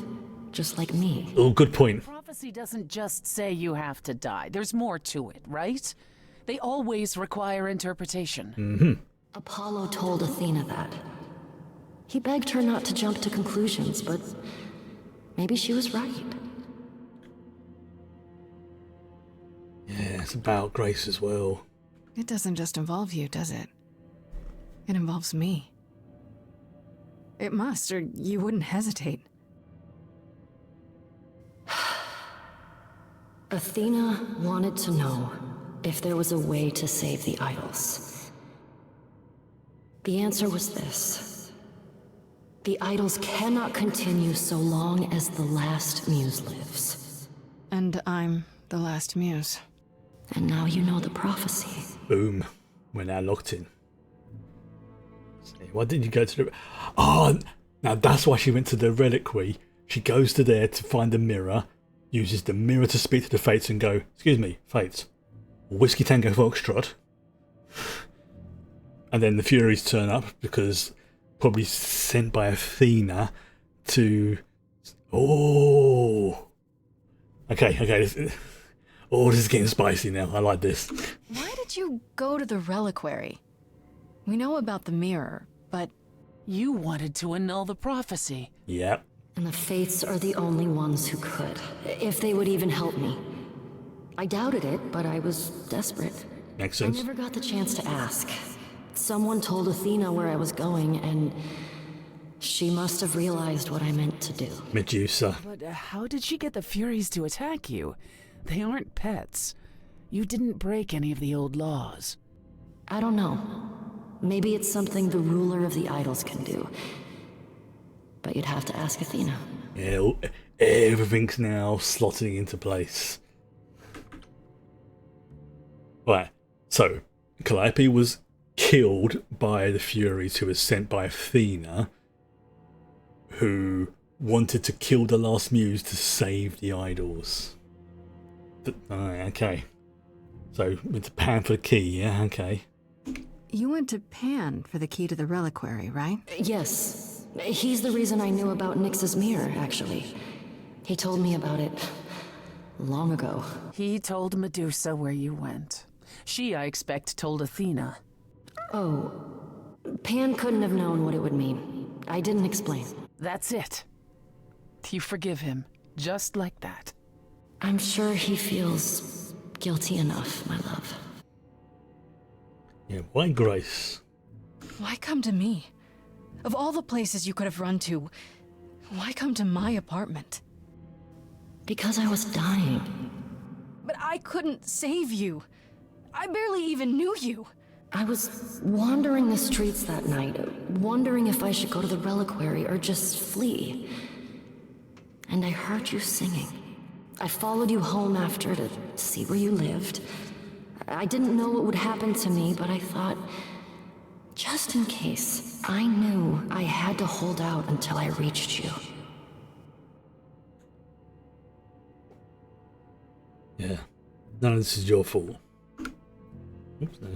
Just like me. Oh, good point. Prophecy doesn't just say you have to die. There's more to it, right? They always require interpretation. Mm-hmm. Apollo told Athena that. He begged her not to jump to conclusions, but maybe she was right. Yeah, it's about Grace as well. It doesn't just involve you, does it? It involves me. It must, or you wouldn't hesitate. Athena wanted to know if there was a way to save the idols. The answer was this. The idols cannot continue so long as the last muse lives. And I'm the last muse. And now you know the prophecy. Boom. We're now locked in. Why didn't you go to the... Oh, now that's why she went to the reliquary. She goes to there to find the mirror, uses the mirror to speak to the Fates and go, excuse me, Fates, Whiskey Tango Foxtrot. And then the Furies turn up because probably sent by Athena to... Oh. Okay. This is getting spicy now. I like this. Why did you go to the reliquary? We know about the mirror, but... You wanted to annul the prophecy. Yep. And the Fates are the only ones who could, if they would even help me. I doubted it, but I was desperate. Makes I sense. never got the chance to ask. Someone told Athena where I was going, and she must have realized what I meant to do. Medusa. But how did she get the Furies to attack you? They aren't pets. You didn't break any of the old laws. I don't know. Maybe it's something the ruler of the idols can do. But you'd have to ask Athena. Yeah, everything's now slotting into place. Right, so Calliope was killed by the Furies, who was sent by Athena, who wanted to kill the last muse to save the idols. Okay. So, went to Pan for the key, yeah, okay. You went to Pan for the key to the reliquary, right? Yes. He's the reason I knew about Nyx's mirror, actually. He told me about it long ago. He told Medusa where you went. She, I expect, told Athena. Oh, Pan couldn't have known what it would mean. I didn't explain. That's it. You forgive him, just like that. I'm sure he feels guilty enough, my love. Yeah, why Grace? Why come to me? Of all the places you could have run to, why come to my apartment? Because I was dying. But I couldn't save you. I barely even knew you. I was wandering the streets that night, wondering if I should go to the reliquary or just flee. And I heard you singing. I followed you home after to see where you lived. I didn't know what would happen to me, but I thought, just in case, I knew I had to hold out until I reached you. Yeah. None of this is your fault. Oops, no.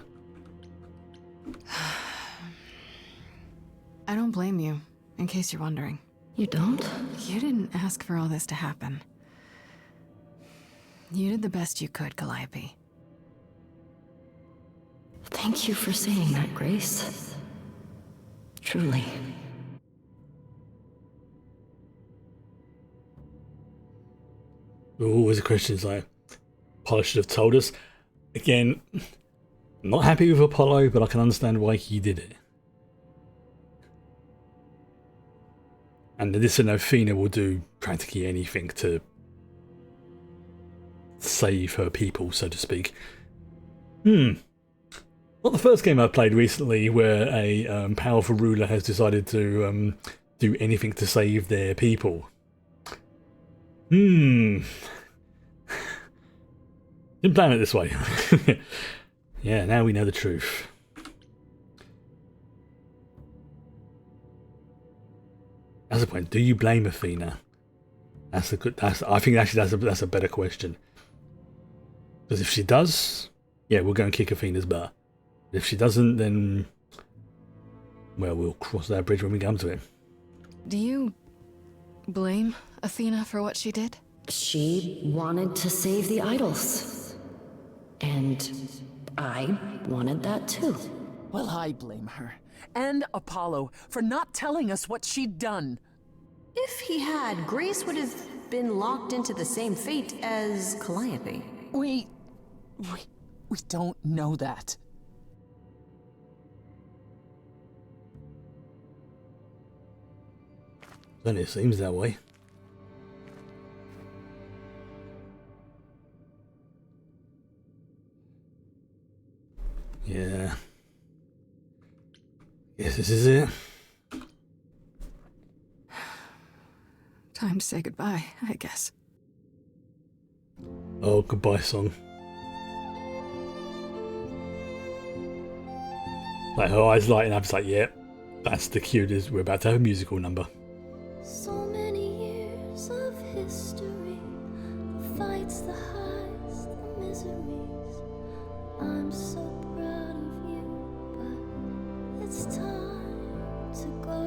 I don't blame you, in case you're wondering. You don't? You didn't ask for all this to happen. You did the best you could, Calliope. Thank you for saying that, Grace. Truly. Always the questions like, Apollo should have told us. Again, not happy with Apollo, but I can understand why he did it. And this and Athena will do practically anything to save her people, so to speak. Not the first game I played recently where a powerful ruler has decided to do anything to save their people. Didn't plan it this way. Yeah, now we know the truth. That's the point. Do you blame Athena? I think actually that's a better question. Because if she does, yeah, we'll go and kick Athena's butt. If she doesn't, then, well, we'll cross that bridge when we come to it. Do you blame Athena for what she did? She wanted to save the idols. And I wanted that too. Well, I blame her. And Apollo for not telling us what she'd done. If he had, Grace would have been locked into the same fate as Calliope. We don't know that. Then it seems that way. Yeah. Yes, this is it. Time to say goodbye, I guess. Oh, goodbye song. Like her eyes lighting up, it's like, yep, that's the cue. We're about to have a musical number. So many years of history, the fights, the highs, the miseries. I'm so proud of you, but it's time to go.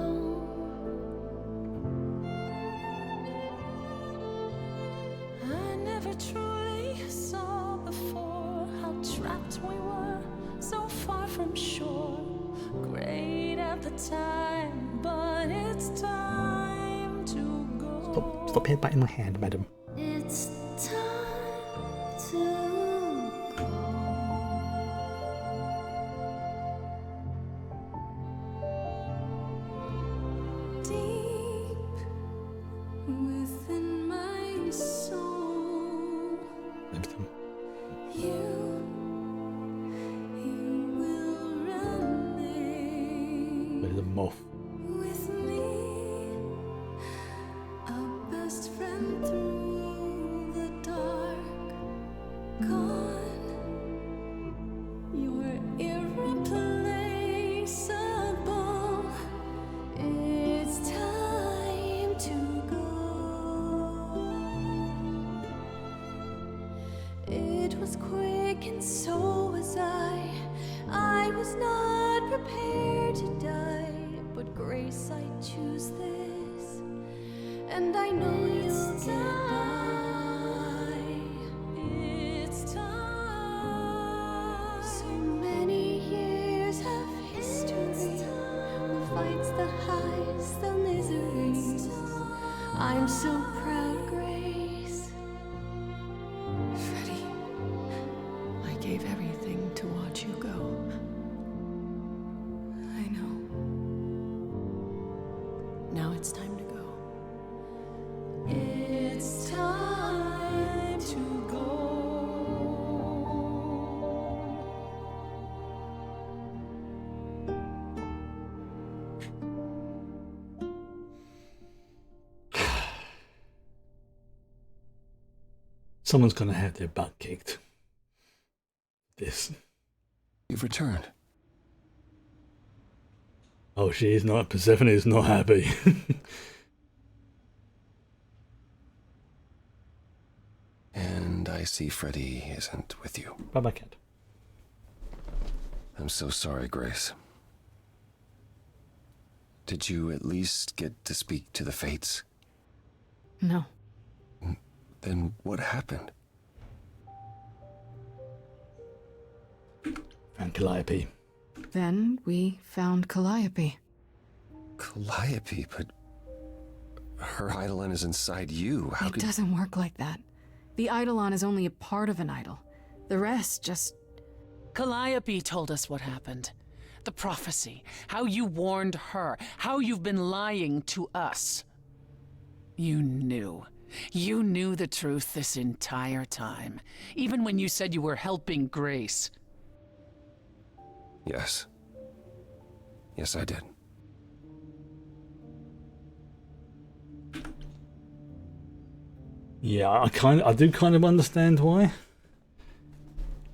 I never truly saw before how trapped we were, so far from shore. Great at the time, but it's time to go. Stop biting my hand, madam. It's time to go. Deep within my soul. through the dark, gone. You're irreplaceable. It's time to go. It was quick and so was I. I was not prepared to die, but Grace, I choose this, and I know you'll get by. It's time. So many years of history, who fights the highs, the miseries. I'm so proud, Grace. Freddie, I gave everything to watch you go. I know. Now it's time to go. It's time to go. Someone's gonna have their butt kicked. This. You've returned. Oh, she is not. Persephone is not happy. And I see Freddie isn't with you. Bye-bye, cat. I'm so sorry, Grace. Did you at least get to speak to the Fates? No. Then what happened? And Calliope. Then we found Calliope. Calliope, but her Eidolon is inside you. How It could... doesn't work like that. The Eidolon is only a part of an idol. The rest just... Calliope told us what happened. The prophecy, how you warned her, how you've been lying to us. You knew. You knew the truth this entire time, even when you said you were helping Grace. Yes. Yes, I did. Yeah, I do kind of understand why.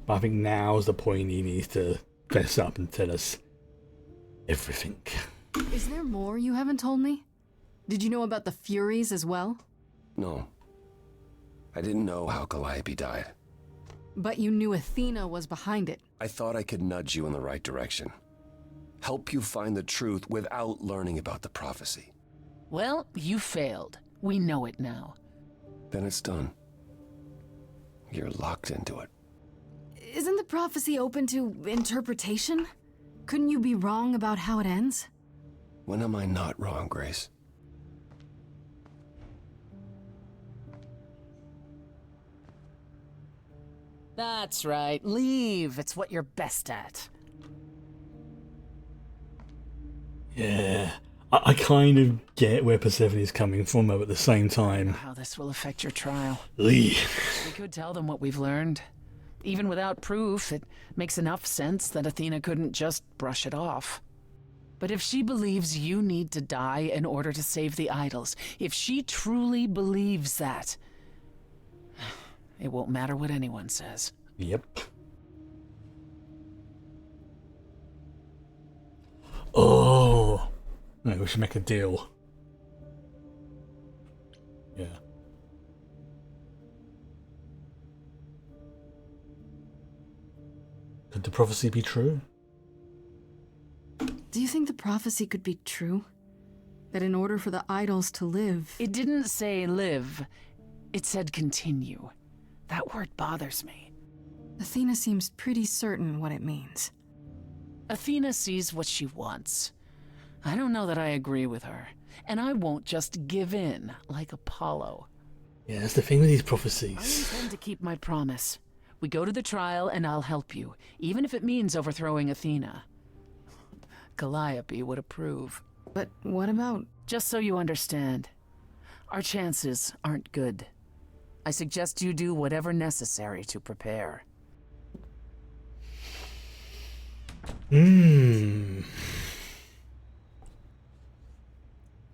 But I think now's the point he needs to fess up and tell us everything. Is there more you haven't told me? Did you know about the Furies as well? No. I didn't know how Calliope died. But you knew Athena was behind it. I thought I could nudge you in the right direction. Help you find the truth without learning about the prophecy. Well, you failed. We know it now. Then it's done. You're locked into it. Isn't the prophecy open to interpretation? Couldn't you be wrong about how it ends? When am I not wrong, Grace? That's right. Leave. It's what you're best at. Yeah. I kind of get where Persephone is coming from, but at the same time... How this will affect your trial. Leave. We could tell them what we've learned. Even without proof, it makes enough sense that Athena couldn't just brush it off. But if she believes you need to die in order to save the idols, if she truly believes that, it won't matter what anyone says. Yep. Oh. No, we should make a deal. Yeah. Could the prophecy be true? Do you think the prophecy could be true? That in order for the idols to live... It didn't say live. It said continue. That word bothers me. Athena seems pretty certain what it means. Athena sees what she wants. I don't know that I agree with her. And I won't just give in like Apollo. Yeah, that's the thing with these I prophecies. intend to keep my promise. We go to the trial and I'll help you, even if it means overthrowing Athena. Calliope would approve. But what about... Just so you understand, our chances aren't good. I suggest you do whatever necessary to prepare.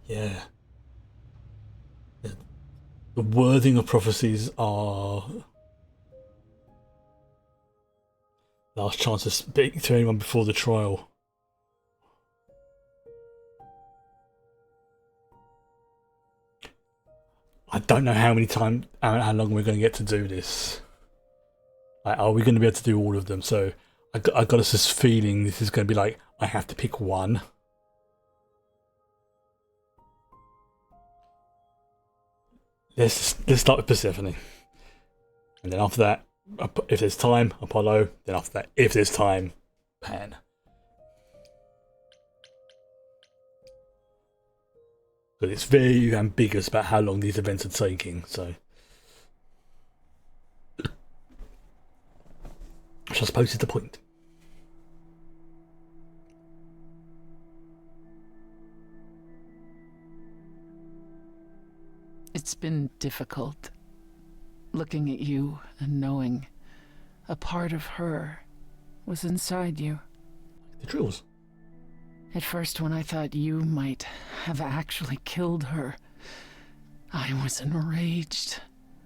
Yeah. the wording of prophecies are last chance to speak to anyone before the trial. I don't know how long we're going to get to do this. Like, are we going to be able to do all of them? So I got this feeling this is going to be like, I have to pick one. Let's start with Persephone, and then after that, if there's time, Apollo. Then after that, if there's time, Pan. But it's very ambiguous about how long these events are taking. So, which I suppose is the point. It's been difficult, looking at you and knowing a part of her was inside you. The drills. At first, when I thought you might have actually killed her, I was enraged.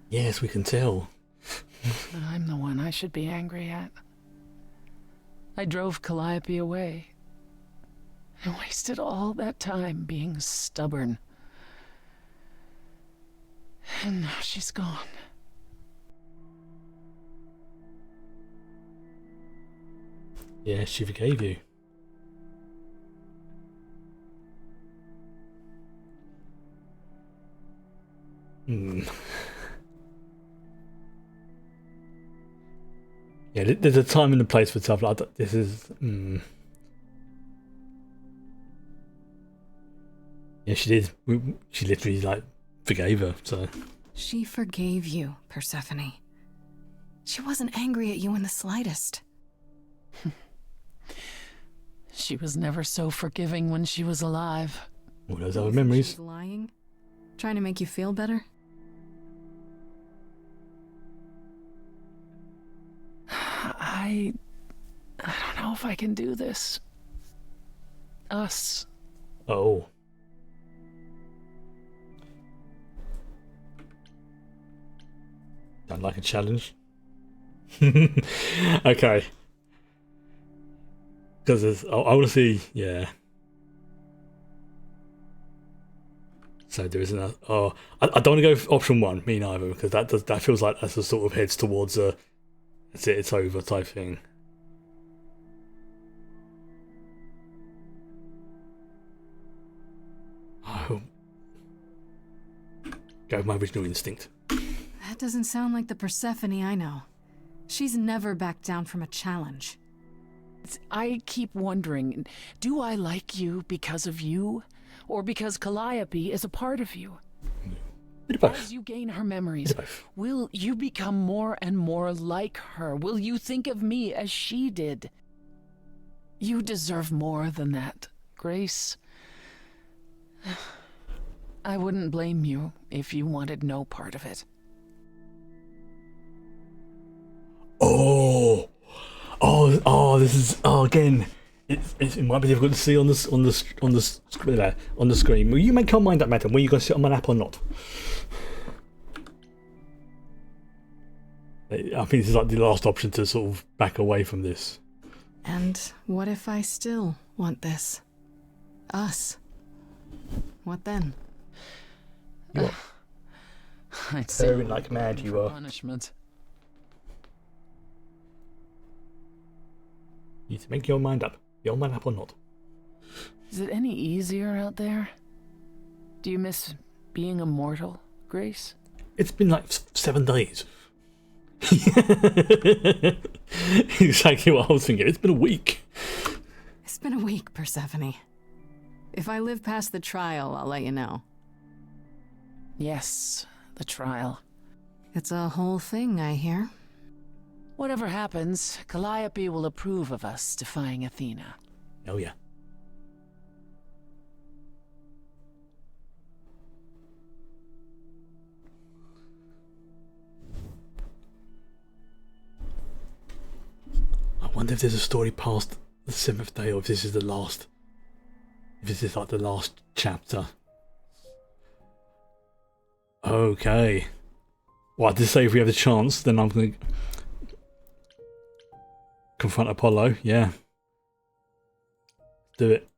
Yes, we can tell. I'm the one I should be angry at. I drove Calliope away. I wasted all that time being stubborn. And now she's gone. Yeah, she forgave you. Yeah, there's a time and a place for stuff like that. This is... Yeah, she did. She literally, like, forgave her, so... She forgave you, Persephone. She wasn't angry at you in the slightest. She was never so forgiving when she was alive. All those other memories. She was lying? Trying to make you feel better? I don't know if I can do this. Us. Oh. Don't like a challenge? Okay. Because I want to see, yeah. So there is another. Oh, I don't want to go for option one. Me neither, because that feels like that's a sort of heads towards a. That's it. It's over type thing. Oh. Go with my original instinct. That doesn't sound like the Persephone I know. She's never backed down from a challenge. I keep wondering, do I like you because of you? Or because Calliope is a part of you? As you gain her memories, will you become more and more like her? Will you think of me as she did? You deserve more than that, Grace. I wouldn't blame you if you wanted no part of it. This is again. It might be difficult to see on the screen. Will you make your mind up, madam? Will you going to sit on my lap or not? I think this is like the last option to sort of back away from this. And what if I still want this? Us? What then? You are. I'd Staring like mad, you are. Punishment. You need to make your mind up. You're on my lap or not? Is it any easier out there? Do you miss being immortal, Grace? It's been like 7 days. Exactly what I was thinking. It's been a week. It's been a week, Persephone. If I live past the trial, I'll let you know. Yes, the trial. It's a whole thing, I hear. Whatever happens, Calliope will approve of us defying Athena. Oh yeah. I wonder if there's a story past the 7th day, or if this is the last. If this is like the last chapter. Okay. Well, I did say if we have the chance, then I'm going to confront Apollo. Yeah. Do it.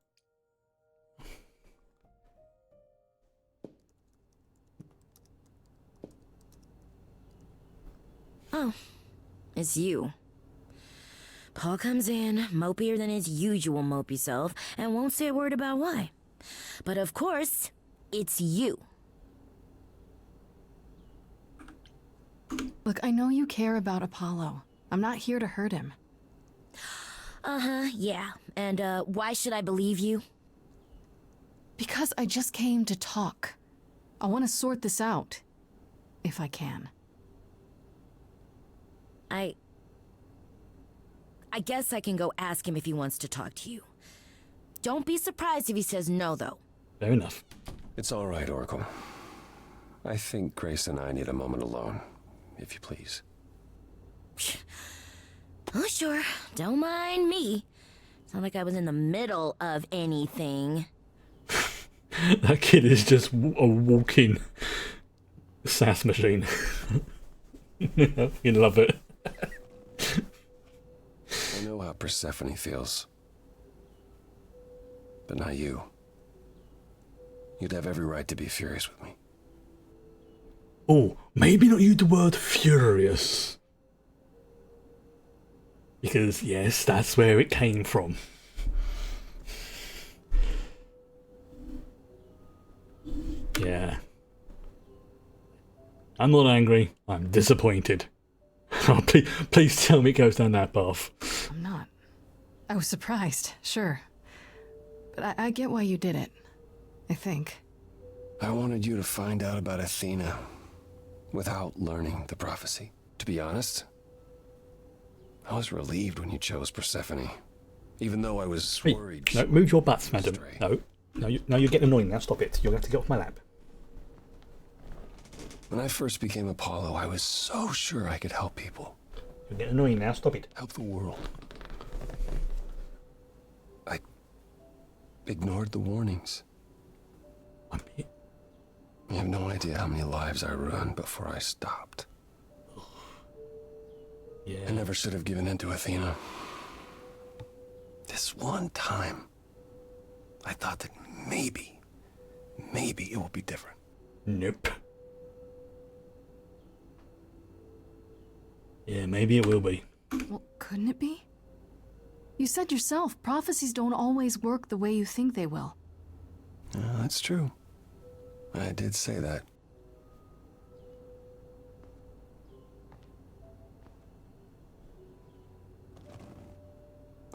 Oh, it's you. Paul comes in, mopier than his usual mopey self, and won't say a word about why. But of course, it's you. Look, I know you care about Apollo. I'm not here to hurt him. Uh-huh, yeah. And, why should I believe you? Because I just came to talk. I want to sort this out. If I can. I guess I can go ask him if he wants to talk to you. Don't be surprised if he says no, though. Fair enough. It's all right, Oracle. I think Grace and I need a moment alone, if you please. Oh, sure. Don't mind me. It's not like I was in the middle of anything. That kid is just a walking sass machine. You love it. I know how Persephone feels. But not you. You'd have every right to be furious with me. Oh, maybe not use the word furious. Because, yes, that's where it came from. Yeah. I'm not angry. I'm disappointed. Oh, please tell me it goes down that path. I'm not. I was surprised, sure. But I get why you did it. I think. I wanted you to find out about Athena without learning the prophecy. To be honest, I was relieved when you chose Persephone, even though I was worried. No, move your butts, madam. No, you're getting annoying now. Stop it. You'll have to get off my lap. When I first became Apollo, I was so sure I could help people. You're getting annoying now. Stop it. Help the world. I ignored the warnings. You have no idea how many lives I ruined before I stopped. Yeah. I never should have given in to Athena. This one time, I thought that maybe it will be different. Nope. Yeah, maybe it will be. Well, couldn't it be? You said yourself, prophecies don't always work the way you think they will. That's true. I did say that.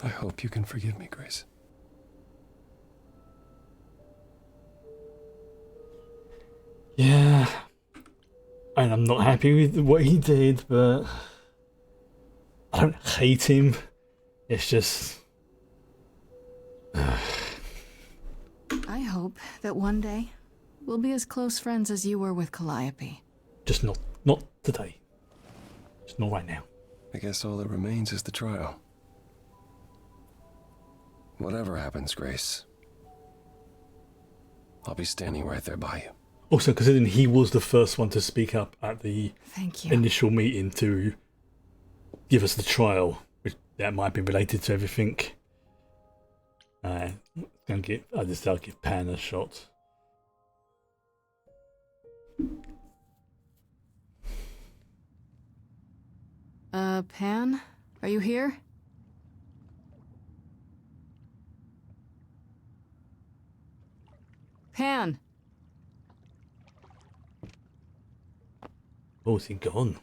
I hope you can forgive me, Grace. Yeah. And I'm not happy with what he did, but I don't hate him. It's just... I hope that one day we'll be as close friends as you were with Calliope. Just not today. Just not right now. I guess all that remains is the trial. Whatever happens, Grace, I'll be standing right there by you. Also, considering he was the first one to speak up at the Thank you. initial meeting to give us the trial, which that might be related to everything. I'll give Pan a shot. Pan? Are you here? Pan! Oh, is he gone?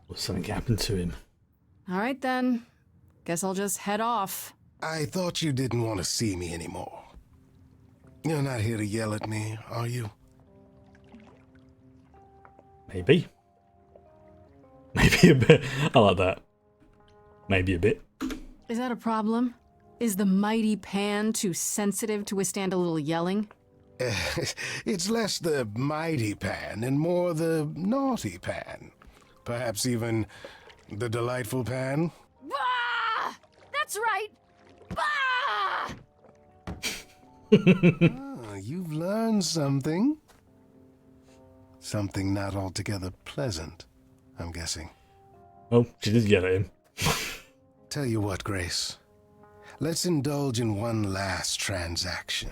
Or something happened to him? Alright then. Guess I'll just head off. I thought you didn't want to see me anymore. You're not here to yell at me, are you? Maybe. Maybe a bit. I like that. Maybe a bit. Is that a problem? Is the mighty Pan too sensitive to withstand a little yelling? It's less the mighty Pan and more the naughty Pan. Perhaps even the delightful Pan? Bah! That's right! Bah! You've learned something. Something not altogether pleasant, I'm guessing. Oh, she did yell at him. Tell you what, Grace. Let's indulge in one last transaction.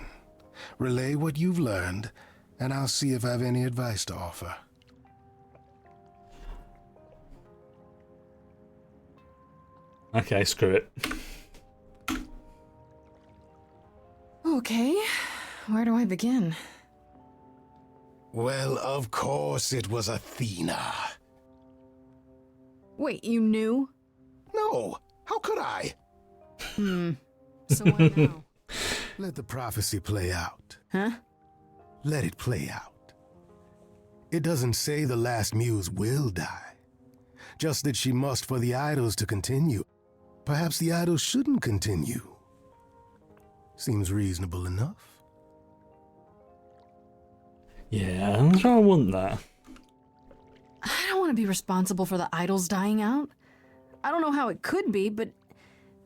Relay what you've learned, and I'll see if I have any advice to offer. Okay, screw it. Okay, where do I begin? Well, of course it was Athena. Wait, you knew? No, how could I? So what now? Let the prophecy play out. Huh? Let it play out. It doesn't say the last muse will die. Just that she must for the idols to continue. Perhaps the idols shouldn't continue. Seems reasonable enough. Yeah, I'm sure I want that. I don't want to be responsible for the idols dying out. I don't know how it could be, but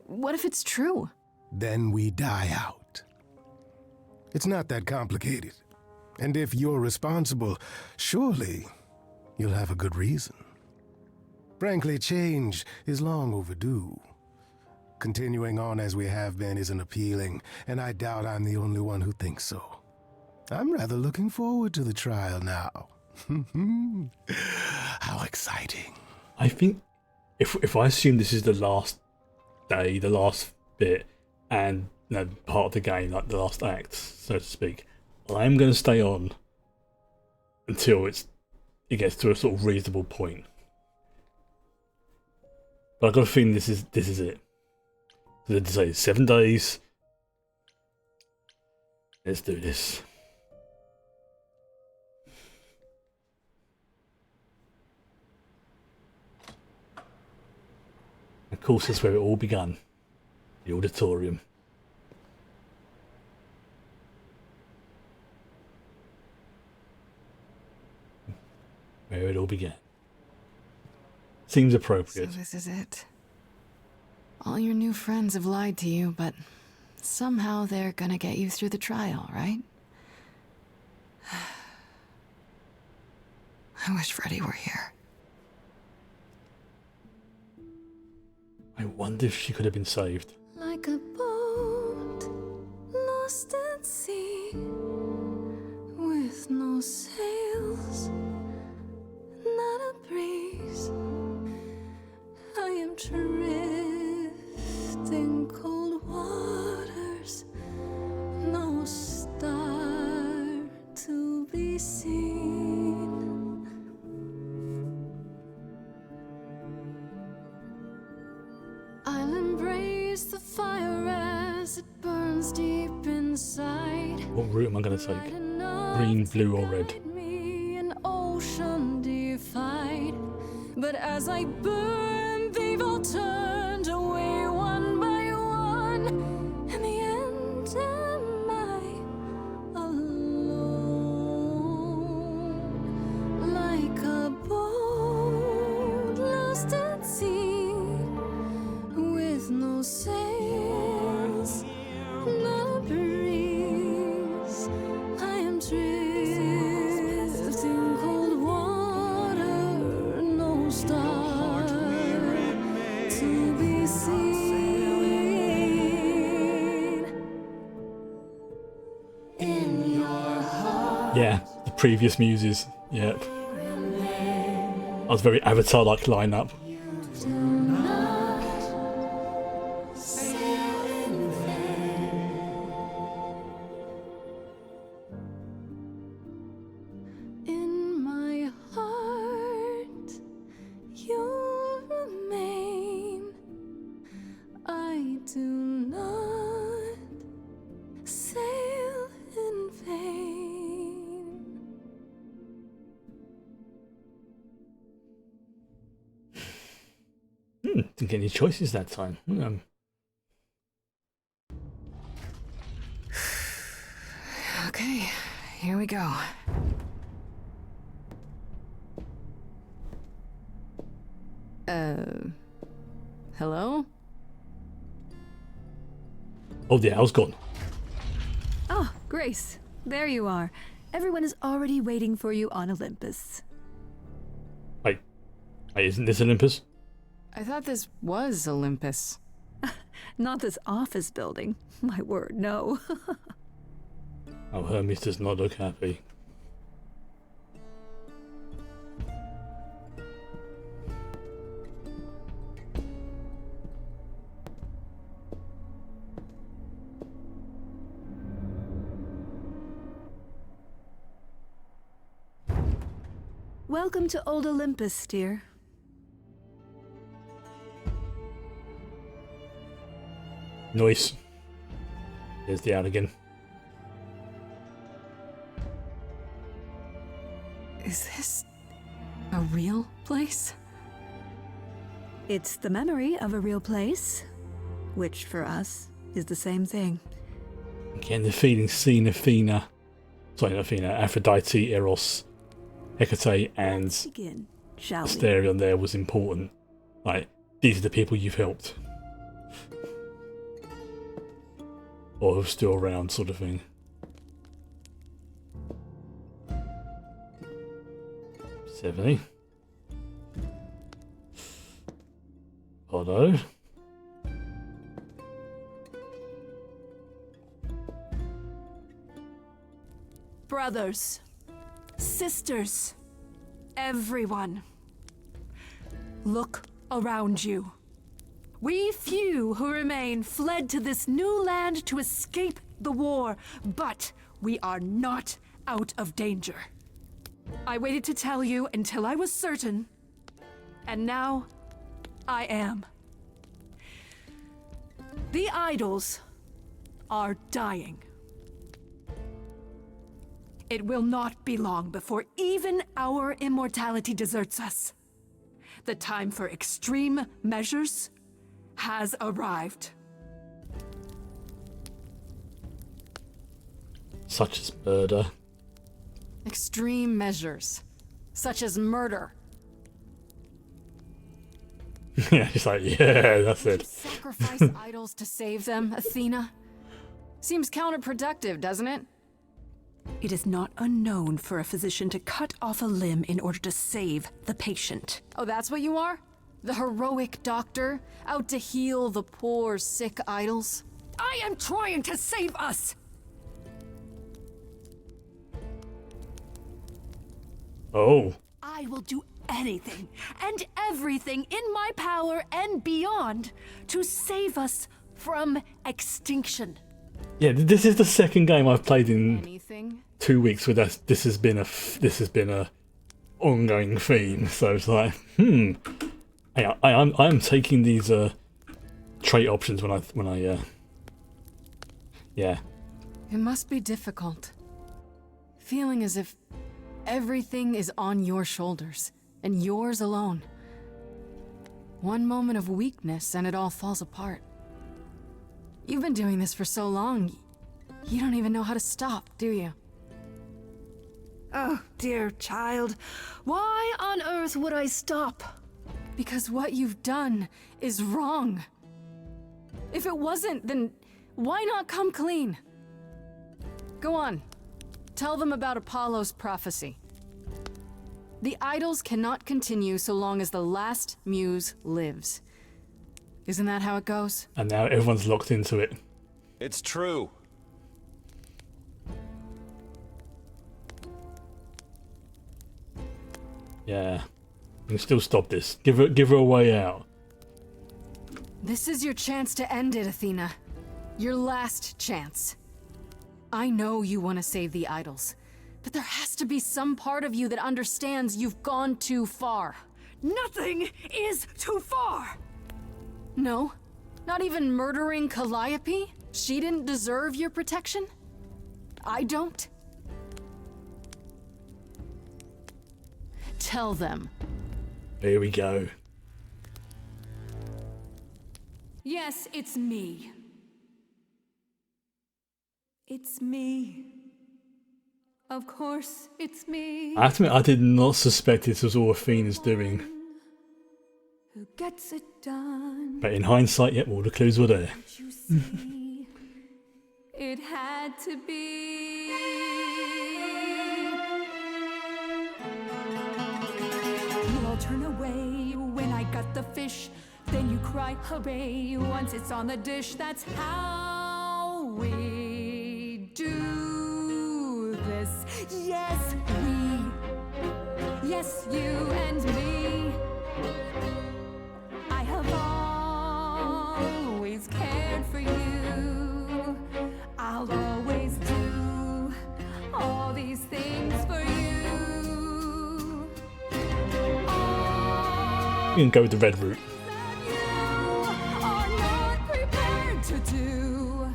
what if it's true? Then we die out. It's not that complicated. And if you're responsible, surely you'll have a good reason. Frankly, change is long overdue. Continuing on as we have been isn't appealing, and I doubt I'm the only one who thinks so. I'm rather looking forward to the trial now. How exciting. I think if I assume this is the last day, the last bit, and part of the game, like the last act, so to speak, I'm going to stay on until it gets to a sort of reasonable point. But I've got a feeling this is it. So they say 7 days. Let's do this. Of course, that's where it all began. The auditorium. Where it all began. Seems appropriate. So this is it. All your new friends have lied to you, but somehow they're gonna get you through the trial, right? I wish Freddy were here. I wonder if she could have been saved. Like a boat lost at sea with no sails, not a breeze. I am drifting cold waters, no star to be seen. I'll embrace the fire as it burns deep inside. What route am I going to take? Green, blue, or red? Me an ocean defied, but as I burn, they've all turned away one by one. In the end, am I alone? Like a boat lost at sea, with no sails, no breeze. I am drifting cold water, no star to be seen. In your heart. Yeah, the previous muses. Yep. I was very Avatar-like lineup. Do not sail in vain. In my heart, you remain. I do not sail in vain. Didn't get any choices that time. Okay, here we go. Hello? Oh, the owl's gone. Oh, Grace, there you are. Everyone is already waiting for you on Olympus. Wait, isn't this Olympus? I thought this was Olympus. Not this office building. My word, no. Oh, Hermes does not look happy. Welcome to Old Olympus, dear. Nice. Here's the out again. Is this a real place? It's the memory of a real place, which for us is the same thing. Again, the feeling seeing Athena, Aphrodite, Eros, Hecate, and Begin, shall we? Asterion there was important. Like, these are the people you've helped. Or who're still around, sort of thing. Seventy. Although. Brothers, sisters, everyone, look around you. We few who remain fled to this new land to escape the war, but we are not out of danger. I waited to tell you until I was certain, and now I am. The idols are dying. It will not be long before even our immortality deserts us. The time for extreme measures has arrived. Such as murder. Extreme measures, such as murder. Yeah, he's like, yeah, that's it. Sacrifice idols to save them, Athena? Seems counterproductive, doesn't it? It is not unknown for a physician to cut off a limb in order to save the patient. Oh, that's what you are? The heroic doctor, out to heal the poor, sick idols? I am trying to save us! Oh. I will do anything and everything in my power and beyond to save us from extinction. Yeah, this is the second game I've played in Anything? 2 weeks with us. This has been a ongoing theme. So it's like, I'm taking these trait options when I yeah. It must be difficult. Feeling as if everything is on your shoulders, and yours alone. One moment of weakness and it all falls apart. You've been doing this for so long, you don't even know how to stop, do you? Oh, dear child, why on earth would I stop? Because what you've done is wrong. If it wasn't, then why not come clean? Go on. Tell them about Apollo's prophecy. The idols cannot continue so long as the last muse lives. Isn't that how it goes? And now everyone's locked into it. It's true. Yeah. You can still stop this. Give her a way out. This is your chance to end it, Athena. Your last chance. I know you want to save the idols, but there has to be some part of you that understands you've gone too far. Nothing is too far! No? Not even murdering Calliope? She didn't deserve your protection? I don't? Tell them. Here we go. Yes, it's me. It's me. Of course, it's me. I have to admit, I did not suspect this was all Athena's doing. Who gets it done? But in hindsight, yep, all the clues were there. You see, it had had to be. You all turn away when I got the fish. Then you cry hooray once it's on the dish. That's how we do this. Yes, we. Yes, you and me. I have always cared for you. I'll always do all these things for you. You can go with the red route. Are not prepared to do.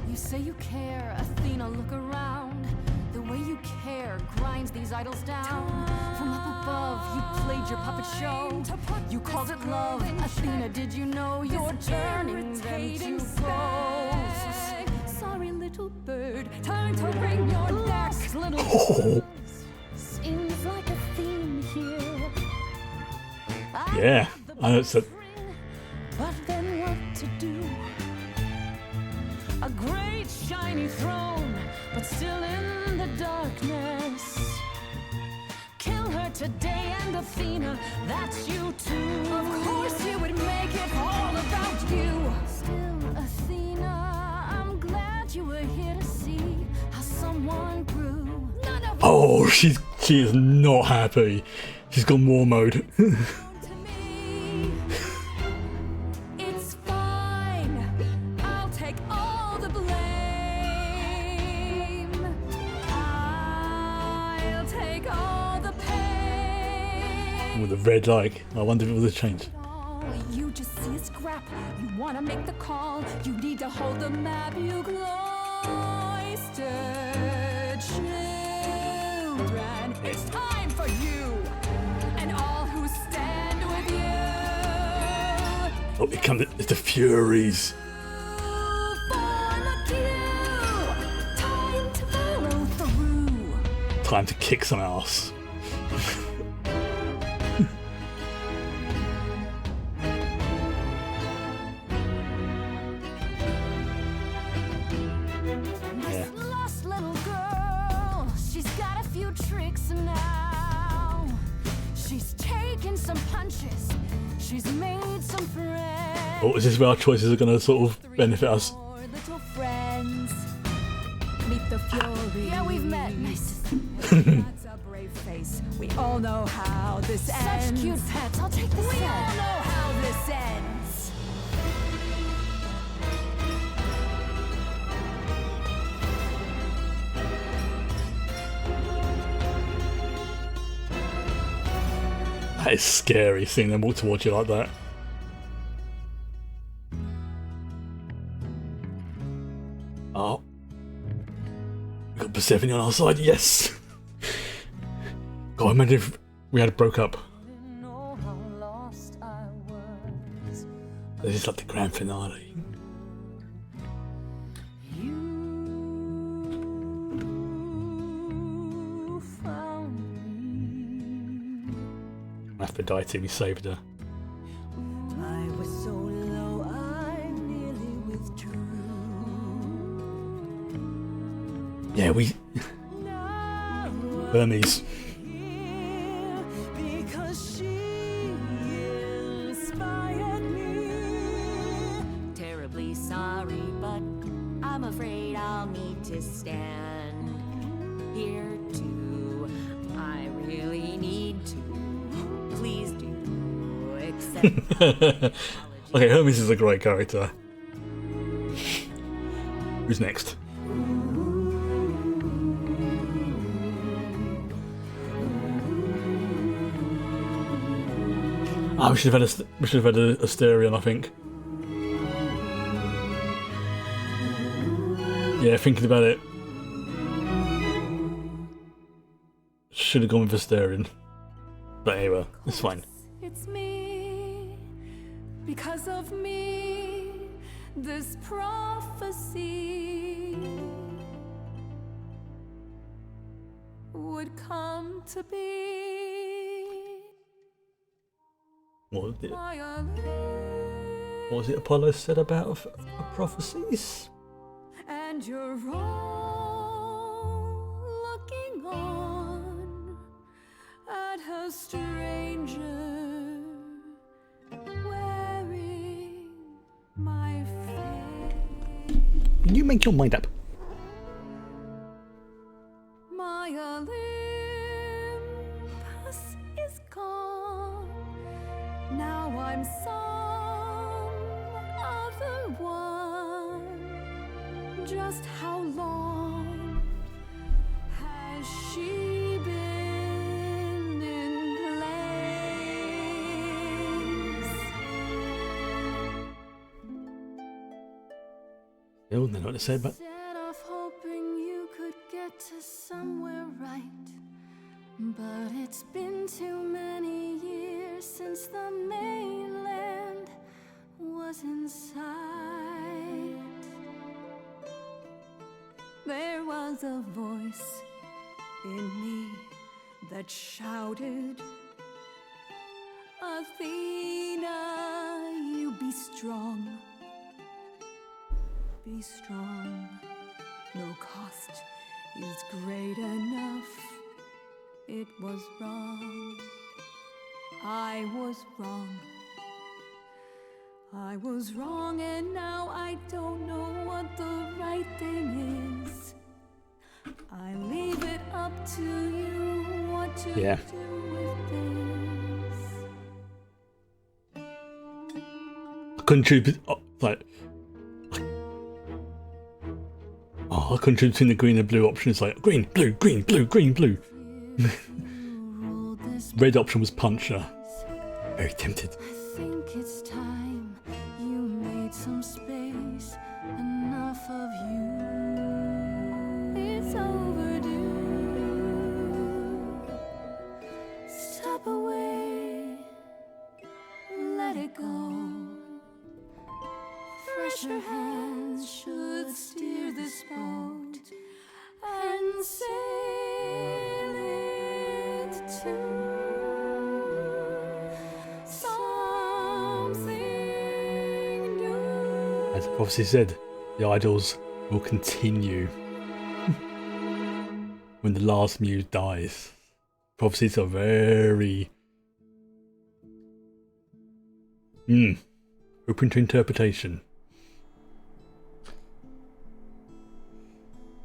You say you care, Athena, look around. The way you care grinds these idols down. From up above, you played your puppet show. You called it love, Athena, did you know you're turning them to ghosts? Sorry, little bird, time to bring your next little bird. Seems like a theme here. Yeah, I know it's a... But then what to do? A great shiny throne, but still in the darkness. Kill her today, and Athena, that's you too. Of course you would make it all about you. Still, Athena, I'm glad you were here to see how someone grew. None of Oh, she is not happy. She's got war mode. It's fine. I'll take all the blame. I'll take all the pain. With a red like. I wonder if it was a change. You just see a scrap. You wanna make the call. You need to hold the map. You cloistered children. It's time for you and all who stand with you. Oh, it comes. It's the Furies. Form a queue. Time to follow through. Time to kick some ass. This lost little girl, she's got a few tricks now. She's taken some punches, she's made some friends. Oh, is this where our choices are going to sort of benefit us? More little friends. Meet the Furies. Yeah, we've met. Nice. That's a brave face. We all know how this ends. Such cute pets, I'll take the We set. all know how this ends. That is scary, seeing them walk towards you like that. Oh. We got Persephone on our side, yes! God, I imagine if we had broke up. Know how lost I was. This is like the grand finale. You found me. Aphrodite, we saved her. I was so low, I nearly withdrew. Yeah, we... Hermes. Because she inspired me. Terribly sorry, but I'm afraid I'll need to stand here too. I really need to. Please do accept. Okay, Hermes is a great character. Who's next? Ah, we should have had a Asterion, I think. Yeah, thinking about it, should have gone with Asterion. But anyway, it's fine. It's me. Because of me, this prophecy would come to be. What was it Apollo said about prophecies? And you're wrong looking on at a stranger wearing my face. You make your mind up. My Olympus is gone. Now I'm some other one. Just how long has she been in place? I don't know what to say, but Instead of hoping you could get to somewhere right, but it's been too many years since the mainland was in sight. There was a voice in me that shouted, Athena, you be strong. Be strong. No cost is great enough. It was wrong. I was wrong. I was wrong, and now I don't know what the right thing is. I leave it up to you what to Yeah. do with this. I couldn't choose. I couldn't choose between the green and blue option. It's like green, blue, green, blue, green, blue. Red option was puncher. Very tempted. I think it's time you made some space. Enough of you. It's overdue. Step away. Let it go. Fresher hands should steer this boat and sail it to something new. As prophecy said, the idols will continue when the last muse dies. Prophecies are very open to interpretation.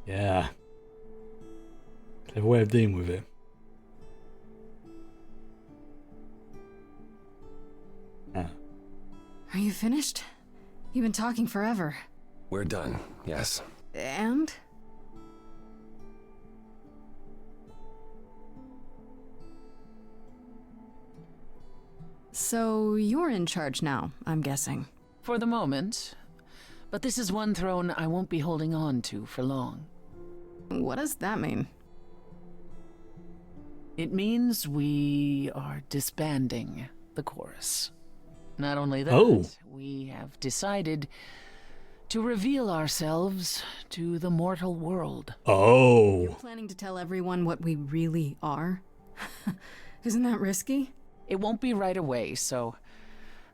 Yeah. Clever way of dealing with it. Ah. Are you finished? You've been talking forever. We're done, yes. And? So you're in charge now, I'm guessing. For the moment. But this is one throne I won't be holding on to for long. What does that mean? It means we are disbanding the chorus. Not only that, we have decided to reveal ourselves to the mortal world. Oh. You're planning to tell everyone what we really are? Isn't that risky? It won't be right away, so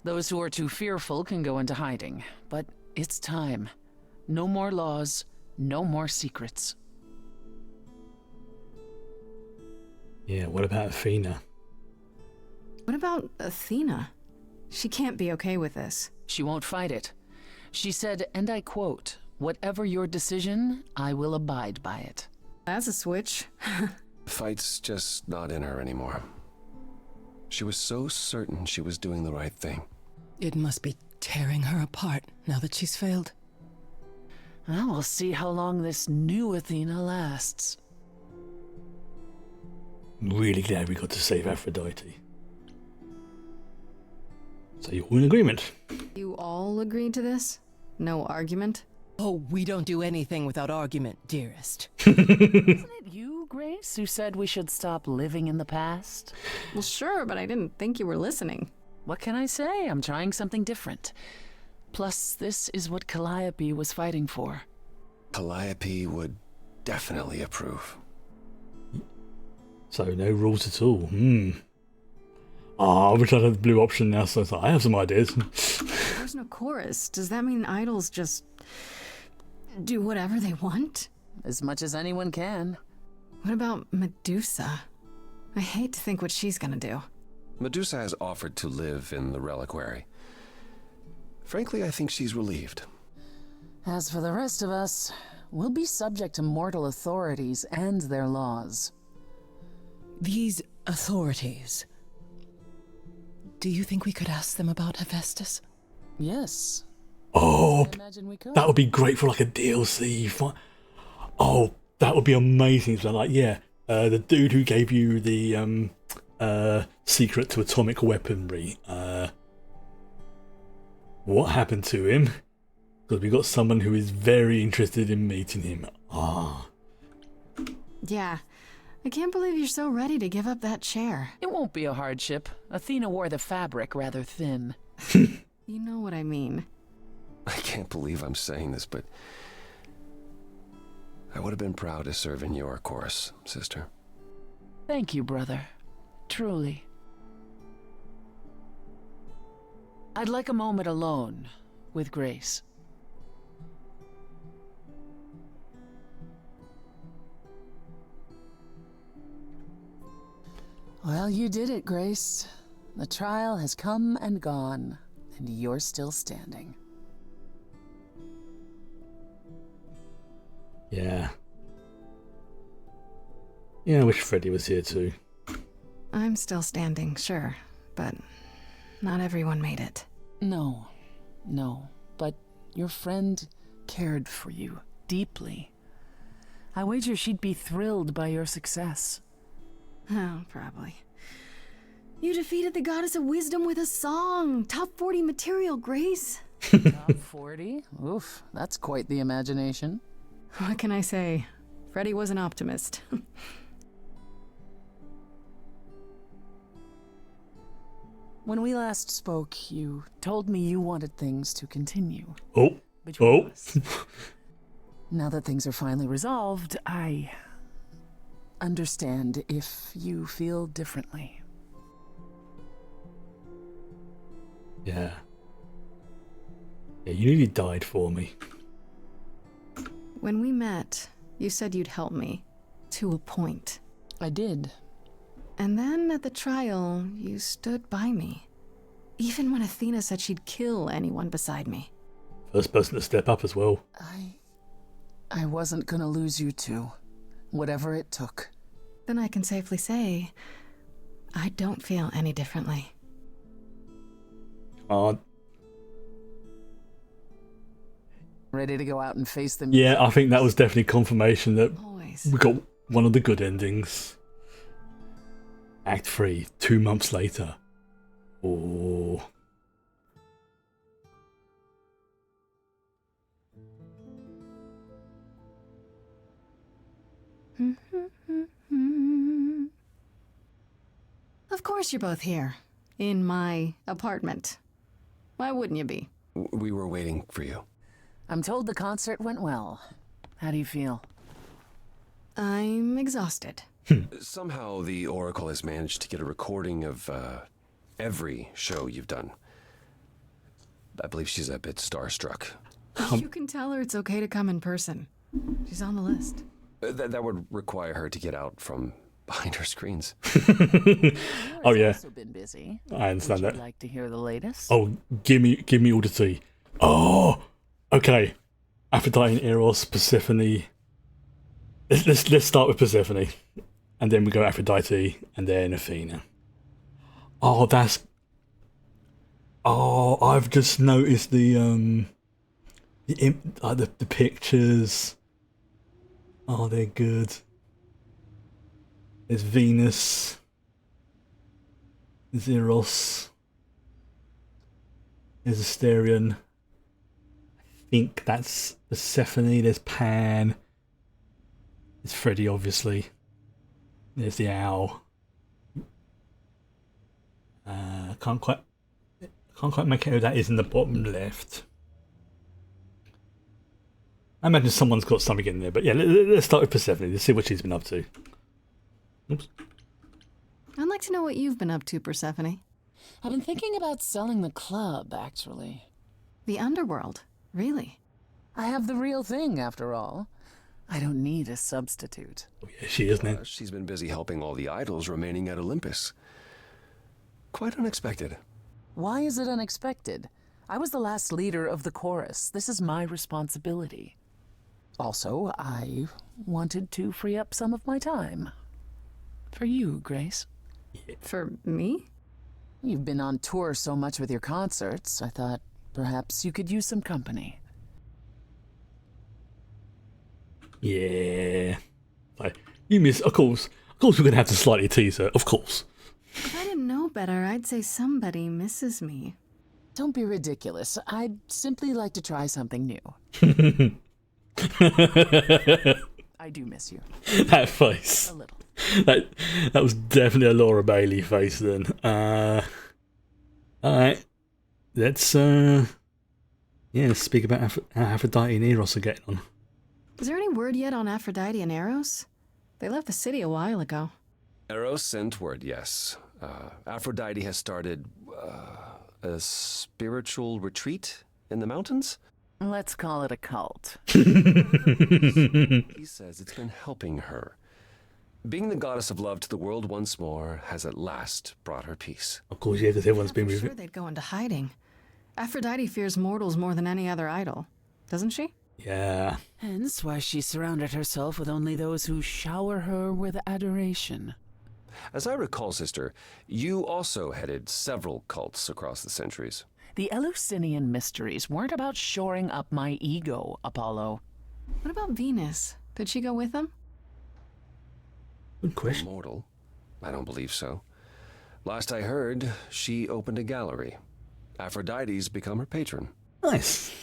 those who are too fearful can go into hiding. But it's time. No more laws, no more secrets. Yeah, what about Athena? What about Athena? She can't be okay with this. She won't fight it. She said, and I quote, "Whatever your decision, I will abide by it." That's a switch. Fight's just not in her anymore. She was so certain she was doing the right thing. It must be tearing her apart now that she's failed. Well, we'll see how long this new Athena lasts. I'm really glad we got to save Aphrodite. So you're all in agreement? You all agreed to this? No argument? Oh, we don't do anything without argument, dearest. Wasn't it you, Grace, who said we should stop living in the past? Well, sure, but I didn't think you were listening. What can I say? I'm trying something different. Plus, this is what Calliope was fighting for. Calliope would definitely approve. So no rules at all. I wish I had the blue option now, so I have some ideas. There's no chorus. Does that mean idols just do whatever they want? As much as anyone can. What about Medusa? I hate to think what she's gonna do. Medusa has offered to live in the reliquary. Frankly, I think she's relieved. As for the rest of us, we'll be subject to mortal authorities and their laws. These authorities. Do you think we could ask them about Hephaestus? Yes. Oh, I imagine we could. that would be great for like a DLC. Oh, that would be amazing. So like, yeah, the dude who gave you the secret to atomic weaponry. What happened to him? Because we got someone who is very interested in meeting him. Ah. Yeah. I can't believe you're so ready to give up that chair. It won't be a hardship. Athena wore the fabric rather thin. You know what I mean. I can't believe I'm saying this, but I would have been proud to serve in your chorus, sister. Thank you, brother. Truly. I'd like a moment alone with Grace. Well, you did it, Grace. The trial has come and gone, and you're still standing. Yeah. Yeah, I wish Freddy was here too. I'm still standing, sure, but not everyone made it. No, but your friend cared for you deeply. I wager she'd be thrilled by your success. Oh, probably. You defeated the goddess of wisdom with a song. Top 40 material, Grace. Top 40? Oof, that's quite the imagination. What can I say? Freddy was an optimist. When we last spoke, you told me you wanted things to continue. Oh. Between us. Now that things are finally resolved, I understand if you feel differently. Yeah. Yeah, you nearly died for me. When we met, you said you'd help me. To a point. I did. And then at the trial, you stood by me. Even when Athena said she'd kill anyone beside me. First person to step up as well. I wasn't gonna lose you two. Whatever it took. Then I can safely say, I don't feel any differently. Ready to go out and face them? Yeah, I think that was definitely confirmation that Always. we got one of the good endings. Act 3, 2 months later. Oh. Of course you're both here. In my apartment. Why wouldn't you be? We were waiting for you. I'm told the concert went well. How do you feel? I'm exhausted. Somehow the Oracle has managed to get a recording of every show you've done. I believe she's a bit starstruck. You can tell her it's okay to come in person. She's on the list. That would require her to get out from behind her screens. Oh yeah. Also been busy. I understand Would that. you like to hear the latest? Oh, give me all the tea. Oh, okay. Aphrodite and Eros, Persephone. Let's start with Persephone, and then we go Aphrodite, and then Athena. Oh, I've just noticed the pictures. Oh, they're good. There's Venus. There's Eros. There's Asterion. I think that's Persephone. There's Pan. There's Freddy, obviously. There's the owl. Can't quite make out who that is in the bottom left. I imagine someone's got something in there, but yeah, let's start with Persephone. Let's see what she's been up to. Oops. I'd like to know what you've been up to, Persephone. I've been thinking about selling the club, actually. The underworld? Really? I have the real thing, after all. I don't need a substitute. Oh, yeah, she is now. She's been busy helping all the idols remaining at Olympus. Quite unexpected. Why is it unexpected? I was the last leader of the chorus. This is my responsibility. Also, I wanted to free up some of my time. For you, Grace. For me? You've been on tour so much with your concerts, I thought perhaps you could use some company. Yeah. Like, you miss, of course we're going to have to slightly tease her, of course. If I didn't know better, I'd say somebody misses me. Don't be ridiculous. I'd simply like to try something new. I do miss you. That face. A little. That was definitely a Laura Bailey face then. Alright. Let's speak about how Aphrodite and Eros are getting on. Is there any word yet on Aphrodite and Eros? They left the city a while ago. Eros sent word, yes. Aphrodite has started a spiritual retreat in the mountains? Let's call it a cult. He says it's been helping her. Being the goddess of love to the world once more has at last brought her peace. Of course, yeah, because everyone's been sure they'd go into hiding. Aphrodite fears mortals more than any other idol, doesn't she? Yeah. Hence why she surrounded herself with only those who shower her with adoration. As I recall, sister, you also headed several cults across the centuries. The Eleusinian mysteries weren't about shoring up my ego, Apollo. What about Venus? Did she go with them? Good question. Immortal? I don't believe so. Last I heard, she opened a gallery. Aphrodite's become her patron. Nice.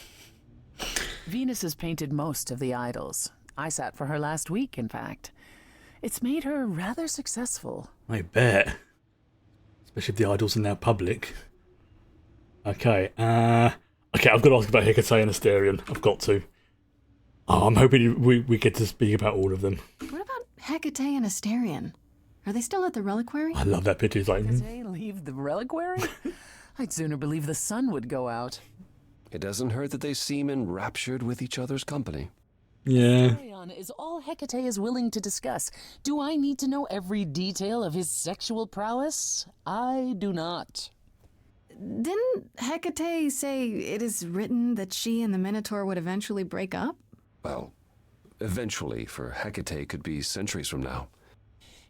Venus has painted most of the idols. I sat for her last week, in fact. It's made her rather successful. I bet. Especially if the idols are now public. Okay, I've got to ask about Hecate and Asterion. I've got to. Oh, I'm hoping we get to speak about all of them. What about Hecate and Asterion? Are they still at the reliquary? I love that picture. It's like, Hecate leave the reliquary? I'd sooner believe the sun would go out. It doesn't hurt that they seem enraptured with each other's company. Yeah. Asterion is all Hecate is willing to discuss. Do I need to know every detail of his sexual prowess? I do not. Didn't Hecate say it is written that she and the Minotaur would eventually break up? Well, eventually, for Hecate could be centuries from now.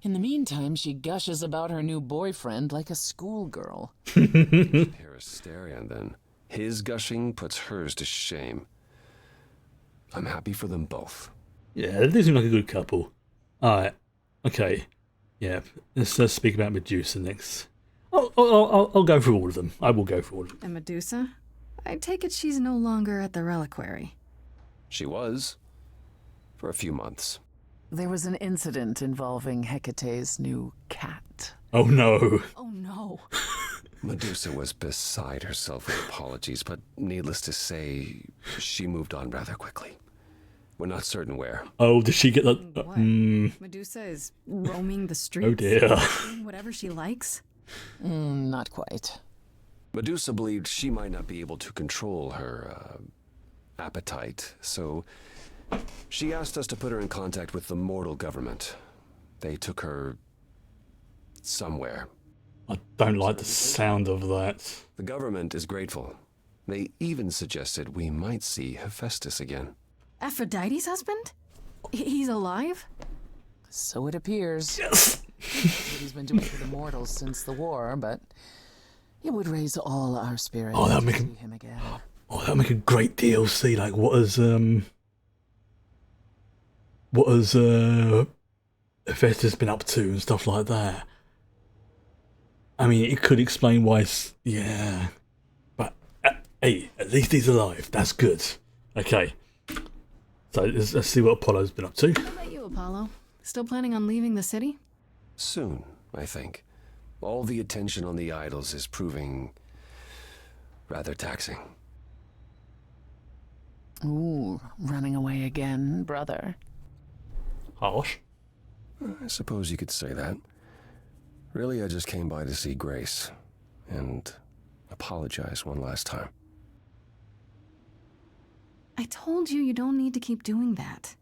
In the meantime, she gushes about her new boyfriend like a schoolgirl. Hear Asterion, then. His gushing puts hers to shame. I'm happy for them both. Yeah, they seem like a good couple. Alright. Okay. Yeah. Let's speak about Medusa next. I'll go through all of them. I will go through all of them. And Medusa? I take it she's no longer at the reliquary. She was. For a few months. There was an incident involving Hecate's new cat. Oh no. Oh no. Medusa was beside herself with apologies, but needless to say, she moved on rather quickly. We're not certain where. Oh, did she get that? What? Medusa is roaming the streets? Oh dear. Doing whatever she likes? Not quite. Medusa believed she might not be able to control her appetite, so she asked us to put her in contact with the mortal government. They took her somewhere. I don't like the sound of that. The government is grateful. They even suggested we might see Hephaestus again. Aphrodite's husband? He's alive? So it appears. Yes. What he's been doing for the mortals since the war, but it would raise all our spirits Oh, that'd to make see him again. Oh, that'd make a great DLC. Like, what has Hephaestus been up to and stuff like that. I mean, it could explain why. Yeah, but hey, at least he's alive. That's good. Okay, so let's see what Apollo's been up to. What about you, Apollo? Still planning on leaving the city? Soon, I think. All the attention on the idols is proving rather taxing. Ooh, running away again, brother. Harsh. I suppose you could say that. Really, I just came by to see Grace and apologize one last time. I told you don't need to keep doing that.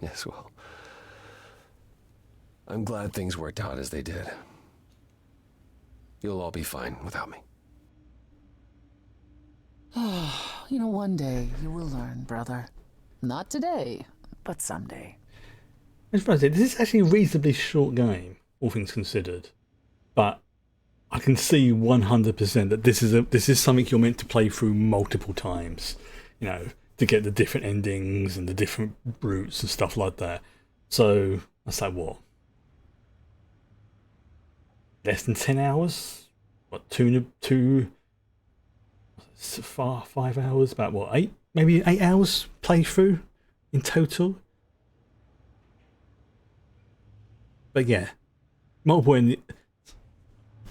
Yes, well, I'm glad things worked out as they did. You'll all be fine without me. You know, one day you will learn, brother. Not today, but someday. I was about to say, this is actually a reasonably short game, all things considered. But I can see 100% that this is something you're meant to play through multiple times, you know, to get the different endings and the different routes and stuff like that. So, that's like what? Less than 10 hours? What, 5 hours? About what, 8? Maybe 8 hours playthrough in total? But yeah, multiple.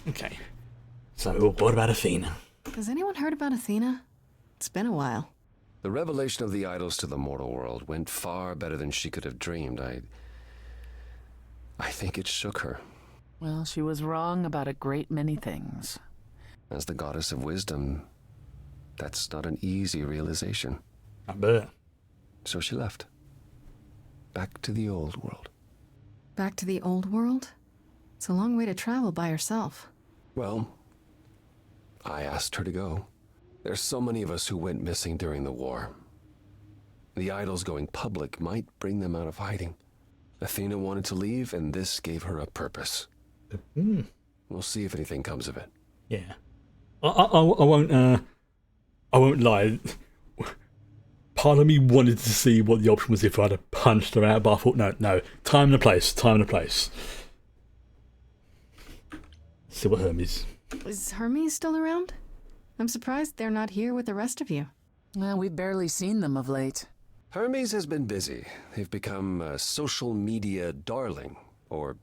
Okay, so what about Athena? Has anyone heard about Athena? It's been a while. The revelation of the idols to the mortal world went far better than she could have dreamed. I think it shook her. Well, she was wrong about a great many things. As the goddess of wisdom, that's not an easy realization. I bet. So she left. Back to the old world. Back to the old world? It's a long way to travel by herself. Well, I asked her to go. There's so many of us who went missing during the war. The idols going public might bring them out of hiding. Athena wanted to leave, and this gave her a purpose. We'll see if anything comes of it. Yeah. I won't lie. Part of me wanted to see what the option was if I had punched her out, but I thought, no, time and a place. See what Hermes. Is Hermes still around? I'm surprised they're not here with the rest of you. Well, we've barely seen them of late. Hermes has been busy. They've become a social media darling, or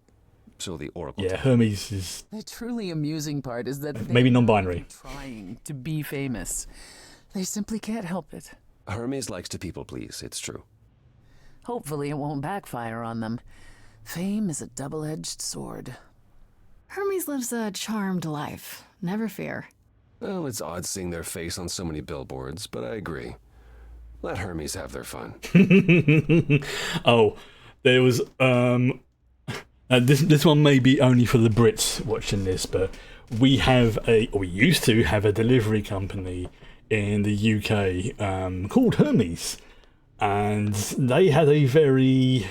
so the Oracle. Yeah, Hermes is... The truly amusing part is that maybe non-binary. Trying to be famous. They simply can't help it. Hermes likes to people please, it's true. Hopefully it won't backfire on them. Fame is a double-edged sword. Hermes lives a charmed life. Never fear. Well, it's odd seeing their face on so many billboards, but I agree. Let Hermes have their fun. Oh, there was this one may be only for the Brits watching this, but we used to have a delivery company in the UK called Hermes, and they had a very,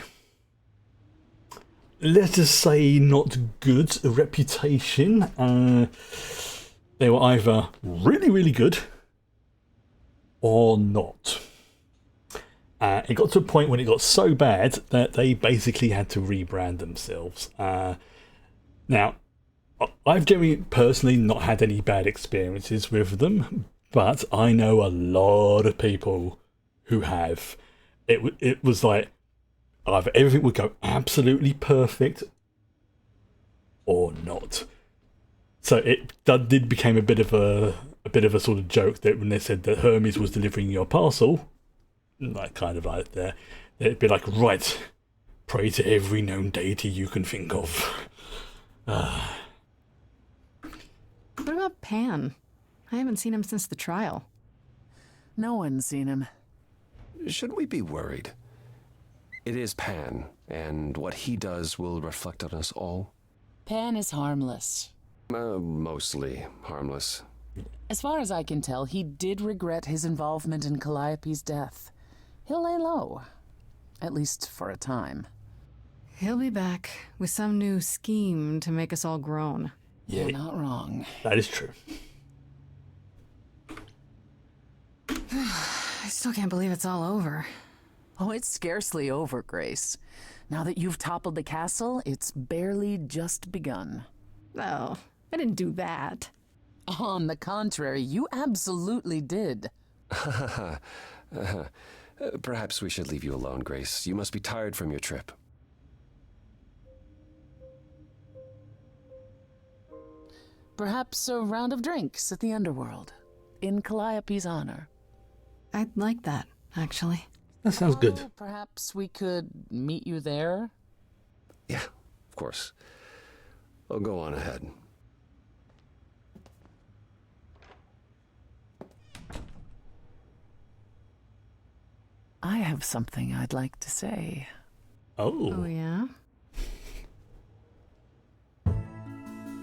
let's just say, not good reputation. They were either really, really good or not. It got to a point when it got so bad that they basically had to rebrand themselves. Now, I've generally personally not had any bad experiences with them, but I know a lot of people who have. It was like either everything would go absolutely perfect or not. So it did become a bit of a sort of joke that when they said that Hermes was delivering your parcel, like kind of like there, it'd be like, right, pray to every known deity you can think of. What about Pan? I haven't seen him since the trial. No one's seen him. Should we be worried? It is Pan, and what he does will reflect on us all. Pan is harmless. Mostly harmless. As far as I can tell, he did regret his involvement in Calliope's death. He'll lay low. At least for a time. He'll be back with some new scheme to make us all groan. Yeah, you're not wrong. That is true. I still can't believe it's all over. Oh, it's scarcely over, Grace. Now that you've toppled the castle, it's barely just begun. Oh, I didn't do that. On the contrary, you absolutely did. Perhaps we should leave you alone, Grace. You must be tired from your trip. Perhaps a round of drinks at the underworld, in Calliope's honor. I'd like that, actually. That sounds good. Perhaps we could meet you there? Yeah, of course. I'll go on ahead. have something I'd like to say. Oh, yeah?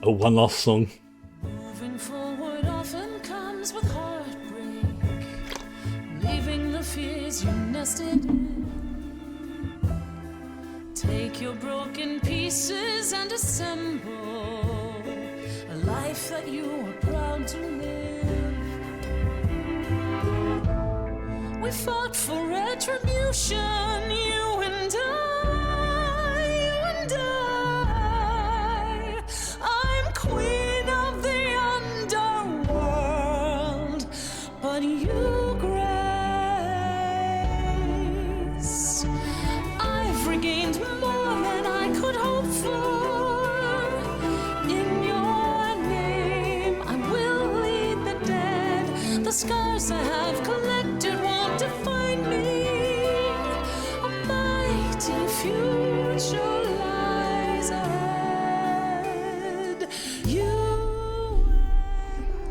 Oh, one last song. Moving forward often comes with heartbreak, leaving the fears you nested in. Take your broken pieces and assemble a life that you are proud to live. We fought for retribution, you and I, I'm queen of the underworld, but you, Grace, I've regained more than I could hope for. In your name, I will lead the dead. The scars I have collected won't define me. A mighty future lies ahead. You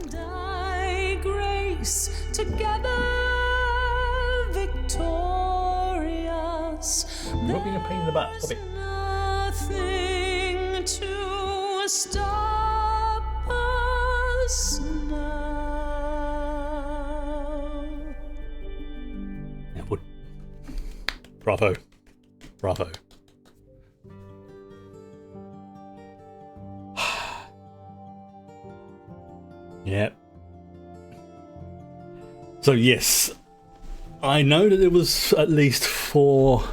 and I, Grace, together victorious. You're not being a pain in the butt. Stop it. Nothing to stop us now. Yeah, would. Bravo. Bravo. Yeah. So yes, I know that there was at least 4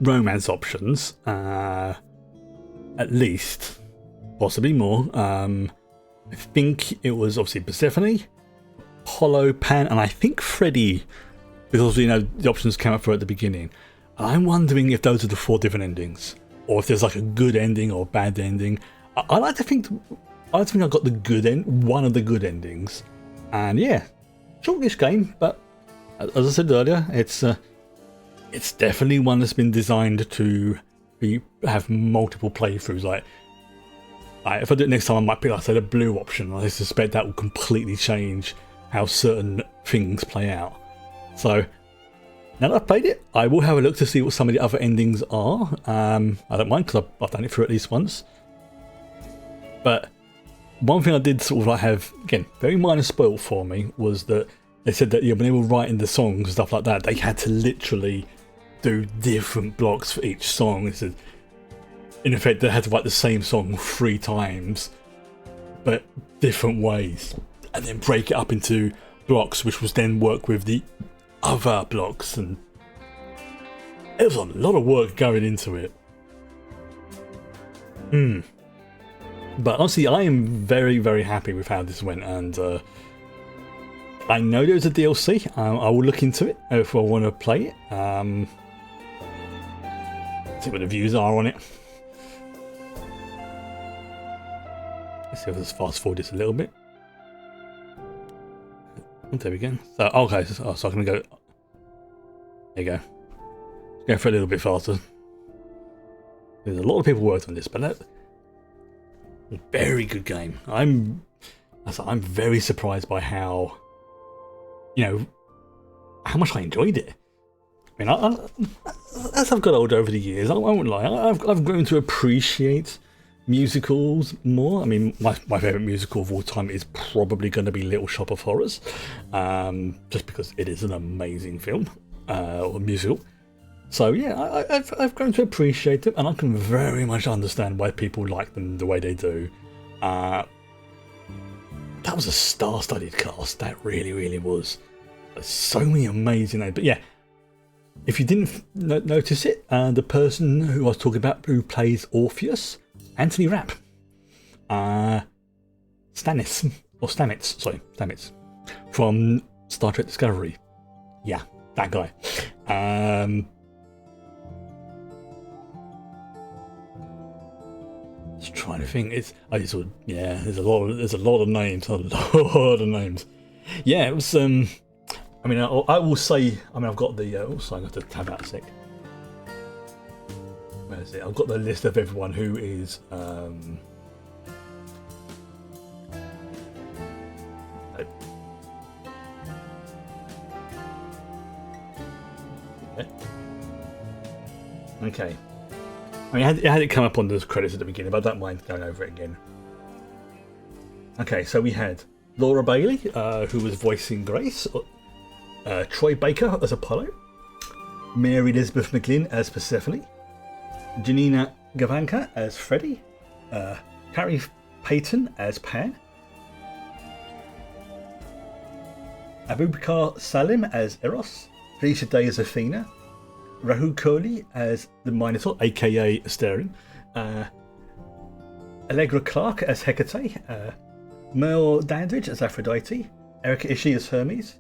romance options. At least, possibly more. I think it was obviously Persephone, Apollo, Pan, and I think Freddy, because you know the options came up for at the beginning. I'm wondering if those are the 4 different endings, or if there's like a good ending or a bad ending. I like to think I got the good end, one of the good endings, and yeah, shortish game, but as I said earlier, it's definitely one that's been designed to have multiple playthroughs. Like if I do it next time, I might pick, like I said, a blue option. I suspect that will completely change how certain things play out. So now that I've played it, I will have a look to see what some of the other endings are. I don't mind, because I've done it through at least once. But one thing I did sort of like have, again, very minor spoil for me, was that they said that when they were writing the songs and stuff like that, they had to literally do different blocks for each song. It said, in effect, they had to write the same song 3 times, but different ways, and then break it up into blocks, which was then work with the other blocks, and it was a lot of work going into it. But honestly, I am very, very happy with how this went, and I know there's a DLC. I will look into it if I want to play it. See what the views are on it. Let's see if I just fast forward this a little bit. There we go. So, okay, so I can go. There you go. Go for a little bit faster. There's a lot of people worked on this, but that very good game. I'm very surprised by how, how much I enjoyed it. I mean, as I've got older over the years, I won't lie, I've grown to appreciate musicals more. I mean, my favourite musical of all time is probably going to be Little Shop of Horrors, just because it is an amazing film, or musical. So yeah, I've grown to appreciate it, and I can very much understand why people like them the way they do. That was a star-studded cast. That really, really was. There's so many amazing names. But yeah, if you didn't notice it, the person who I was talking about who plays Orpheus, Anthony Rapp, Stamets from Star Trek Discovery. Yeah, that guy. Just trying to think. There's a lot of names. Yeah, it was. I mean, I will say. I mean, I've got the. Also, I got to tab out a sec. Where is it? I've got the list of everyone who is. Okay. I mean, it had it come up on the credits at the beginning, but I don't mind going over it again. Okay, so we had Laura Bailey, who was voicing Grace, Troy Baker as Apollo, Mary Elizabeth McGlynn as Persephone, Janina Gavanka as Freddy, Carrie Payton as Pan, Abubakar Salim as Eros, Felicia Day as Athena, Rahul Kohli as the Minotaur, aka Asterion, Allegra Clark as Hecate, Merle Dandridge as Aphrodite, Erica Ishii as Hermes,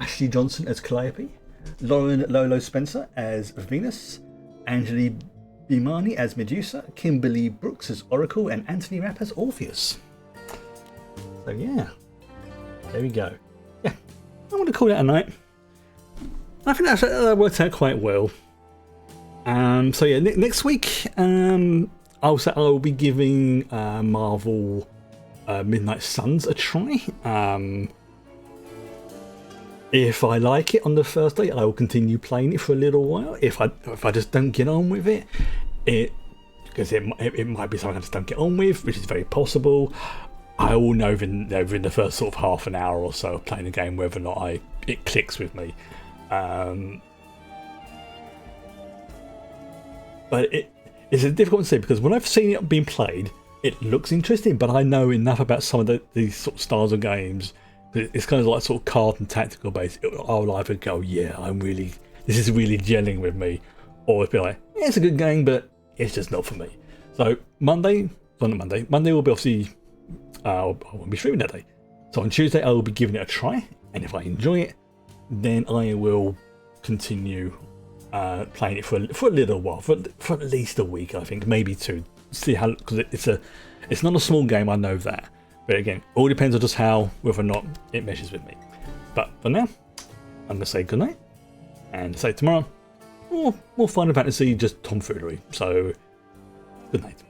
Ashley Johnson as Calliope, Lauren Lolo Spencer as Venus, Anjali Bhimani as Medusa, Kimberly Brooks as Oracle, and Anthony Rapp as Orpheus. So yeah, there we go. Yeah, I want to call that a night. I think that worked out quite well. So yeah, next week I'll be giving Marvel Midnight Suns a try. If I like it on the first day, I will continue playing it for a little while. If I just don't get on with it, because it might be something I just don't get on with, which is very possible, I will know within the first sort of half an hour or so of playing the game whether or not it clicks with me. But it's a difficult to say, because when I've seen it being played, it looks interesting, but I know enough about some of these sort of styles of games. It's kind of like sort of card and tactical based. I'll either go, yeah, this is really gelling with me, or it'll be like, yeah, it's a good game, but it's just not for me. So Monday will be obviously, I won't be streaming that day. So on Tuesday I will be giving it a try, and if I enjoy it, then I will continue playing it for a little while, for at least a week, I think, maybe two. See how, because it's not a small game, I know that. But again, all depends on just whether or not it meshes with me. But for now, I'm going to say goodnight, and say tomorrow, more Final Fantasy, just tomfoolery. So, good night.